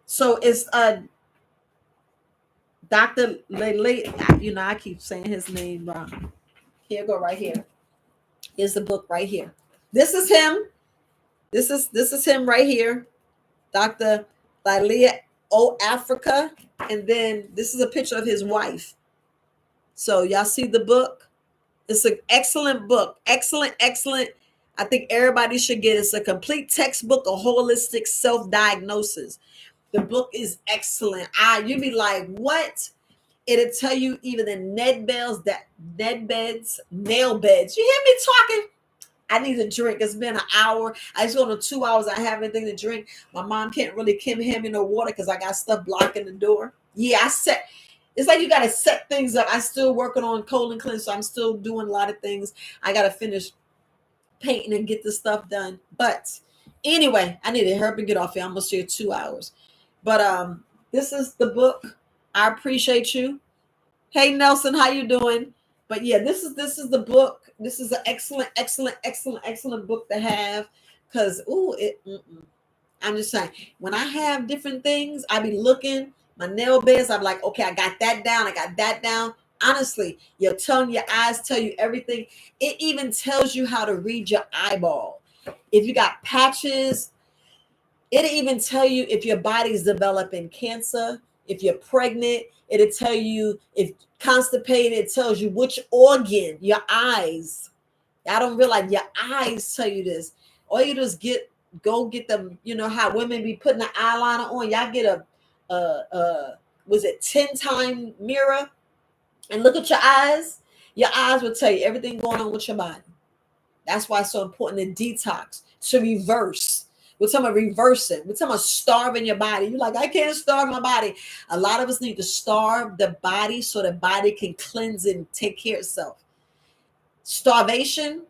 So it's Dr. Lele, I keep saying his name wrong. Here go right here. Here's the book right here. This is him. This is him right here. Dr. Lilia O Africa. And then this is a picture of his wife. So y'all see the book? It's an excellent book. Excellent, excellent. I think everybody should get it. It's a complete textbook of holistic self-diagnosis. The book is excellent. You'd be like, what? It'll tell you even the nail beds. You hear me talking? I need a drink. It's been an hour. I just go to 2 hours. I have anything to drink. My mom can't really hand me no water because I got stuff blocking the door. Yeah, it's like you got to set things up. I'm still working on colon cleanse, so I'm still doing a lot of things. I got to finish painting and get this stuff done. But anyway, I need to hurry up and get off here. I'm almost here 2 hours. But this is the book. I appreciate you. Hey Nelson, how you doing? But yeah, this is the book. This is an excellent book to have because I'm just saying, when I have different things, I be looking my nail beds. I'm like, okay, I got that down. I got that down. Honestly, your tongue, your eyes tell you everything. It even tells you how to read your eyeball. If you got patches, it'll even tell you if your body's developing cancer, if you're pregnant. It'll tell you if constipated. It tells you which organ, your eyes. I don't realize your eyes tell you this. All you do is go get them. You know how women be putting the eyeliner on. Y'all get was it 10-time mirror and look at your eyes. Your eyes will tell you everything going on with your body. That's why it's so important to detox, to reverse. We're talking about reversing. We're talking about starving your body. You're like, I can't starve my body. A lot of us need to starve the body so the body can cleanse and take care of itself. Starvation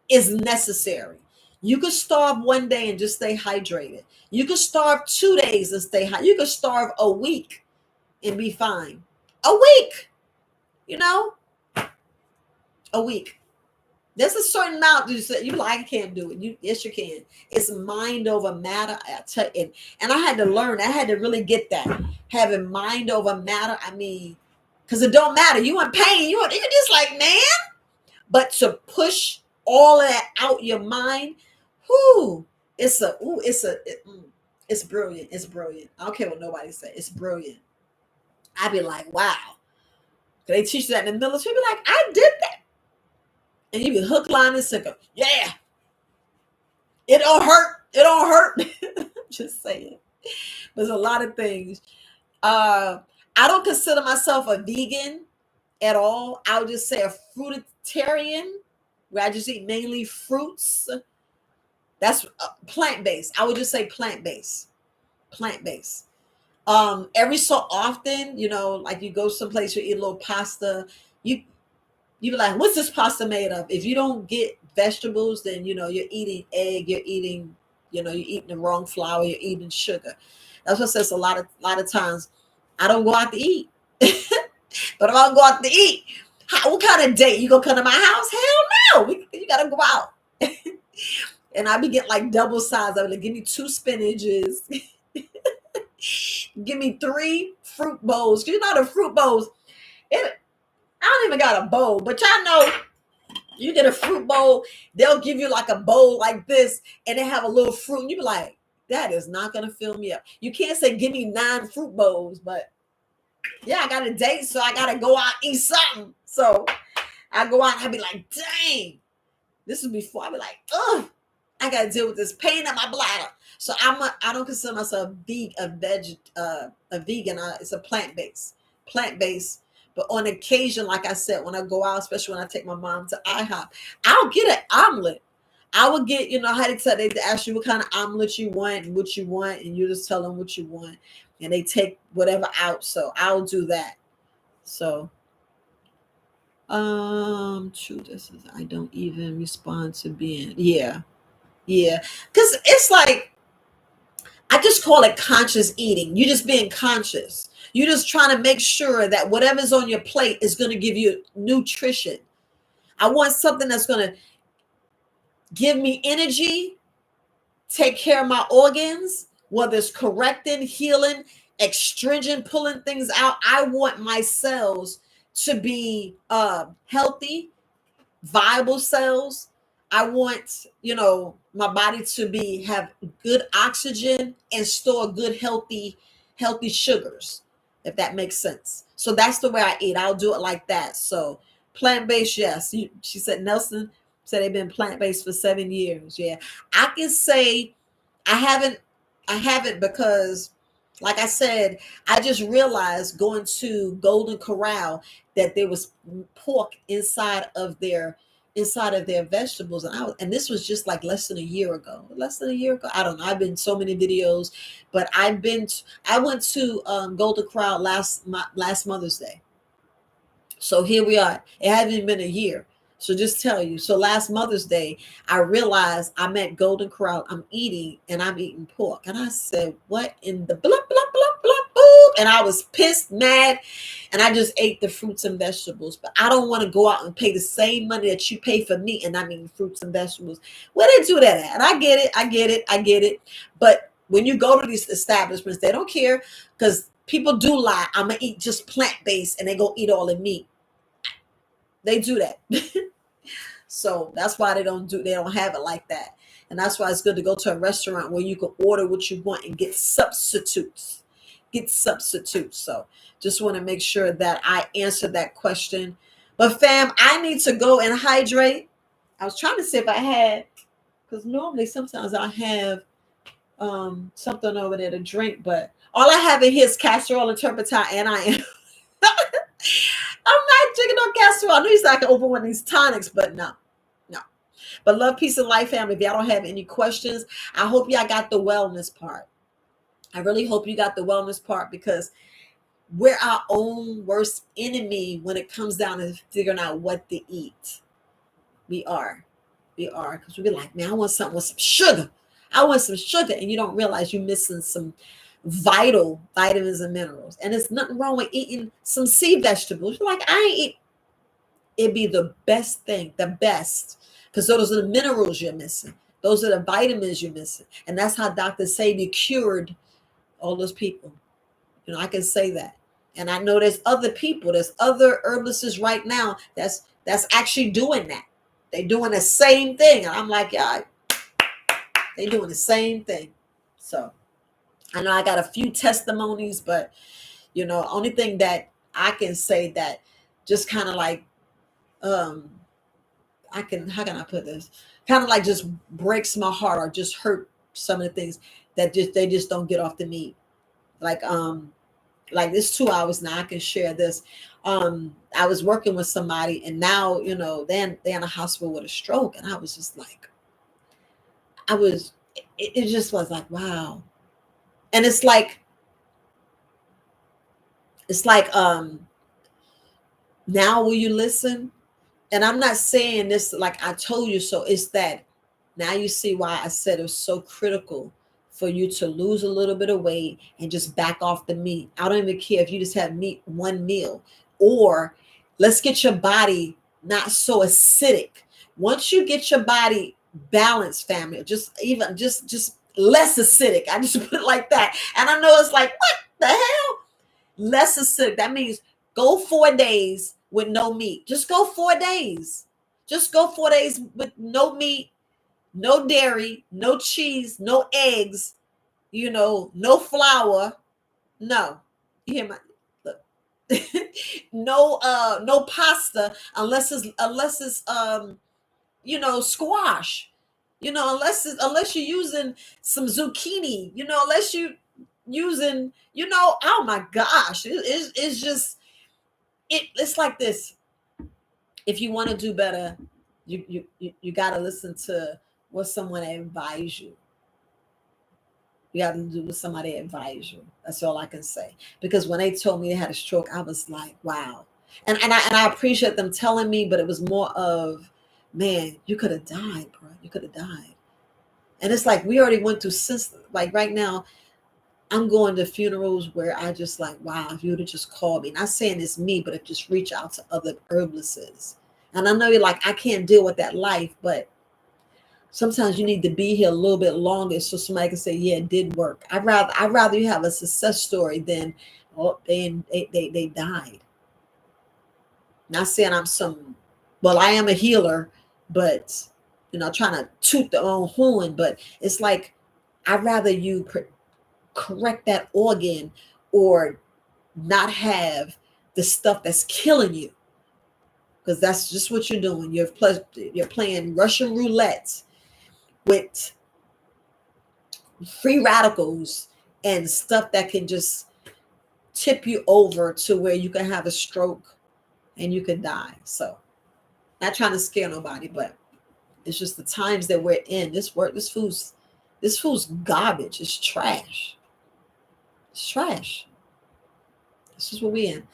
is necessary. You could starve one day and just stay hydrated. You could starve 2 days and stay high. You could starve a week and be fine. A week, a week. There's a certain amount you like, I can't do it. Yes, you can. It's mind over matter. And I had to learn. I had to really get that. Having mind over matter. I mean, because it don't matter. You in pain. You're just like, man. But to push all of that out your mind, it's brilliant. It's brilliant. I don't care what nobody says. It's brilliant. I'd be like, wow. They teach that in the military. Be like, I did that. And you be hook, line, and sinker. Yeah. It don't hurt. It don't hurt. Just saying. There's a lot of things. I don't consider myself a vegan at all. I would just say a fruitarian, where I just eat mainly fruits. That's plant-based. I would just say plant-based. Plant-based. Every so often, like you go someplace, you eat a little pasta. You be like, what's this pasta made of? If you don't get vegetables, then you're eating egg, you're eating the wrong flour, you're eating sugar. That's what says a lot of times I don't go out to eat. But if I go out to eat, what kind of date? You gonna come to my house? Hell no. You gotta go out. And I be getting like double size. I would like, give me 2 spinaches. Give me 3 fruit bowls. The fruit bowls, I don't even got a bowl, but y'all know you get a fruit bowl, they'll give you like a bowl like this, and they have a little fruit, and you be like, that is not going to fill me up. You can't say, give me 9 fruit bowls, but yeah, I got a date, so I got to go out and eat something. So I go out and I be like, dang, this is before I be like, ugh, I got to deal with this pain in my bladder. So I don't consider myself a vegan. It's a plant-based. But on occasion, like I said, when I go out, especially when I take my mom to IHOP, I'll get an omelet. I would get, how they ask you what kind of omelet you want and what you want, and you just tell them what you want, and they take whatever out. So I'll do that. So True. This is, I don't even respond to being, yeah, yeah. Because it's like, I just call it conscious eating. You're just being conscious. You're just trying to make sure that whatever's on your plate is going to give you nutrition. I want something that's going to give me energy, take care of my organs, whether it's correcting, healing, astringent, pulling things out. I want my cells to be healthy, viable cells. I want, my body to have good oxygen and store good healthy sugars, if that makes sense. So that's the way I eat. I'll do it like that. So plant-based, yes. She said Nelson said they've been plant-based for 7 years. Yeah. I can say I haven't because, like I said, I just realized going to Golden Corral that there was pork inside of their vegetables, and this was just like less than a year ago. I don't know. I've been so many videos, but I went to Golden Corral last Mother's Day. So here we are. It hasn't even been a year. So just tell you. So last Mother's Day, I realized I'm at Golden Corral. I'm eating pork. And I said, what in the blah, blah, blah, blah, blah. And I was pissed, mad. And I just ate the fruits and vegetables. But I don't want to go out and pay the same money that you pay for meat. And I mean fruits and vegetables. Where they do that at? And I get it. But when you go to these establishments, they don't care, because people do lie. I'm going to eat just plant-based, and they go eat all the meat. They do that. So that's why they don't have it like that. And that's why it's good to go to a restaurant where you can order what you want and get substitutes. So just want to make sure that I answered that question. But fam, I need to go and hydrate. I was trying to see if I had, because normally sometimes I have something over there to drink, but all I have in here is castor oil and turpentine, and I am I'm not drinking no castor oil. I knew you said I could open one of these tonics, but no. But love, peace, and life, family. If y'all don't have any questions, I hope y'all got the wellness part. I really hope you got the wellness part, because we're our own worst enemy when it comes down to figuring out what to eat. We are. Because we be like, man, I want something with some sugar. And you don't realize you're missing some vital vitamins and minerals. And there's nothing wrong with eating some sea vegetables. You're like, I ain't eat. It'd be the best thing, because those are the minerals you're missing. Those are the vitamins you're missing. And that's how doctors say you cured all those people. I can say that. And I know there's other herbalists right now that's actually doing that. They're doing the same thing. And I'm like, yeah, they're doing the same thing. So I know I got a few testimonies, but only thing that I can say that just kind of like, how can I put this? Kind of like just breaks my heart, or just hurt some of the things that they just don't get off the meat. Like this 2 hours now, I can share this. I was working with somebody, and now, they're in a hospital with a stroke. And I was just like, it just was like, wow. And it's like, now will you listen? And I'm not saying this like I told you so. It's that now you see why I said it was so critical for you to lose a little bit of weight and just back off the meat. I don't even care if you just have meat one meal, or let's get your body not so acidic. Once you get your body balanced, family, just less acidic. I just put it like that. And I know it's like, what the hell? Less acidic. That means go 4 days with no meat. Just go 4 days. Just go 4 days with no meat, no dairy, no cheese, no eggs, no flour. No. You hear my look. No pasta unless it's squash. Unless you're using some zucchini, unless you using, oh my gosh, it's just it's like this. If you want to do better, you got to listen to what someone advise you. You got to do what somebody advise you. That's all I can say. Because when they told me they had a stroke, I was like, wow. And I appreciate them telling me, but it was more of, man, you could have died, bro. You could have died. And it's like we already went through, since like right now, I'm going to funerals where I just like, wow, if you would have just called me. Not saying it's me, but if just reach out to other herbalists. And I know you're like, I can't deal with that life, but sometimes you need to be here a little bit longer so somebody can say, yeah, it did work. I'd rather you have a success story than, oh, they died. Not saying I'm some, well, I am a healer, but trying to toot the own horn. But it's like, I'd rather you correct that organ or not have the stuff that's killing you, because that's just what you're doing. You're playing Russian roulette with free radicals and stuff that can just tip you over to where you can have a stroke and you can die. So, not trying to scare nobody, but it's just the times that we're in. This food's garbage. It's trash. It's trash. This is what we in.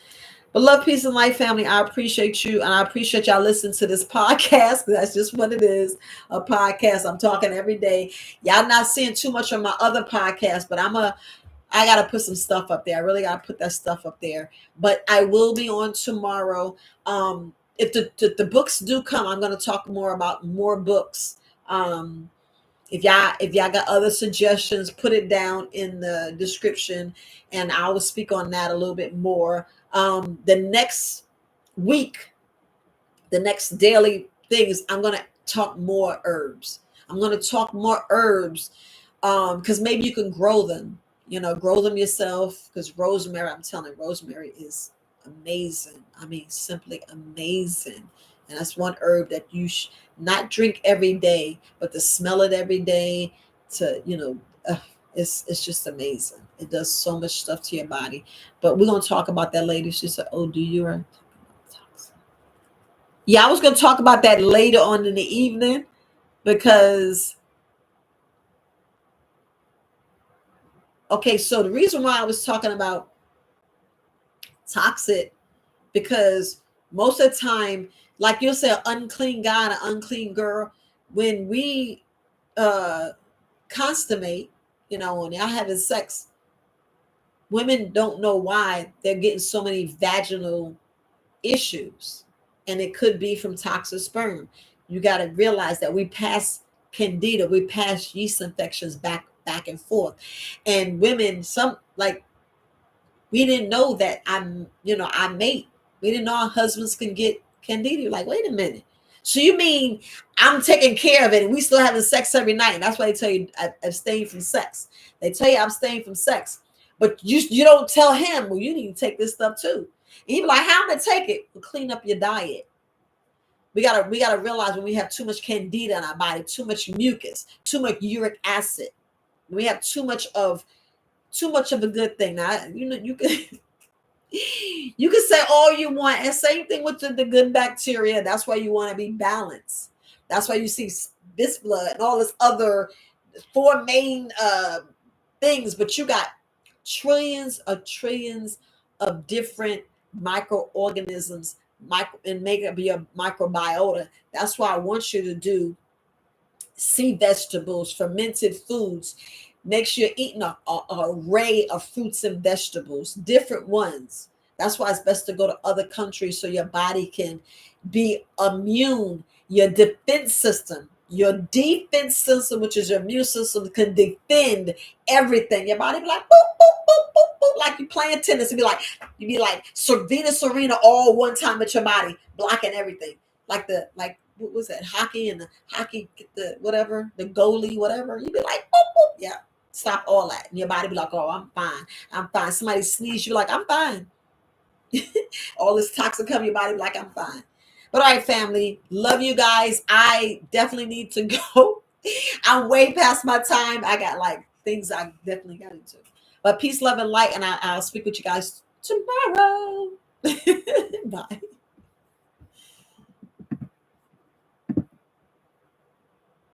But love, peace, and life, family. I appreciate you, and I appreciate y'all listening to this podcast. That's just what it is, a podcast. I'm talking every day. Y'all not seeing too much on my other podcast, but I gotta put some stuff up there. I really gotta put that stuff up there. But I will be on tomorrow. If the books do come, I'm gonna talk more about more books. If y'all got other suggestions, put it down in the description, and I will speak on that a little bit more. The next week, the next daily things, I'm gonna talk more herbs. I'm gonna talk more herbs, because maybe you can grow them. Grow them yourself. Because rosemary, I'm telling you, rosemary is amazing. I mean, simply amazing. And that's one herb that you not drink every day, but to smell it every day, to it's just amazing. It does so much stuff to your body. But we're gonna talk about that later. She said, "Oh, do you?" Yeah, I was gonna talk about that later on in the evening, because okay, so the reason why I was talking about toxic, because most of the time, like you'll say, an unclean guy and an unclean girl, when we consummate, when they're having sex, women don't know why they're getting so many vaginal issues, and it could be from toxic sperm. You got to realize that we pass candida, we pass yeast infections back and forth, and women, some like, we didn't know that I mate. We didn't know our husbands can get candida. You're like, wait a minute. So you mean I'm taking care of it and we still having sex every night? And that's why they tell you abstain from sex. They tell you abstain from sex, but you don't tell him, well, you need to take this stuff too. And he be like, how am I gonna take it? Well, clean up your diet. We gotta realize when we have too much candida in our body, too much mucus, too much uric acid. We have too much of a good thing. Now, you can you can say all you want, and same thing with the good bacteria. That's why you want to be balanced. That's why you see this blood and all this other four main things, but you got trillions of different microorganisms and make up your microbiota. That's why I want you to do sea vegetables, fermented foods. Make sure you're eating a array of fruits and vegetables, different ones. That's why it's best to go to other countries so your body can be immune. Your defense system, which is your immune system, can defend everything. Your body be like, boop, boop, boop, boop, boop, like you playing tennis. You be like Venus Serena all one time with your body, blocking everything. Like what was that, hockey, and the whatever, the goalie, whatever. You be like, boop, boop, yeah. Stop all that. And your body be like, oh, I'm fine. Somebody sneeze, you like, I'm fine. All this toxin come, your body be like, I'm fine. But all right, family, love you guys. I definitely need to go. I'm way past my time. I got like things I definitely got into. But peace, love, and light, and I'll speak with you guys tomorrow. Bye.